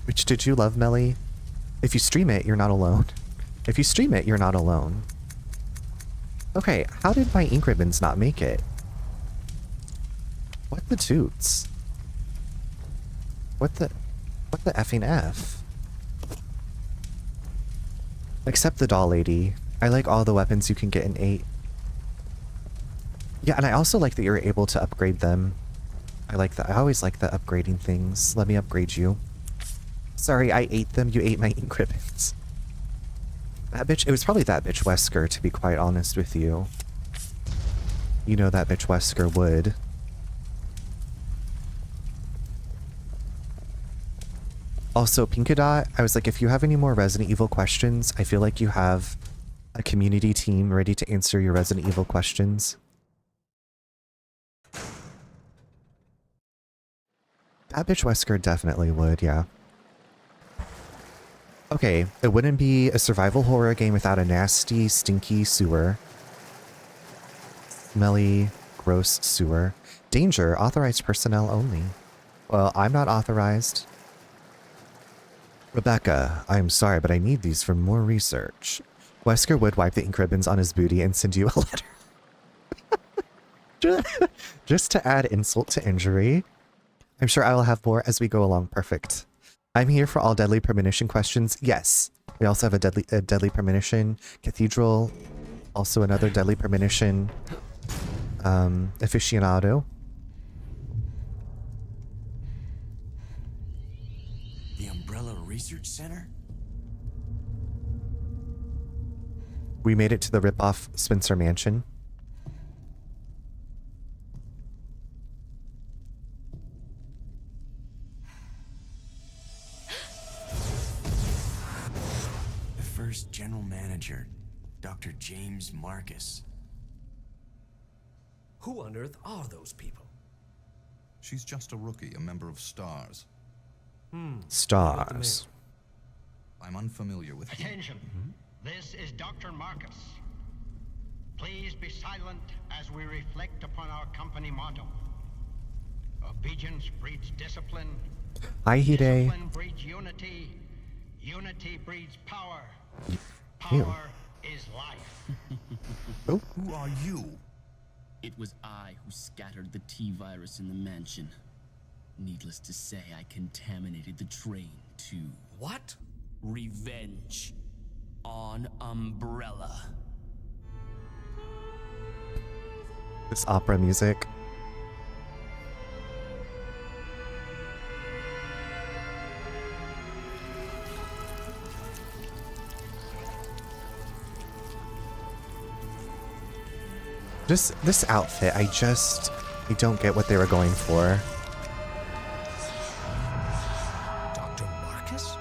Which did you love, Melly? If you stream it, you're not alone. If you stream it, you're not alone. Okay, how did my ink ribbons not make it? What the toots? What the effing F? Except the doll lady. I like all the weapons you can get in 8. Yeah, and I also like that you're able to upgrade them. I like that. I always like the upgrading things. Let me upgrade you. Sorry, I ate them. You ate my ink ribbons. That bitch, it was probably that bitch Wesker, to be quite honest with you. You know that bitch Wesker would. Also, Pinkadot, I was like, if you have any more Resident Evil questions, I feel like you have a community team ready to answer your Resident Evil questions. That bitch Wesker definitely would, yeah. Okay, it wouldn't be a survival horror game without a nasty, stinky sewer. Smelly, gross sewer. Danger, authorized personnel only. Well, I'm not authorized. Rebecca, I'm sorry, but I need these for more research. Wesker would wipe the ink ribbons on his booty and send you a letter. Just to add insult to injury. I'm sure I will have more as we go along. Perfect. I'm here for all deadly premonition questions. Yes. We also have a deadly premonition. Cathedral. Also another deadly premonition. Aficionado. The Umbrella Research Center? We made it to the rip-off Spencer Mansion. The first general manager, Dr. James Marcus. Who on earth are those people? She's just a rookie, a member of STARS. Stars. I'm unfamiliar with him. Attention. This is Dr. Marcus. Please be silent as we reflect upon our company motto. Obedience breeds discipline. Hi, Hide. Discipline breeds unity. Unity breeds power. Power is life. Oh. Who are you? It was I who scattered the T-virus in the mansion. Needless to say, I contaminated the train too. What? Revenge on Umbrella. This opera music. Just this outfit, I don't get what they were going for. Dr. Marcus?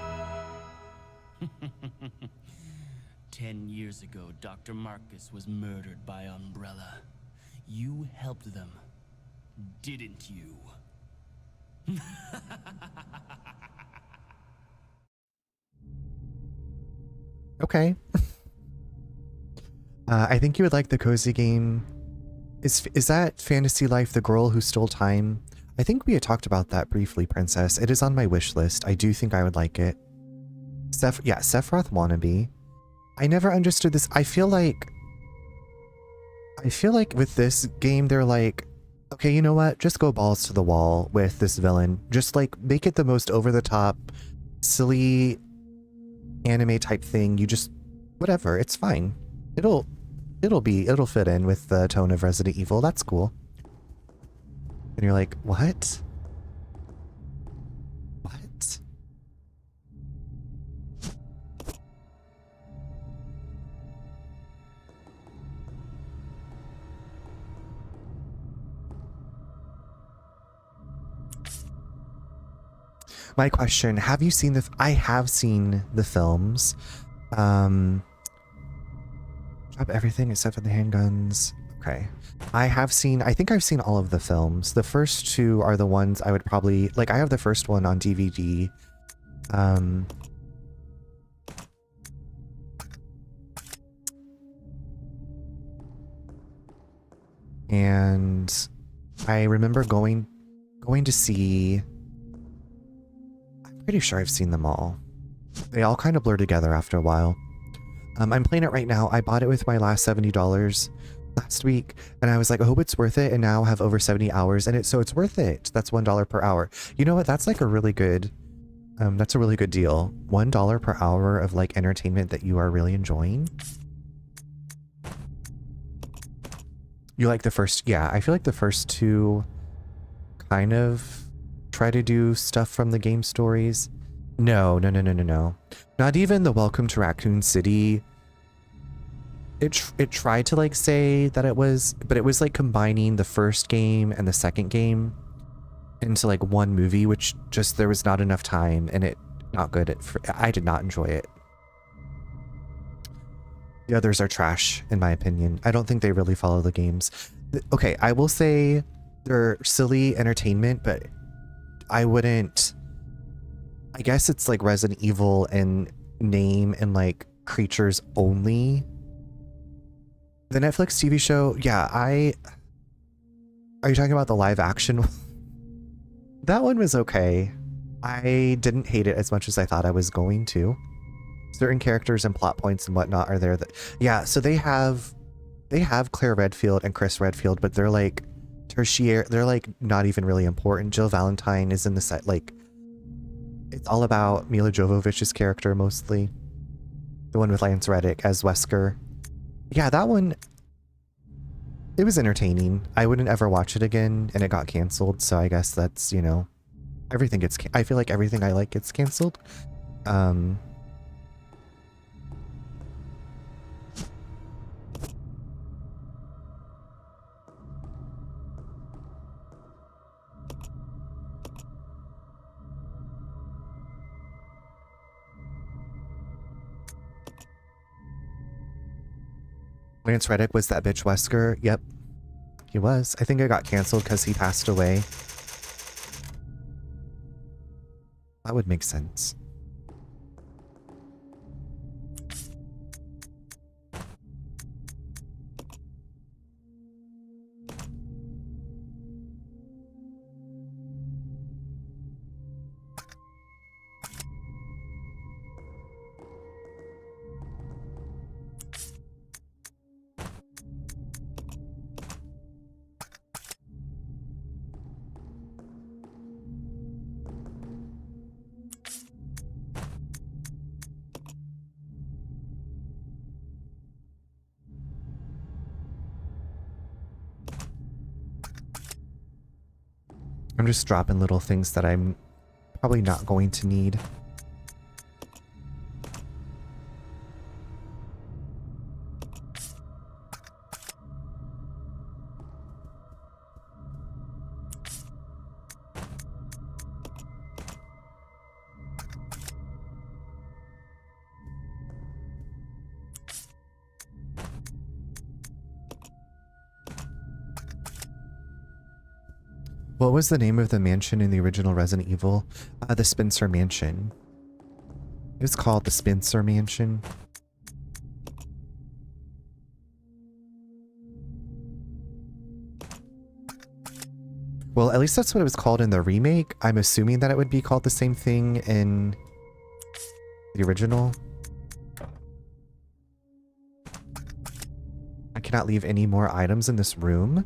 10 years ago, Dr. Marcus was murdered by Umbrella. You helped them, didn't you? Okay. I think you would like the cozy game. Is that Fantasy Life the Girl Who Stole Time? I think we had talked about that briefly, Princess. It is on my wish list. I do think I would like it. Sephiroth Wannabe. I never understood this. I feel like with this game, they're like, okay, you know what? Just go balls to the wall with this villain. Just like make it the most over-the-top, silly anime type thing. You just, whatever, it's fine. It'll fit in with the tone of Resident Evil. That's cool. And you're like, what? What? My question, have you seen I have seen the films. Drop everything except for the handguns. Okay. I think I've seen all of the films. The first two are the ones I would probably, like, I have the first one on DVD. And I remember going to see, I'm pretty sure I've seen them all. They all kind of blur together after a while. I'm playing it right now. I bought it with my last $70 last week, and I was like, I hope it's worth it, and now I have over 70 hours, and it's worth it. That's $1 per hour. You know what? That's like a really good, that's a really good deal. $1 per hour of like entertainment that you are really enjoying. You like the first, yeah, I feel like the first two kind of try to do stuff from the game stories. No. Not even the Welcome to Raccoon City. It tried to like say that it was, but it was like combining the first game and the second game into like one movie, which just, there was not enough time, and it not good. I did not enjoy it. The others are trash, in my opinion. I don't think they really follow the games. Okay, I will say they're silly entertainment, but I wouldn't... I guess it's like Resident Evil in name and like creatures only. The Netflix TV show, yeah, Are you talking about the live action? That one was okay. I didn't hate it as much as I thought I was going to. Certain characters and plot points and whatnot are there that, yeah, so they have Claire Redfield and Chris Redfield, but they're like tertiary, they're like not even really important. Jill Valentine is in the set, like it's all about Mila Jovovich's character mostly. The one with Lance Reddick as Wesker. Yeah, that one, it was entertaining. I wouldn't ever watch it again, and it got canceled, so I guess that's, you know, everything gets, I feel like everything I like gets canceled. Lance Reddick was that bitch Wesker. Yep, he was. I think it got canceled because he passed away. That would make sense. I'm just dropping little things that I'm probably not going to need. What was the name of the mansion in the original Resident Evil? The Spencer Mansion. It was called the Spencer Mansion. Well, at least that's what it was called in the remake. I'm assuming that it would be called the same thing in the original. I cannot leave any more items in this room.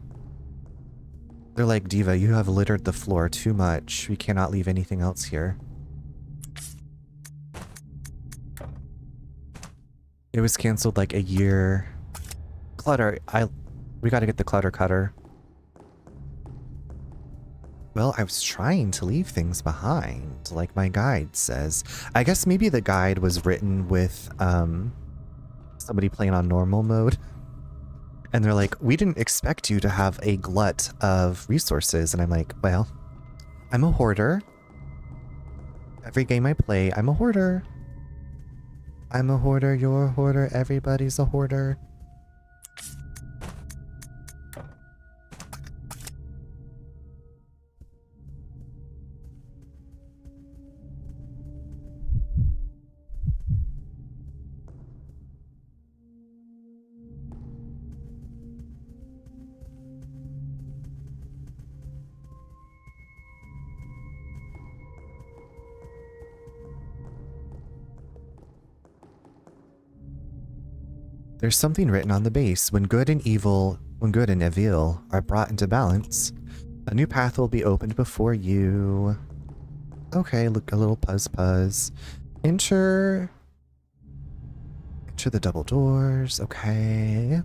They're like, Diva, you have littered the floor too much. We cannot leave anything else here. It was canceled like a year. Clutter. We gotta get the clutter cutter. Well, I was trying to leave things behind, like my guide says. I guess maybe the guide was written with somebody playing on normal mode. And they're like, we didn't expect you to have a glut of resources. And I'm like, well, I'm a hoarder. Every game I play, I'm a hoarder. I'm a hoarder, you're a hoarder, everybody's a hoarder. There's something written on the base. When good and evil are brought into balance, a new path will be opened before you. Okay, look, a little puzz. Enter the double doors. Okay.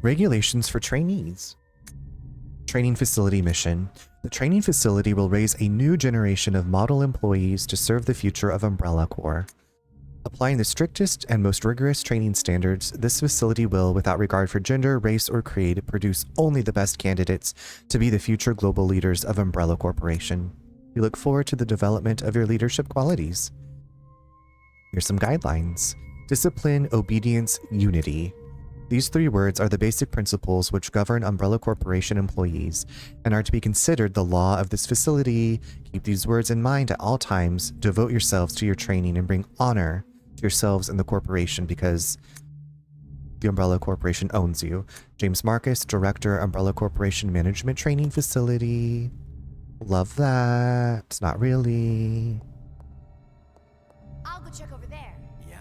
Regulations for trainees. Training facility mission. The training facility will raise a new generation of model employees to serve the future of Umbrella Corps. Applying the strictest and most rigorous training standards, this facility will, without regard for gender, race, or creed, produce only the best candidates to be the future global leaders of Umbrella Corporation. We look forward to the development of your leadership qualities. Here's some guidelines. Discipline, obedience, unity. These 3 words are the basic principles which govern Umbrella Corporation employees and are to be considered the law of this facility. Keep these words in mind at all times. Devote yourselves to your training and bring honor to yourselves and the corporation because the Umbrella Corporation owns you. James Marcus, Director, Umbrella Corporation Management Training Facility. Love that. Not really. I'll go check over there. Yeah.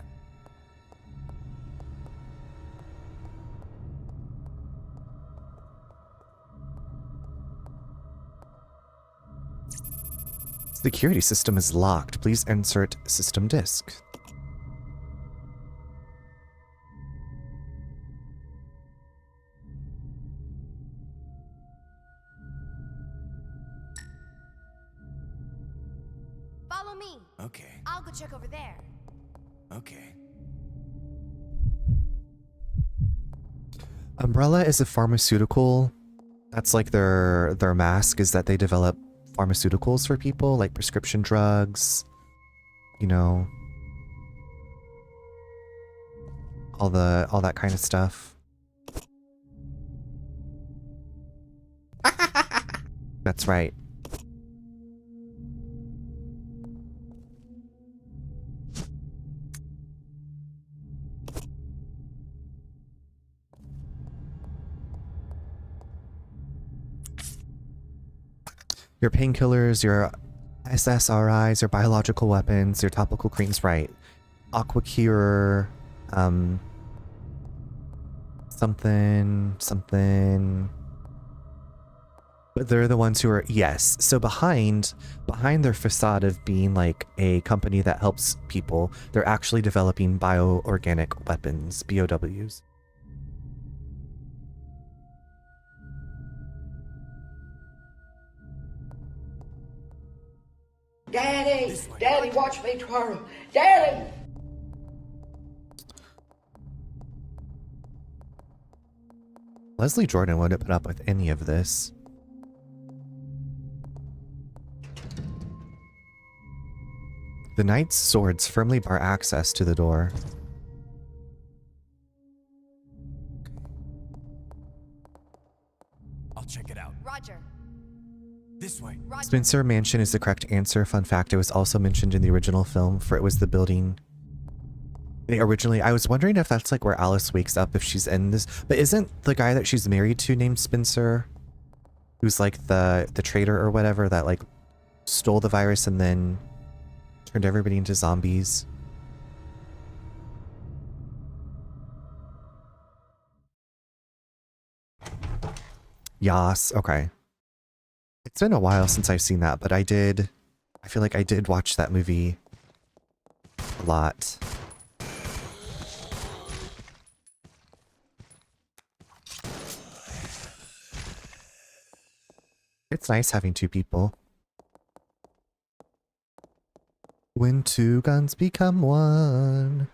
Security system is locked. Please insert system disk. Follow me. Okay. I'll go check over there. Okay. Umbrella is a pharmaceutical. That's like their mask is that they develop pharmaceuticals for people, like prescription drugs, you know, all that kind of stuff. That's right. Your painkillers, your SSRIs, your biological weapons, your topical creams, right. Aqua Cure, something. But they're the ones who are, yes. So behind their facade of being like a company that helps people, they're actually developing bioorganic weapons, BOWs. Daddy! Daddy, watch me twirl! Daddy! Leslie Jordan wouldn't put up with any of this. The knight's swords firmly bar access to the door. I'll check it out. Roger. This way. Roger. Spencer Mansion is the correct answer. Fun fact, it was also mentioned in the original film, for it was the building. Originally, I was wondering if that's like where Alice wakes up if she's in this. But isn't the guy that she's married to named Spencer? Who's like the traitor or whatever that like stole the virus and then turned everybody into zombies? Yas, okay. It's been a while since I've seen that, but I feel like I did watch that movie a lot. It's nice having 2 people. When 2 guns become 1.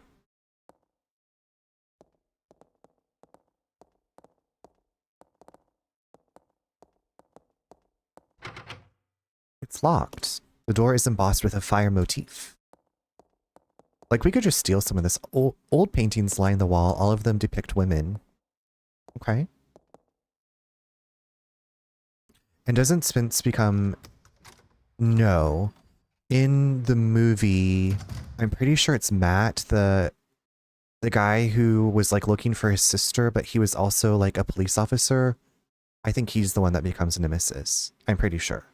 It's locked. The door is embossed with a fire motif. Like, we could just steal some of this. Old paintings line the wall. All of them depict women. Okay. And doesn't Spence become No. In the movie, I'm pretty sure it's Matt, the guy who was like looking for his sister, but he was also like a police officer. I think he's the one that becomes Nemesis. I'm pretty sure.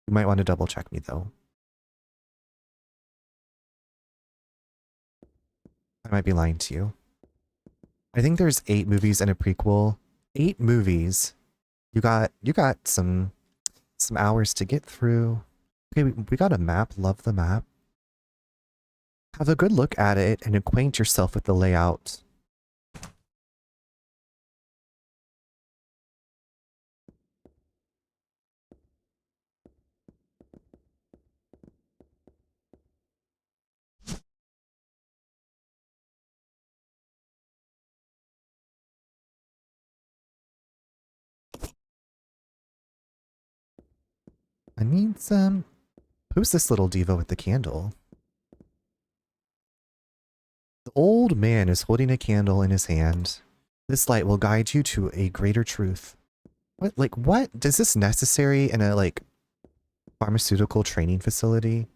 You might want to double check me though. I might be lying to you. I think there's 8 movies and a prequel. 8 movies. You got some hours to get through. Okay, we got a map. Love the map. Have a good look at it and acquaint yourself with the layout. I need some... Who's this little diva with the candle? The old man is holding a candle in his hand. This light will guide you to a greater truth. What, like, what? Is this necessary in a, like, pharmaceutical training facility?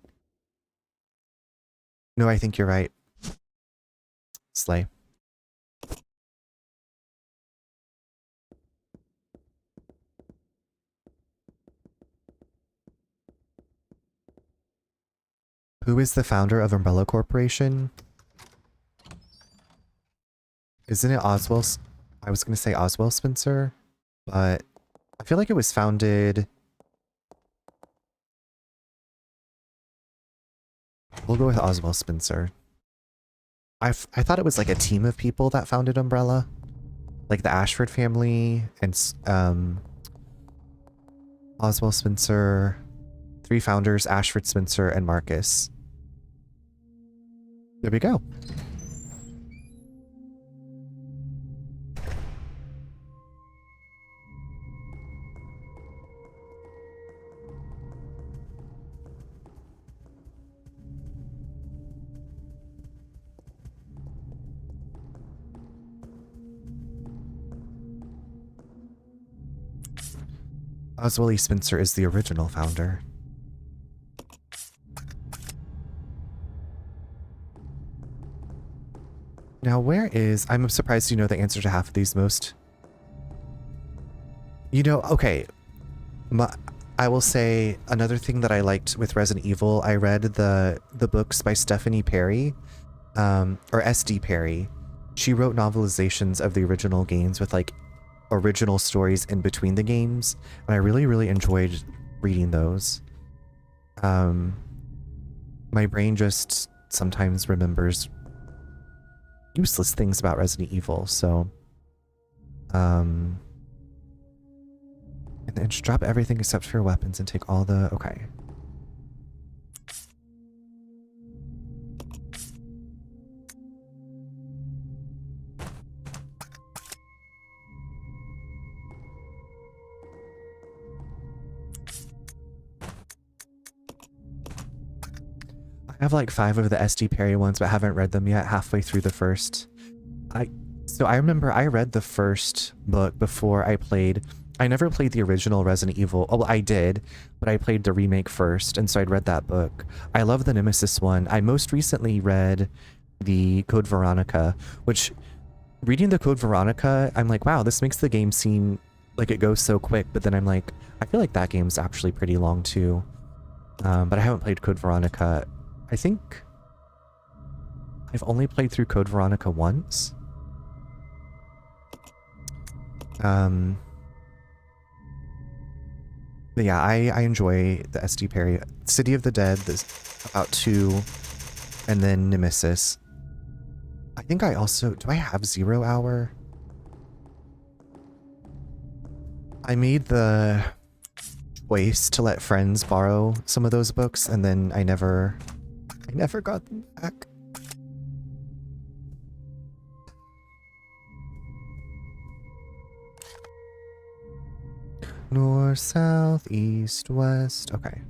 No, I think you're right. Slay. Who is the founder of Umbrella Corporation? Isn't it Oswell? I was going to say Oswell Spencer, but I feel like it was founded... We'll go with Oswell Spencer. I thought it was like a team of people that founded Umbrella. Like the Ashford family and Oswell Spencer. 3 founders, Ashford, Spencer, and Marcus. There we go. Oswell E. Spencer is the original founder. Now, where is... I'm surprised you know the answer to half of these most. You know, okay. I will say another thing that I liked with Resident Evil, I read the books by Stephanie Perry, or S.D. Perry. She wrote novelizations of the original games with like original stories in between the games, and I really, really enjoyed reading those. My brain just sometimes remembers useless things about Resident Evil, so and then just drop everything except for your weapons and take all the... Okay. I have like 5 of the SD Perry ones, but haven't read them yet, halfway through the first. So I remember I read the first book before I played... I never played the original Resident Evil. Oh, well, I did, but I played the remake first, and so I'd read that book. I love the Nemesis one. I most recently read the Code Veronica, which, reading the Code Veronica, I'm like, wow, this makes the game seem like it goes so quick, but then I'm like, I feel like that game's actually pretty long too. But I haven't played Code Veronica. I think I've only played through Code Veronica once. But yeah, I enjoy the SD Perry. City of the Dead, there's about 2, and then Nemesis. I think I also... Do I have 0 Hour? I made the choice to let friends borrow some of those books, and then I never got them back. North, south, east, west. Okay.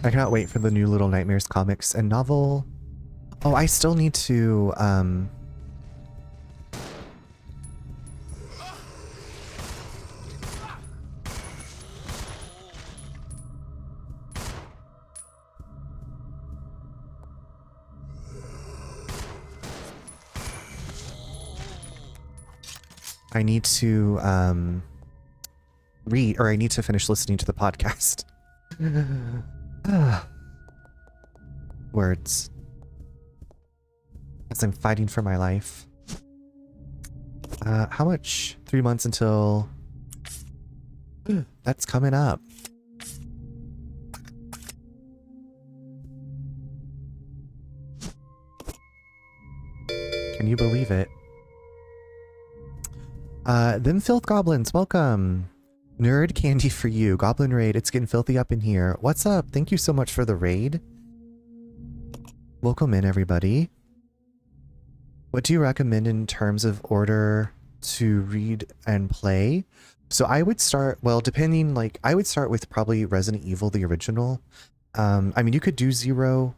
I cannot wait for the new Little Nightmares comics and novel. Oh, I still need to, I need to, read, or I need to finish listening to the podcast. Words. As I'm fighting for my life. How much? 3 months until... That's coming up. Can you believe it? Them filth goblins, welcome. Nerd candy for you. Goblin raid, it's getting filthy up in here. What's up? Thank you so much for the raid. Welcome in, everybody. What do you recommend in terms of order to read and play? So I would start, well, depending, like, I would start with probably Resident Evil, the original. I mean, you could do 0,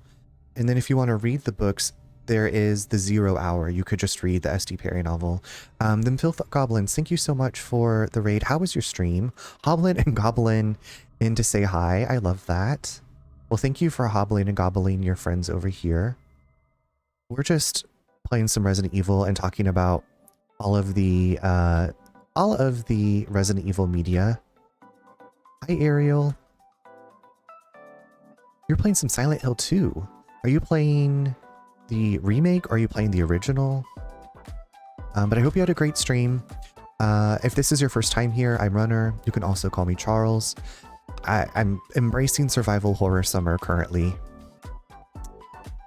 and then if you want to read the books, there is the 0 Hour. You could just read the S.D. Perry novel. Them filth goblins, thank you so much for the raid. How was your stream? Hoblin and Goblin in to say hi. I love that. Well, thank you for hobbling and gobbling your friends over here. We're just playing some Resident Evil and talking about all of the Resident Evil media. Hi, Ariel. You're playing some Silent Hill 2. Are you playing the remake or are you playing the original? But I hope you had a great stream. If this is your first time here, I'm Runner. You can also call me Charles. I'm embracing survival horror summer currently.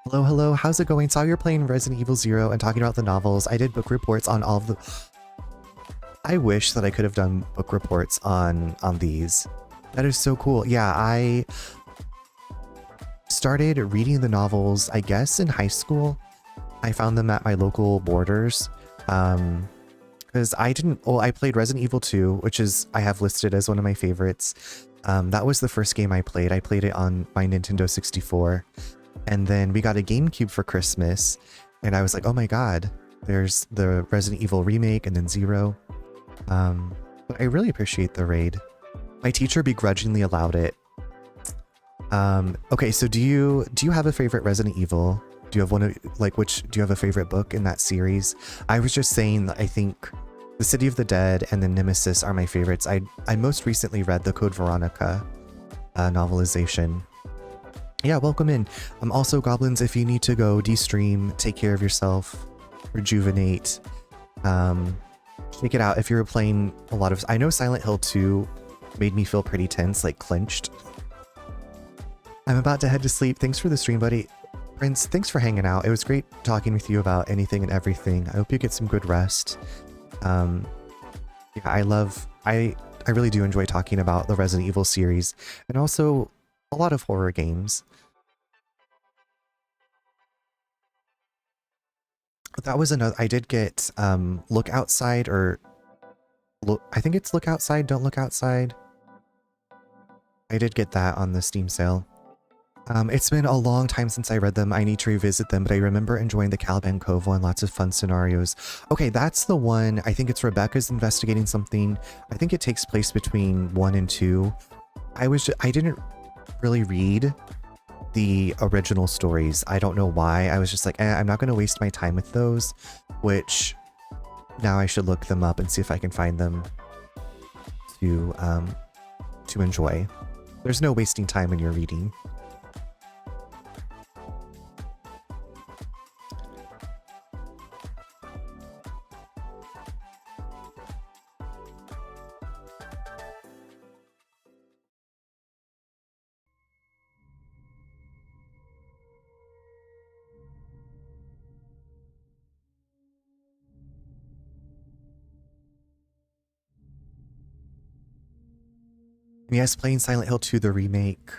Hello, hello. How's it going? Saw you're playing Resident Evil 0 and talking about the novels. I did book reports on all of the... I wish that I could have done book reports on these. That is so cool. Yeah, I started reading the novels, I guess, in high school. I found them at my local Borders. Because I played Resident Evil 2, which is, I have listed as one of my favorites. That was the first game I played. I played it on my Nintendo 64. And then we got a GameCube for Christmas. And I was like, oh my god, there's the Resident Evil remake and then 0. But I really appreciate the raid. My teacher begrudgingly allowed it. Okay, so do you have a favorite Resident Evil? Do you have one of, like, do you have a favorite book in that series? I was just saying that I think The City of the Dead and then Nemesis are my favorites. I most recently read the Code Veronica novelization. Yeah, welcome in. Also, goblins, if you need to go de-stream, take care of yourself, rejuvenate, take it out. If you're playing a lot of... I know Silent Hill 2 made me feel pretty tense, like clenched. I'm about to head to sleep. Thanks for the stream, buddy. Prince, thanks for hanging out. It was great talking with you about anything and everything. I hope you get some good rest. Yeah, I really do enjoy talking about the Resident Evil series and also a lot of horror games. That was another... I did get Look Outside, or I think it's Look Outside, Don't Look Outside. I did get that on the Steam sale. It's been a long time since I read them. I need to revisit them, but I remember enjoying the Caliban Cove one. Lots of fun scenarios. Okay, that's the one. I think it's Rebecca's investigating something. I think it takes place between 1 and 2. I didn't really read the original stories. I don't know why. I was just like, I'm not going to waste my time with those, which now I should look them up and see if I can find them to enjoy. There's no wasting time when you're reading. Yes, playing Silent Hill 2, the remake.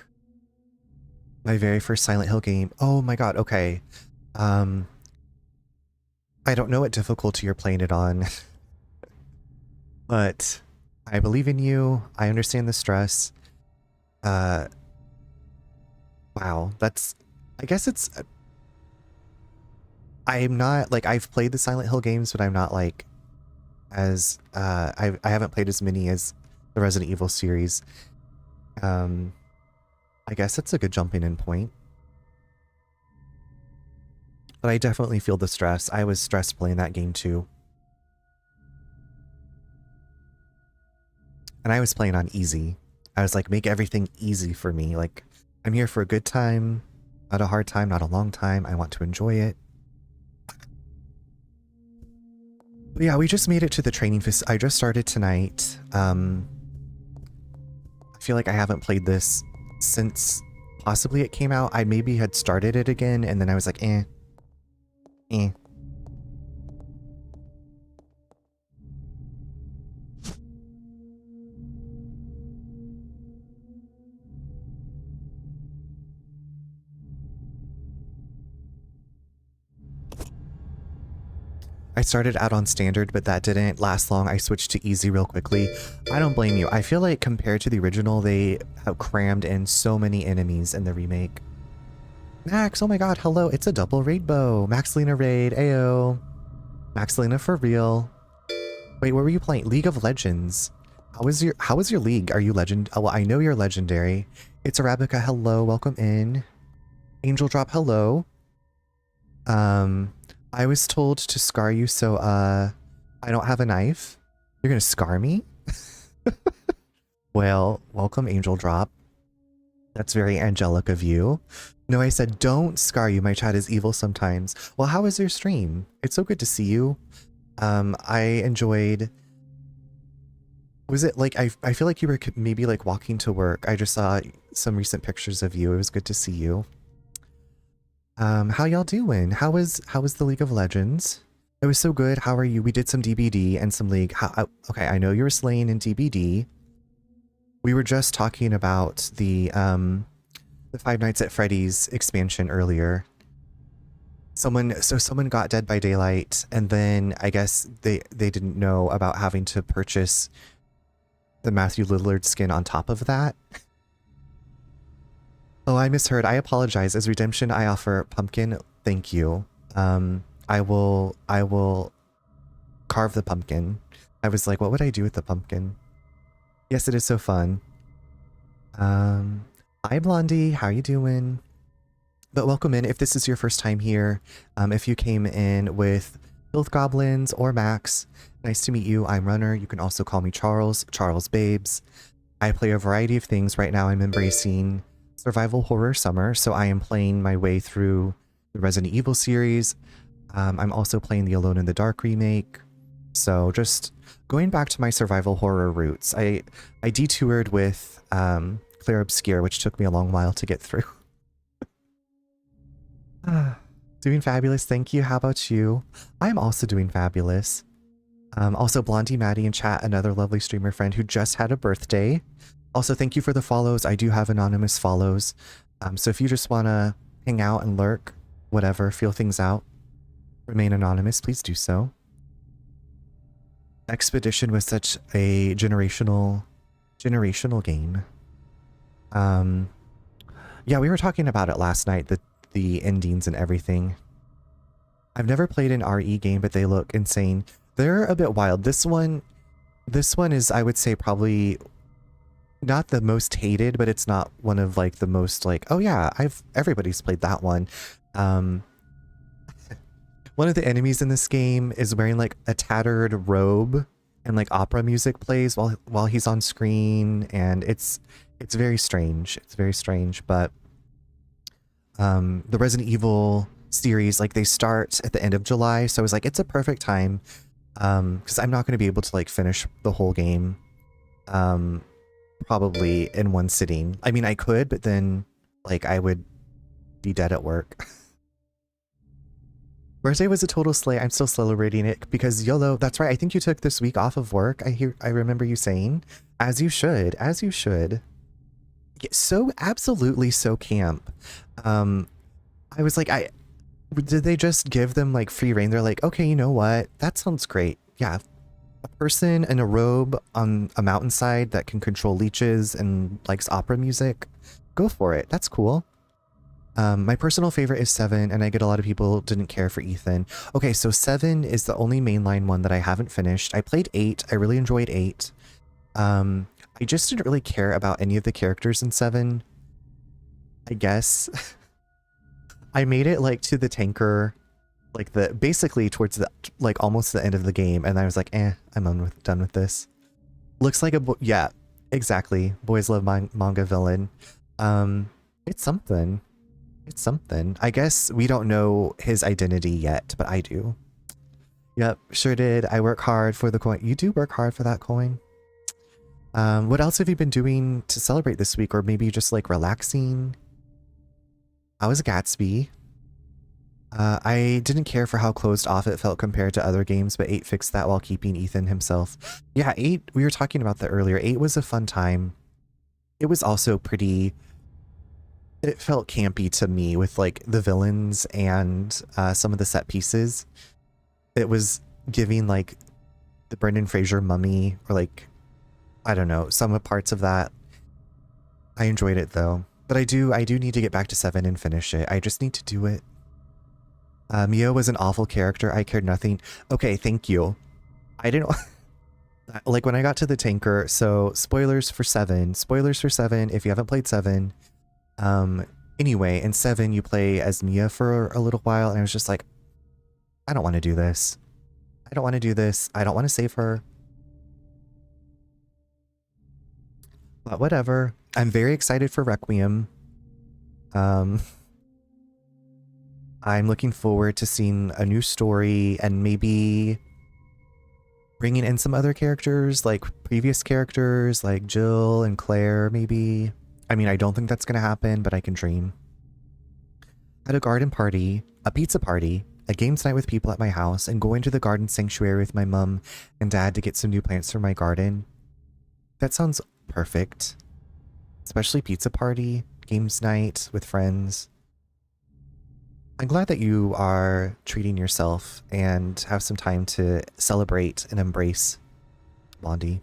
My very first Silent Hill game. Oh my god, okay. I don't know what difficulty you're playing it on. But I believe in you. I understand the stress. Wow, that's... I guess it's... I'm not, like, I've played the Silent Hill games, but I'm not, like, as... I haven't played as many as the Resident Evil series. I guess it's a good jumping in point. But I definitely feel the stress. I was stressed playing that game too. And I was playing on easy. I was like, make everything easy for me. Like, I'm here for a good time, not a hard time, not a long time. I want to enjoy it. But yeah, we just made it to the training facility. I just started tonight. I feel like I haven't played this since possibly it came out. I maybe had started it again, and then I was like, eh. I started out on standard, but that didn't last long. I switched to easy real quickly. I don't blame you. I feel like compared to the original, they have crammed in so many enemies in the remake. Max, oh my god, hello. It's a double rainbow. Maxlina raid, ayo. Maxlina for real. Wait, what were you playing? League of Legends. How was your league? Are you legend? Oh, well, I know you're legendary. It's Arabica, hello, welcome in. Angel Drop, hello. I was told to scar you, so I don't have a knife. You're gonna scar me? Well, welcome Angel Drop. That's very angelic of you. No, I said don't scar you. My chat is evil sometimes. Well, how was your stream? It's so good to see you. I enjoyed... Was it like, I feel like you were maybe like walking to work. I just saw some recent pictures of you. It was good to see you. How y'all doing? How was the League of Legends? It was so good. How are you? We did some DBD and some League. Okay, I know you were slaying in DBD. We were just talking about the Five Nights at Freddy's expansion earlier. Someone got Dead by Daylight, and then I guess they didn't know about having to purchase the Matthew Lillard skin on top of that. Oh, I misheard. I apologize. As redemption, I offer pumpkin. Thank you. I will carve the pumpkin. I was like, what would I do with the pumpkin? Yes, it is so fun. Hi, Blondie. How you doing? But welcome in if this is your first time here. If you came in with Filth Goblins or Max, nice to meet you. I'm Runner. You can also call me Charles Babes. I play a variety of things. Right now I'm embracing survival horror summer, so I am playing my way through the Resident Evil series. I'm also playing the Alone in the Dark remake. So just going back to my survival horror roots. I detoured with Claire Obscure, which took me a long while to get through. Doing fabulous, thank you. How about you? I'm also doing fabulous. Also Blondie Maddie in chat, another lovely streamer friend who just had a birthday. Also, thank you for the follows. I do have anonymous follows. So if you just want to hang out and lurk, whatever, feel things out, remain anonymous, please do so. Expedition was such a generational game. Yeah, we were talking about it last night, the endings and everything. I've never played an RE game, but they look insane. They're a bit wild. This one is, I would say, probably not the most hated, but it's not one of like the most like, oh yeah, everybody's played that one. One of the enemies in this game is wearing like a tattered robe, and like opera music plays while he's on screen, and it's very strange. It's very strange, but the Resident Evil series, like they start at the end of July, so I was like, it's a perfect time, because I'm not going to be able to like finish the whole game probably in one sitting. I mean, I could, but then like I would be dead at work. Birthday was a total slay. I'm still celebrating it because YOLO. That's right. I think you took this week off of work. I remember you saying, as you should, as you should. Yeah, so absolutely so camp. I was like, did they just give them like free reign? They're like, okay, you know what? That sounds great. Yeah. A person in a robe on a mountainside that can control leeches and likes opera music. Go for it. That's cool. My personal favorite is 7, and I get a lot of people didn't care for Ethan. Okay, so 7 is the only mainline one that I haven't finished. I played 8. I really enjoyed 8. I just didn't really care about any of the characters in 7. I guess. I made it like to the tanker, like basically towards the, like almost the end of the game, and I was like, I'm done with this. Looks like yeah, exactly. Boys love manga villain. It's something. It's something. I guess we don't know his identity yet, but I do. Yep, sure did. I work hard for the coin. You do work hard for that coin. What else have you been doing to celebrate this week, or maybe just like relaxing? I was a Gatsby. I didn't care for how closed off it felt compared to other games, but 8 fixed that while keeping Ethan himself. Yeah, 8, we were talking about that earlier. 8 was a fun time. It was also pretty... It felt campy to me with like the villains and some of the set pieces. It was giving like the Brendan Fraser Mummy, or like, I don't know, some parts of that. I enjoyed it though. But I do need to get back to 7 and finish it. I just need to do it. Mio was an awful character. I cared nothing. Okay, thank you. I didn't... like when I got to the tanker, so spoilers for 7. Spoilers for 7 if you haven't played 7. Anyway, in 7 you play as Mia for a little while, and I was just like, I don't want to do this. I don't want to do this. I don't want to save her. But whatever. I'm very excited for Requiem. I'm looking forward to seeing a new story and maybe bringing in some other characters, like previous characters, like Jill and Claire, maybe. I mean, I don't think that's going to happen, but I can dream. At a garden party, a pizza party, a games night with people at my house, and going to the garden sanctuary with my mum and dad to get some new plants for my garden. That sounds perfect. Especially pizza party, games night with friends. I'm glad that you are treating yourself and have some time to celebrate and embrace Blondie.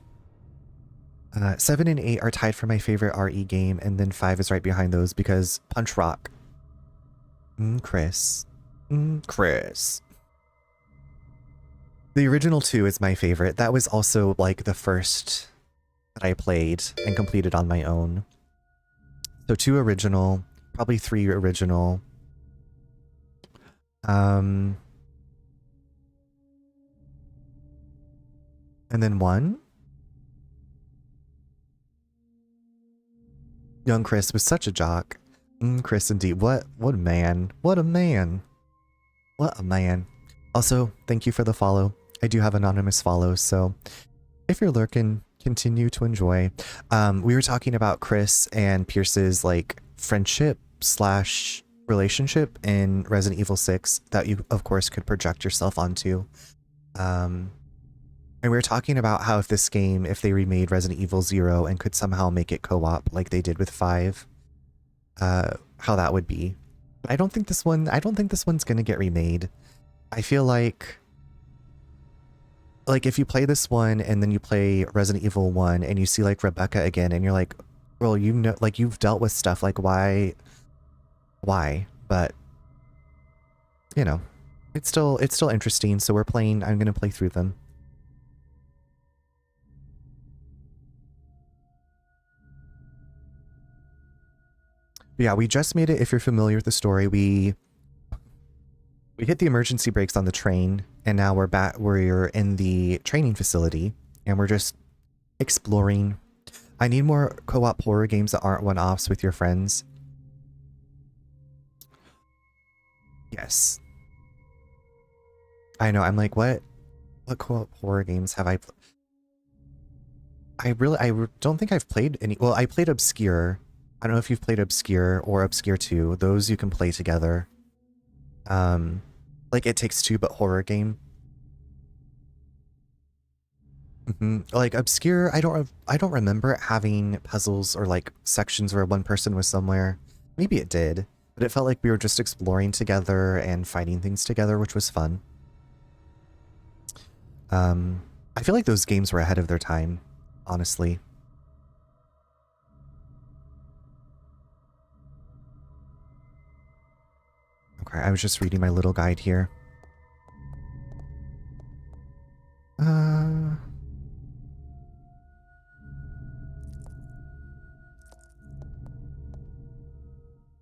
7 and 8 are tied for my favorite RE game, and then 5 is right behind those because Punch Rock. Chris. Chris. The original 2 is my favorite. That was also like the first that I played and completed on my own. So 2 original, probably 3 original. And then 1. Young Chris was such a jock. Chris indeed. What a man. What a man. What a man. Also, thank you for the follow. I do have anonymous follows, so if you're lurking, continue to enjoy. We were talking about Chris and Pierce's like friendship / relationship in Resident Evil 6 that you of course could project yourself onto. And we were talking about how if this game, if they remade Resident Evil 0 and could somehow make it co-op like they did with 5, how that would be. But I don't think this one's gonna get remade. I feel like if you play this one and then you play Resident Evil 1 and you see like Rebecca again and you're like, well, you know, like you've dealt with stuff, like why? But you know, it's still interesting. So I'm gonna play through them. But yeah, we just made it. If you're familiar with the story, we hit the emergency brakes on the train, and now we're in the training facility, and we're just exploring. I need more co-op horror games that aren't one-offs with your friends. Yes. I know, I'm like, what co-op horror games have I don't think I've played any. Well, I played Obscure. I don't know if you've played Obscure or Obscure 2. Those you can play together. Like It Takes Two, but horror game. Like Obscure, I don't remember it having puzzles or like sections where one person was somewhere. Maybe it did, but it felt like we were just exploring together and fighting things together, which was fun. I feel like those games were ahead of their time, honestly. Okay, I was just reading my little guide here.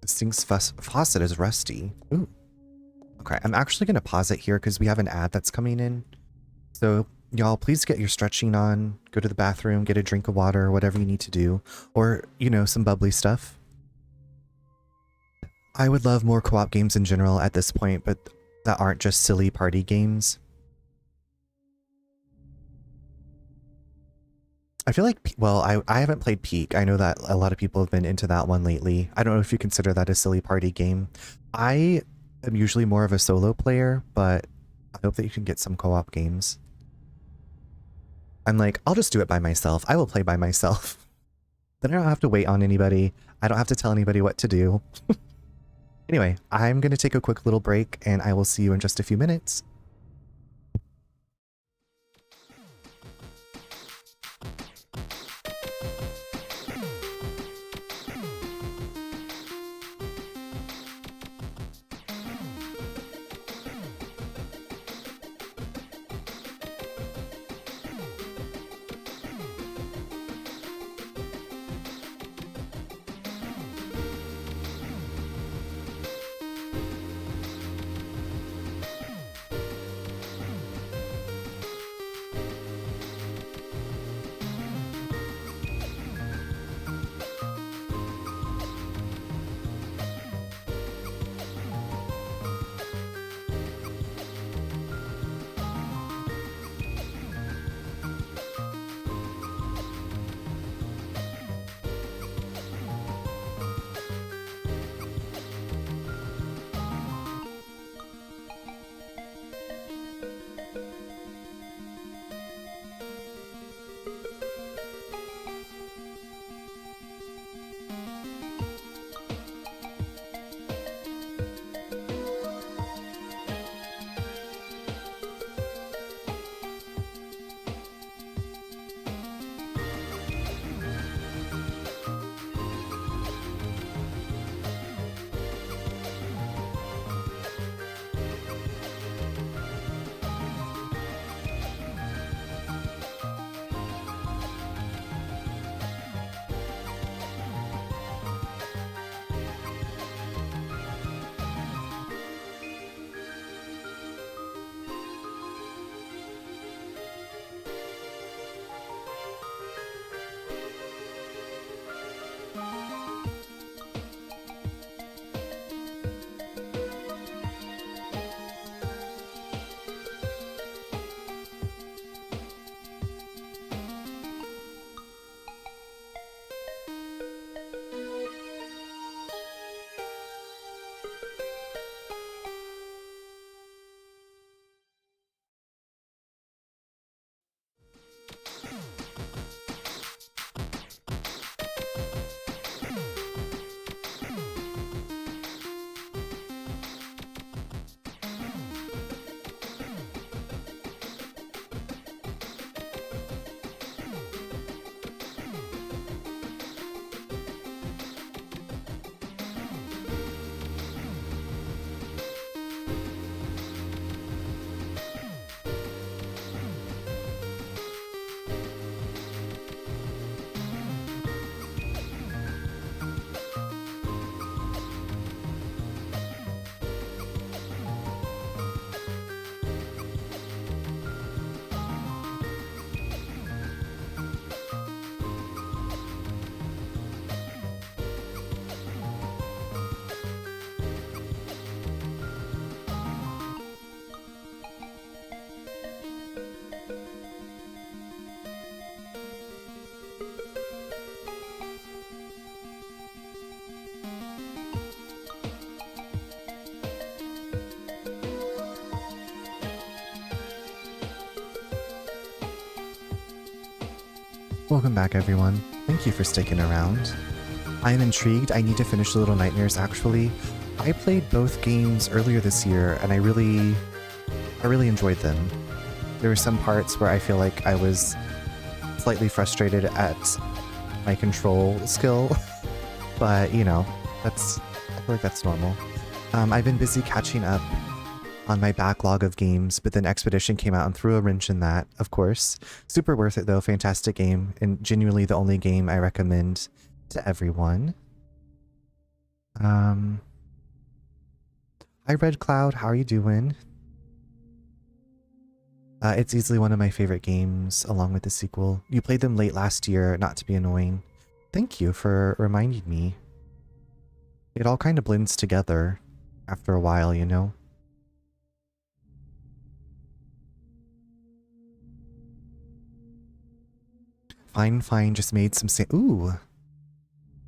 This thing's faucet is rusty. Ooh. Okay, I'm actually going to pause it here because we have an ad that's coming in. So, y'all, please get your stretching on, go to the bathroom, get a drink of water, whatever you need to do. Or, you know, some bubbly stuff. I would love more co-op games in general at this point, but that aren't just silly party games. I feel like, well, I haven't played Peak. I know that a lot of people have been into that one lately. I don't know if you consider that a silly party game. I am usually more of a solo player, but I hope that you can get some co-op games. I'm like, I'll just do it by myself. I will play by myself. Then I don't have to wait on anybody. I don't have to tell anybody what to do. Anyway, I'm going to take a quick little break, and I will see you in just a few minutes. Welcome back, everyone. Thank you for sticking around. I am intrigued. I need to finish the Little Nightmares, actually. I played both games earlier this year, and I really enjoyed them. There were some parts where I feel like I was slightly frustrated at my control skill, but, you know, I feel like that's normal. I've been busy catching up on my backlog of games, but then Expedition came out and threw a wrench in that, of course. Super worth it though, fantastic game, and genuinely the only game I recommend to everyone. Hi Red Cloud, how are you doing? It's easily one of my favorite games, along with the sequel. You played them late last year, not to be annoying. Thank you for reminding me. It all kind of blends together after a while, you know? Fine, just made some ooh!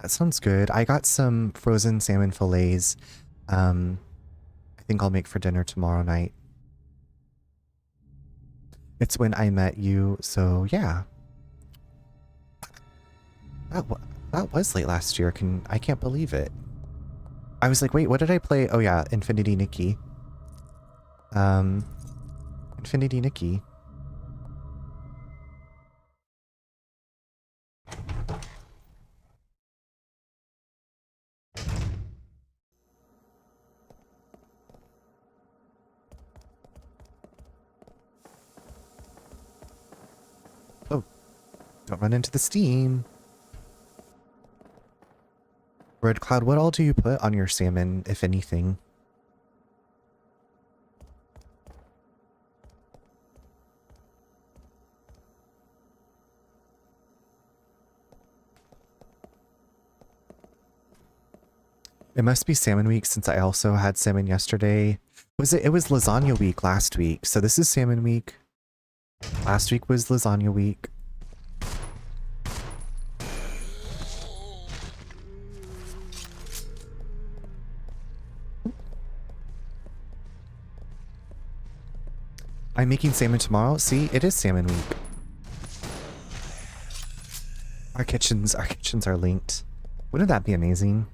That sounds good. I got some frozen salmon fillets. I think I'll make for dinner tomorrow night. It's when I met you, so yeah. That was late last year. I can't believe it. I was like, wait, what did I play? Oh yeah, Infinity Nikki. Infinity Nikki. Oh, don't run into the steam. Red Cloud, what all do you put on your salmon, if anything? It must be salmon week since I also had salmon yesterday. It was lasagna week last week, so this is salmon week. Last week was lasagna week. I'm making salmon tomorrow. See, it is salmon week. Our kitchens are linked. Wouldn't that be amazing?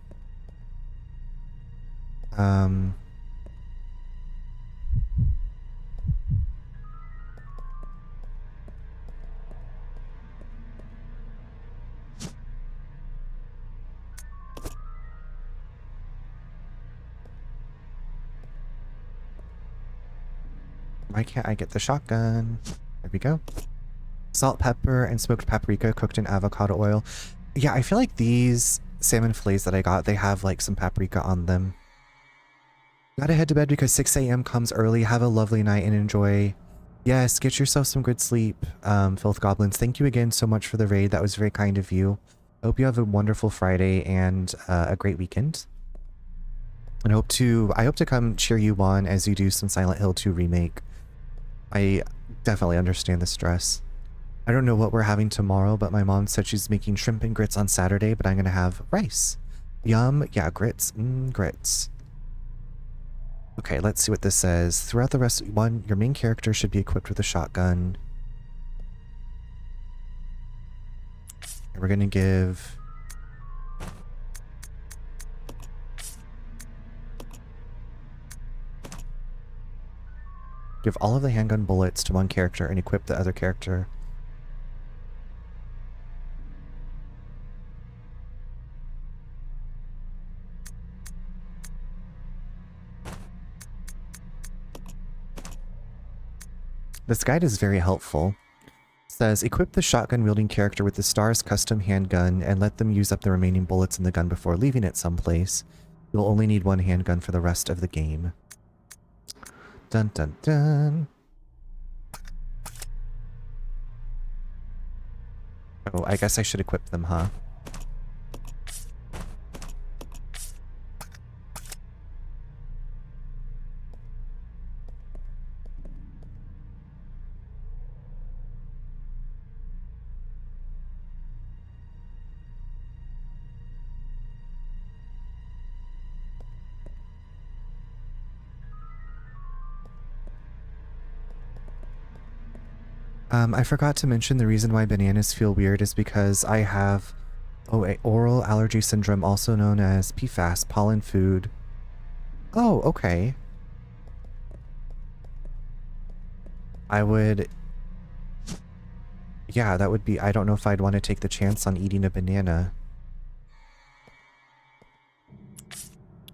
Why can't I get the shotgun? There we go. Salt, pepper, and smoked paprika cooked in avocado oil. Yeah, I feel like these salmon fillets that I got, they have like some paprika on them. Gotta head to bed because 6 a.m. comes early. Have a lovely night and enjoy. Yes, get yourself some good sleep, Filth Goblins. Thank you again so much for the raid. That was very kind of you. I hope you have a wonderful Friday and a great weekend. And I hope to come cheer you on as you do some Silent Hill 2 remake. I definitely understand the stress. I don't know what we're having tomorrow, but my mom said she's making shrimp and grits on Saturday, but I'm gonna have rice. Yum. Yeah, grits. Grits. Okay, let's see what this says. Throughout the rest, your main character should be equipped with a shotgun. And we're gonna give... Give all of the handgun bullets to one character and equip the other character. This guide is very helpful. It says, equip the shotgun-wielding character with the STARS custom handgun and let them use up the remaining bullets in the gun before leaving it someplace. You'll only need one handgun for the rest of the game. Dun dun dun. Oh, I guess I should equip them, huh? I forgot to mention the reason why bananas feel weird is because I have oral allergy syndrome, also known as PFAS, pollen food. Oh, okay. Yeah, that would be, I don't know if I'd want to take the chance on eating a banana.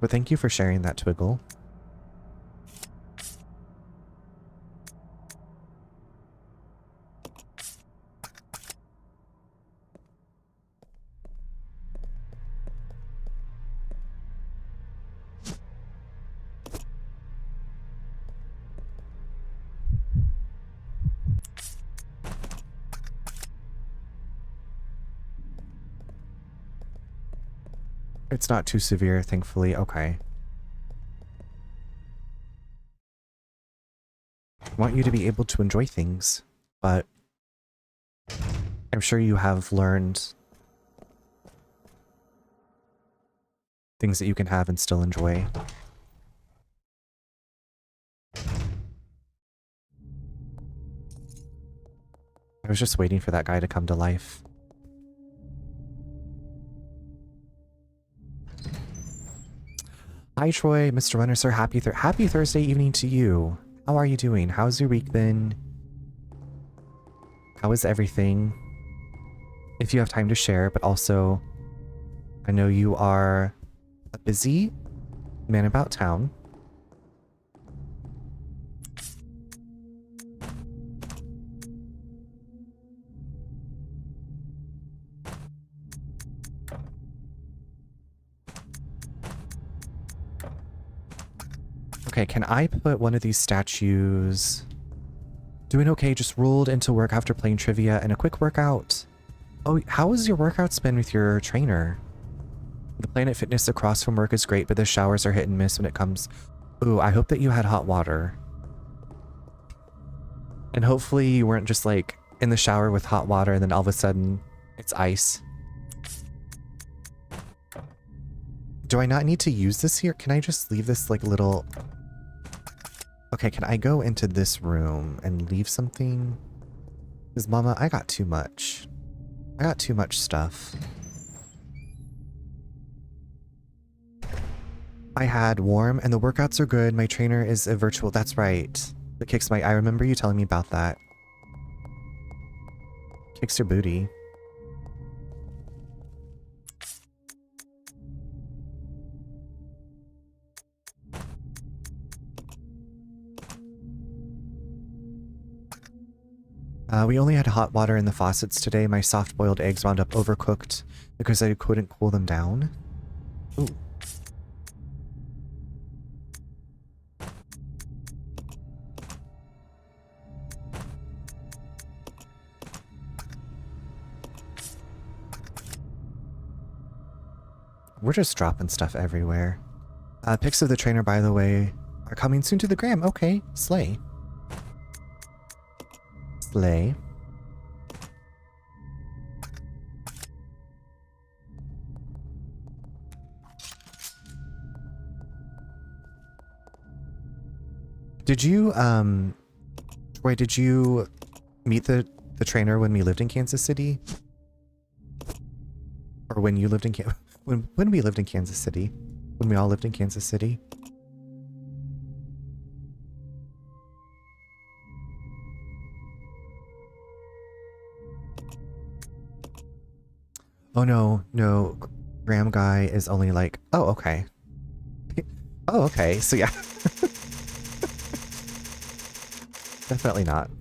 But thank you for sharing that, Twiggle. It's not too severe, thankfully. Okay. I want you to be able to enjoy things, but I'm sure you have learned things that you can have and still enjoy. I was just waiting for that guy to come to life. Hi Troy, Mr. Runner Sir, happy Thursday evening to you. How are you doing? How's your week been? How is everything? If you have time to share, but also I know you are a busy man about town. Okay, can I put one of these statues... Doing okay, just rolled into work after playing trivia and a quick workout. Oh, how was your workouts been with your trainer? The Planet Fitness across from work is great, but the showers are hit and miss when it comes... Ooh, I hope that you had hot water. And hopefully you weren't just like in the shower with hot water and then all of a sudden it's ice. Do I not need to use this here? Can I just leave this like little... Okay, can I go into this room and leave something? Because Mama, I got too much. I got too much stuff. I had warm and the workouts are good. My trainer is a virtual. That's right. That kicks my... I remember you telling me about that. Kicks your booty. We only had hot water in the faucets today. My soft-boiled eggs wound up overcooked because I couldn't cool them down. Ooh. We're just dropping stuff everywhere. Pics of the trainer, by the way, are coming soon to the gram. Okay, slay. Slay. Did you, Troy, did you meet the trainer when we lived in Kansas City? Or when you lived in when we lived in Kansas City? When we all lived in Kansas City? Oh no, no. Graham guy is only like, oh, okay. Oh, okay, so yeah. Definitely not.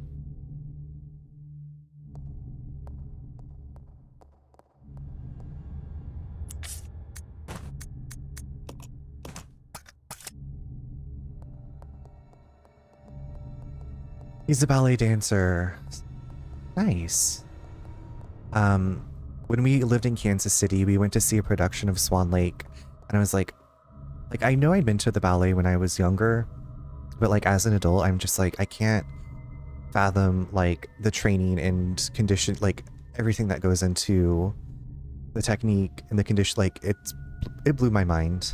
He's a ballet dancer. Nice. When we lived in Kansas City, we went to see a production of Swan Lake, and I was like, I know I'd been to the ballet when I was younger, but like as an adult, I'm just like, I can't fathom like the training and condition, like everything that goes into the technique and the condition. Like it blew my mind.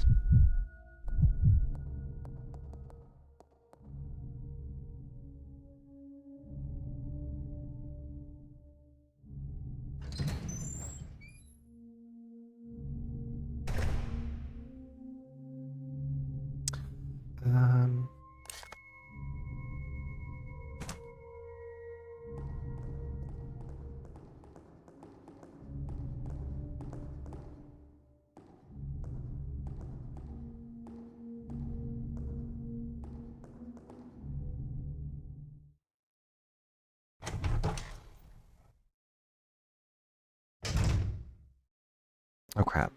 Oh crap.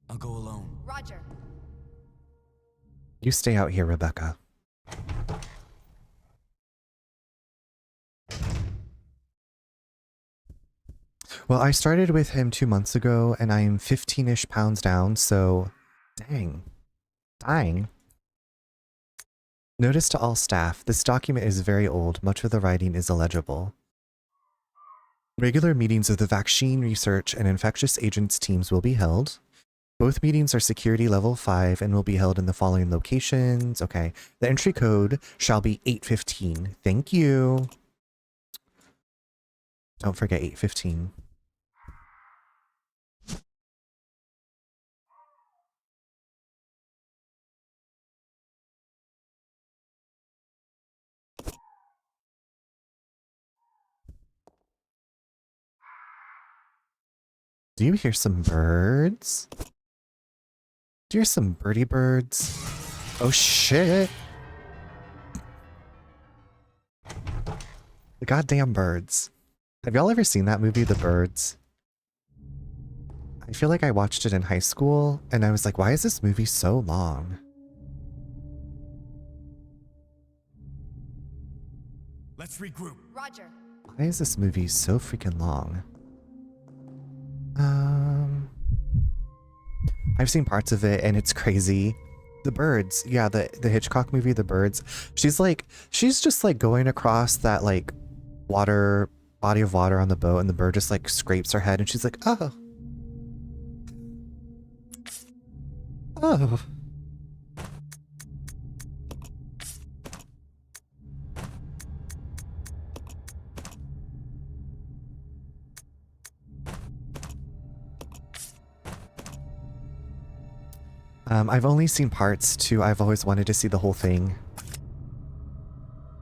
I'll go alone. Roger. You stay out here, Rebecca. Well, I started with him 2 months ago, and I am 15-ish pounds down, so... Dang. Dying. Notice to all staff, this document is very old, much of the writing is illegible. Regular meetings of the vaccine research and infectious agents teams will be held. Both meetings are security level 5 and will be held in the following locations. Okay, the entry code shall be 815. Thank you. Don't forget 815. Do you hear some birds? Do you hear some birdie birds? Oh shit! The goddamn birds. Have y'all ever seen that movie, The Birds? I feel like I watched it in high school, and I was like, why is this movie so long? Let's regroup. Roger. Why is this movie so freaking long? I've seen parts of it and it's crazy. The birds, yeah, the Hitchcock movie, The Birds. She's just like going across that like body of water on the boat, and the bird just like scrapes her head, and she's like, oh. Oh. I've only seen parts too. I've always wanted to see the whole thing.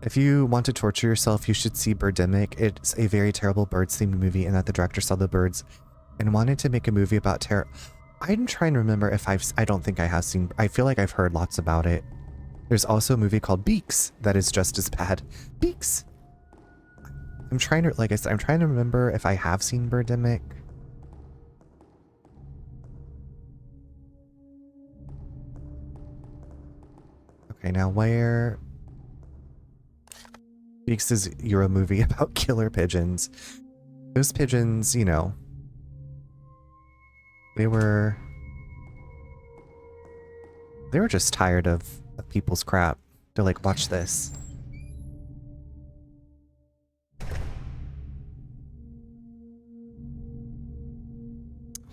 If you want to torture yourself, you should see Birdemic. It's a very terrible birds-themed movie, and that the director saw the birds and wanted to make a movie about terror. I'm trying to remember if I don't think I have seen... I feel like I've heard lots about it. There's also a movie called Beaks that is just as bad. Beaks! I'm trying to... Like I said, I'm trying to remember if I have seen Birdemic. Okay, now where... Beaks is a Euro movie about killer pigeons. Those pigeons, you know... They were just tired of people's crap. They're like, watch this.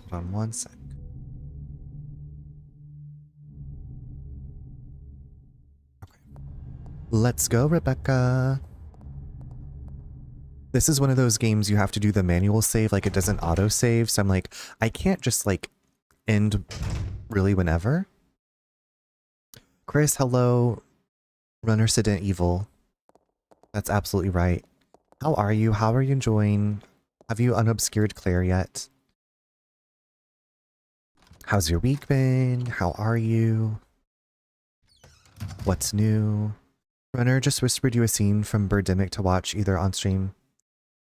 Hold on one sec. Okay. Let's go, Rebecca. This is one of those games you have to do the manual save, like it doesn't auto save, so I'm like, I can't just like end really whenever. Chris, hello. Runner Resident Evil. That's absolutely right. How are you? How are you enjoying? Have you unobscured Claire yet? How's your week been? How are you? What's new? Runner just whispered you a scene from Birdemic to watch either on stream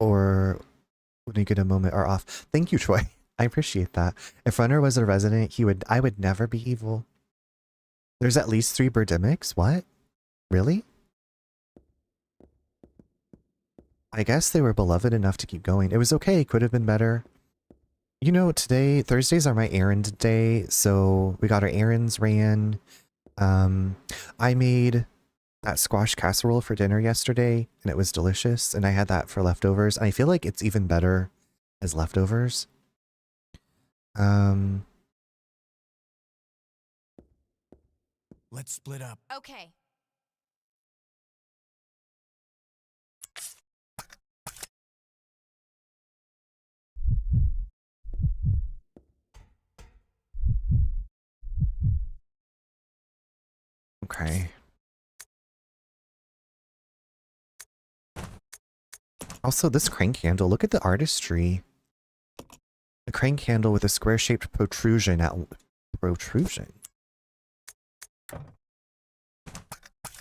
or when you get a moment or off. Thank you, Troy. I appreciate that. If Runner was a resident, I would never be evil. There's at least 3 Birdemics? What? Really? I guess they were beloved enough to keep going. It was okay, could have been better. You know, Thursdays are my errand day, so we got our errands ran. I made that squash casserole for dinner yesterday, and it was delicious, and I had that for leftovers, and I feel like it's even better as leftovers. Let's split up. Okay. Okay. Also, this crank handle, look at the artistry. The crank handle with a square-shaped protrusion at... Protrusion?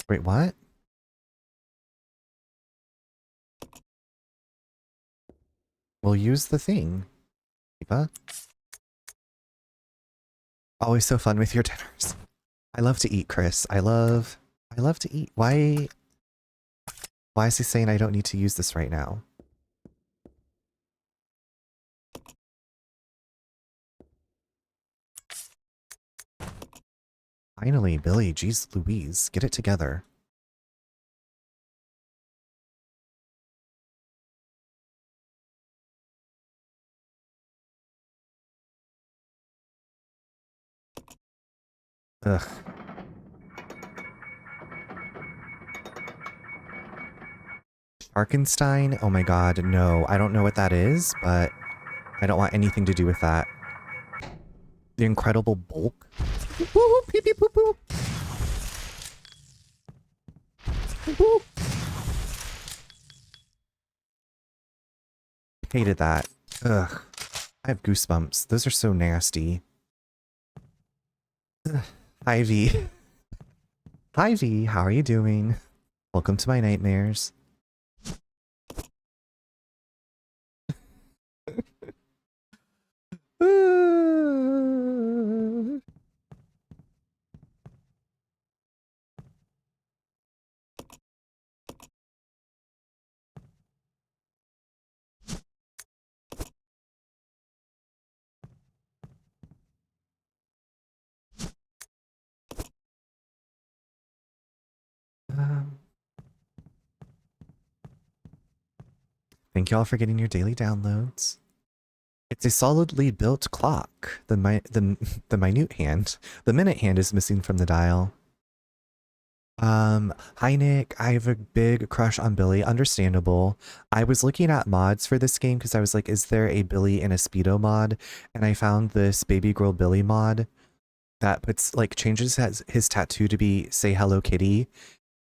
Wait, what? We'll use the thing. Eva. Always so fun with your dinners. I love to eat, Chris. I love to eat. Why is he saying I don't need to use this right now? Finally, Billy, geez Louise, get it together. Ugh. Arkenstein? Oh my god, no. I don't know what that is, but I don't want anything to do with that. The Incredible Bulk? Woo! Pee pee poo poo! Woo! Hated that. Ugh. I have goosebumps. Those are so nasty. Ugh. Ivy. Ivy, how are you doing? Welcome to my nightmares. Thank y'all for getting your daily downloads. It's a solidly built clock. The minute hand. The minute hand is missing from the dial. Hi Nick, I have a big crush on Billy, understandable. I was looking at mods for this game because I was like, is there a Billy in a Speedo mod? And I found this Baby Girl Billy mod that puts, like, changes his tattoo to be, say, Hello Kitty.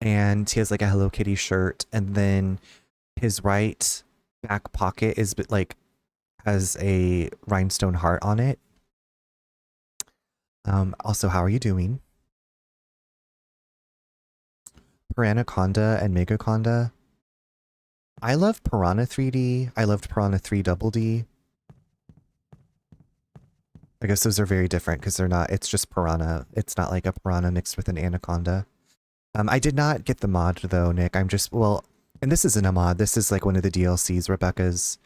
And he has like a Hello Kitty shirt, and then his right back pocket is like, has a rhinestone heart on it. Also, how are you doing? Piranaconda and Megaconda. I love Piranha 3D. I loved Piranha 3 Double D. I guess those are very different because they're not, it's just Piranha. It's not like a Piranha mixed with an Anaconda. I did not get the mod though, Nick. I'm just, well, and this isn't a mod. This is like one of the DLCs, Rebecca's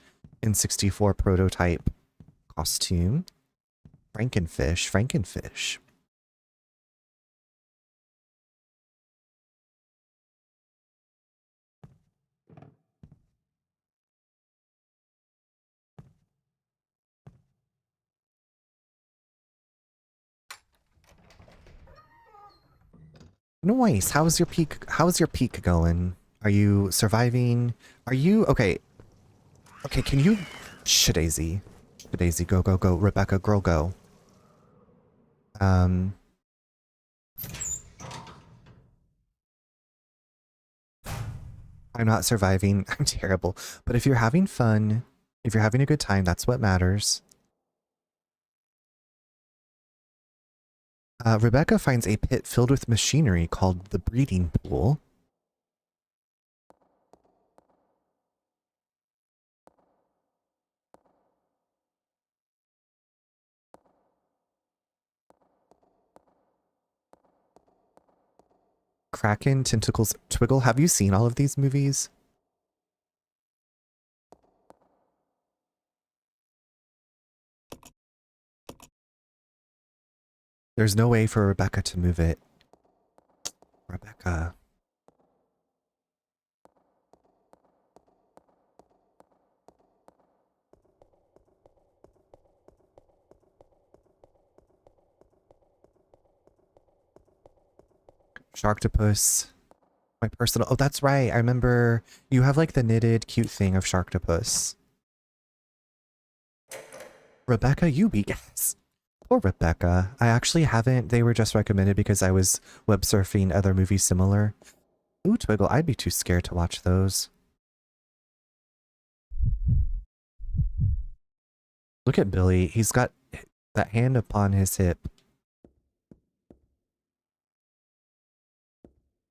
N64 prototype costume. Frankenfish. Nice. How's your peak going? Are you surviving? Are you okay? Okay, can you Shadaisy. Shadaisy, go, go, go. Rebecca, girl, go. I'm not surviving. I'm terrible. But if you're having fun, if you're having a good time, that's what matters. Rebecca finds a pit filled with machinery called the breeding pool. Kraken, Tentacles, Twiggle. Have you seen all of these movies? There's no way for Rebecca to move it. Rebecca. Sharktopus. My personal... Oh, that's right. I remember you have like the knitted cute thing of Sharktopus. Rebecca, you be guess. Poor Rebecca. I actually haven't. They were just recommended because I was web surfing other movies similar. Ooh, Twiggle, I'd be too scared to watch those. Look at Billy. He's got that hand upon his hip.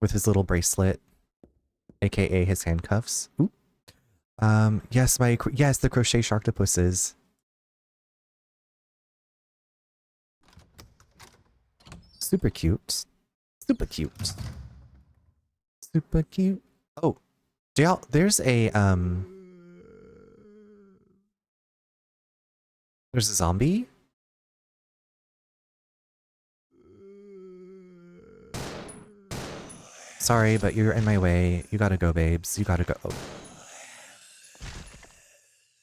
With his little bracelet. AKA his handcuffs. Ooh. Yes, the crochet sharktopusses. Super cute. Super cute. Super cute. Oh, there's a there's a zombie? Sorry, but you're in my way. You gotta go, babes. You gotta go. Oh.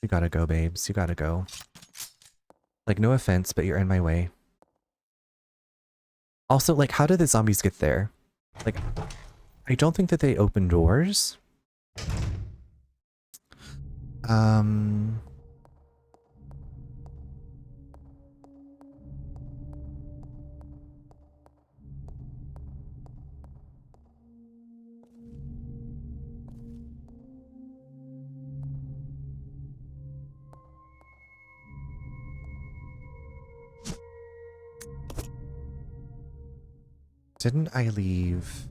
You gotta go, babes. You gotta go. Like, no offense, but you're in my way. Also, like, how did the zombies get there? Like, I don't think that they open doors. Didn't I leave?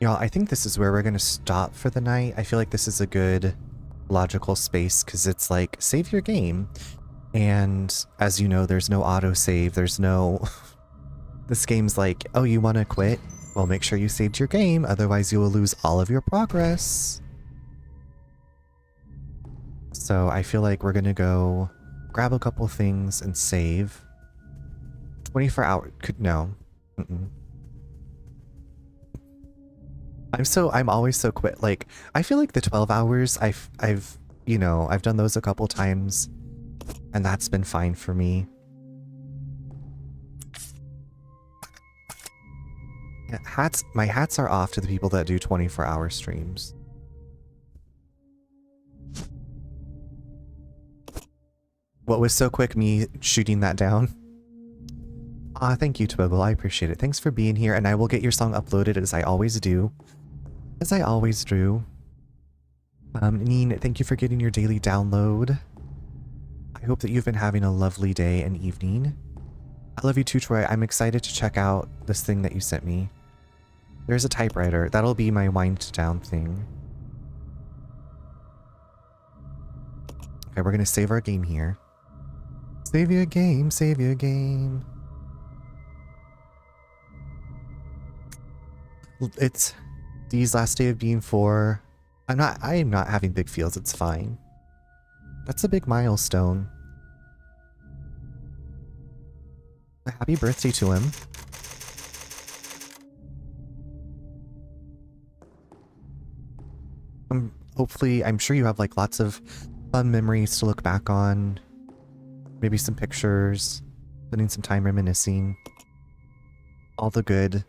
Y'all, I think this is where we're gonna stop for the night. I feel like this is a good logical space because it's like, save your game. And as you know, there's no autosave. There's no... This game's like, oh, you want to quit? Well, make sure you saved your game. Otherwise, you will lose all of your progress. So I feel like we're gonna go grab a couple things and save. 24 hours... No. I'm always so quick. Like, I feel like the 12 hours, I've done those a couple times, and that's been fine for me. Yeah, my hats are off to the people that do 24-hour streams. What was so quick, me shooting that down? Thank you, Twigle. I appreciate it. Thanks for being here, and I will get your song uploaded as I always do. As I always do. Neen, thank you for getting your daily download. I hope that you've been having a lovely day and evening. I love you too, Troy. I'm excited to check out this thing that you sent me. There's a typewriter. That'll be my wind down thing. Okay, we're gonna save our game here. Save your game, save your game. It's Dee's last day of being 4. I am not having big feels, it's fine. That's a big milestone. Happy birthday to him. Hopefully, I'm sure you have like lots of fun memories to look back on. Maybe some pictures, spending some time reminiscing. All the good,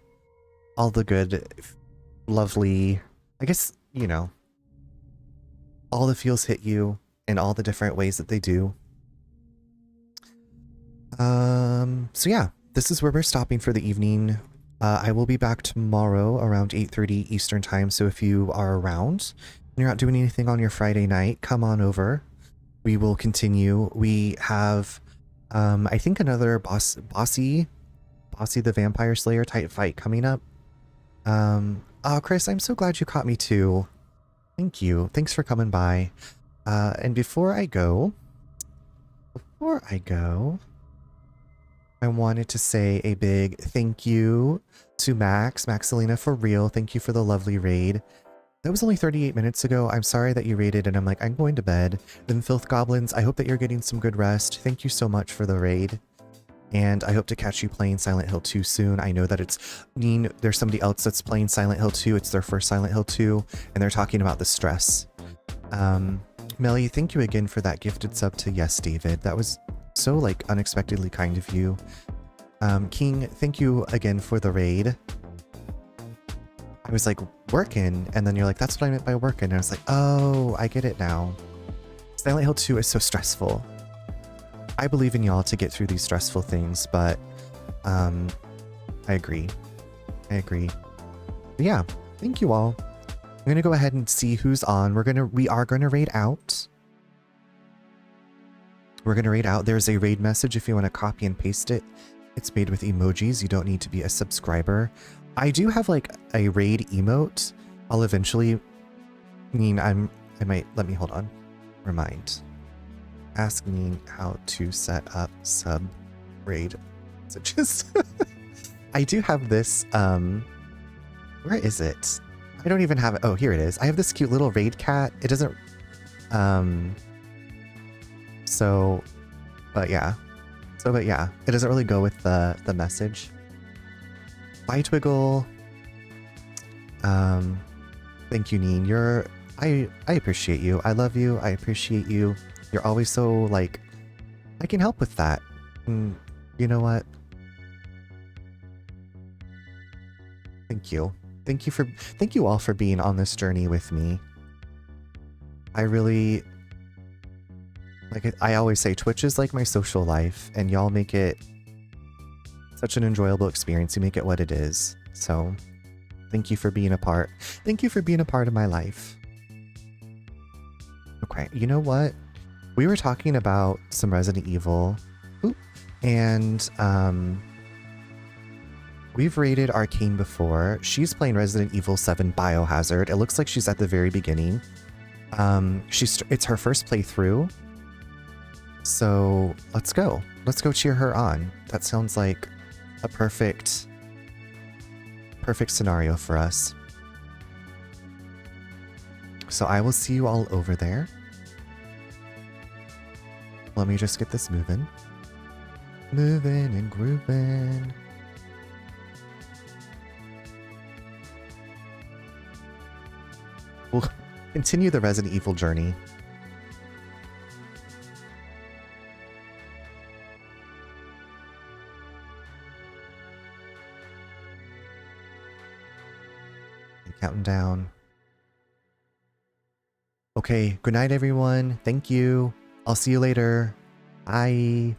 lovely, I guess, you know, all the feels hit you in all the different ways that they do. So yeah, this is where we're stopping for the evening. I will be back tomorrow around 8:30 Eastern time, so if you are around and you're not doing anything on your Friday night, come on over. We will continue. We have, I think, another Bossy the Vampire Slayer type fight coming up. Oh, Chris, I'm so glad you caught me too. Thank you. Thanks for coming by. And before I go, I wanted to say a big thank you to Maxilina, for real. Thank you for the lovely raid. That was only 38 minutes ago. I'm sorry that you raided and I'm like, I'm going to bed. Then Filth Goblins, I hope that you're getting some good rest. Thank you so much for the raid. And I hope to catch you playing Silent Hill 2 soon. I know that it's there's somebody else that's playing Silent Hill 2. It's their first Silent Hill 2, and they're talking about the stress. Melly, thank you again for that gifted sub to Yes David. That was so like unexpectedly kind of you. King, thank you again for the raid. I was like, working, and then you're like, that's what I meant by working. And I was like, oh, I get it now. Silent Hill 2 is so stressful. I believe in y'all to get through these stressful things, but I agree. I agree. But yeah, thank you all. I'm gonna go ahead and see who's on. We are gonna raid out. We're gonna raid out. There's a raid message if you want to copy and paste it. It's made with emojis. You don't need to be a subscriber. I do have like a raid emote. I'll eventually let me hold on. Remind. Ask me how to set up sub raid messages. I do have this, where is it? I don't even have it. Oh, here it is. I have this cute little raid cat. It doesn't, but yeah, it doesn't really go with the message. Bye, Twiggle. Thank you, Neen. I appreciate you. I love you. I appreciate you. You're always so, like, I can help with that. And you know what? Thank you. Thank you all for being on this journey with me. I really, like I always say, Twitch is like my social life, and y'all make it such an enjoyable experience. You make it what it is. So, thank you for being a part. Thank you for being a part of my life. Okay, you know what? We were talking about some Resident Evil, and we've rated Arcane before. She's playing Resident Evil 7 Biohazard. It looks like she's at the very beginning. It's her first playthrough. So let's go. Let's go cheer her on. That sounds like a perfect scenario for us. So I will see you all over there. Let me just get this moving. Moving and grooving. We'll continue the Resident Evil journey. Counting down. Okay, good night, everyone. Thank you. I'll see you later. Bye.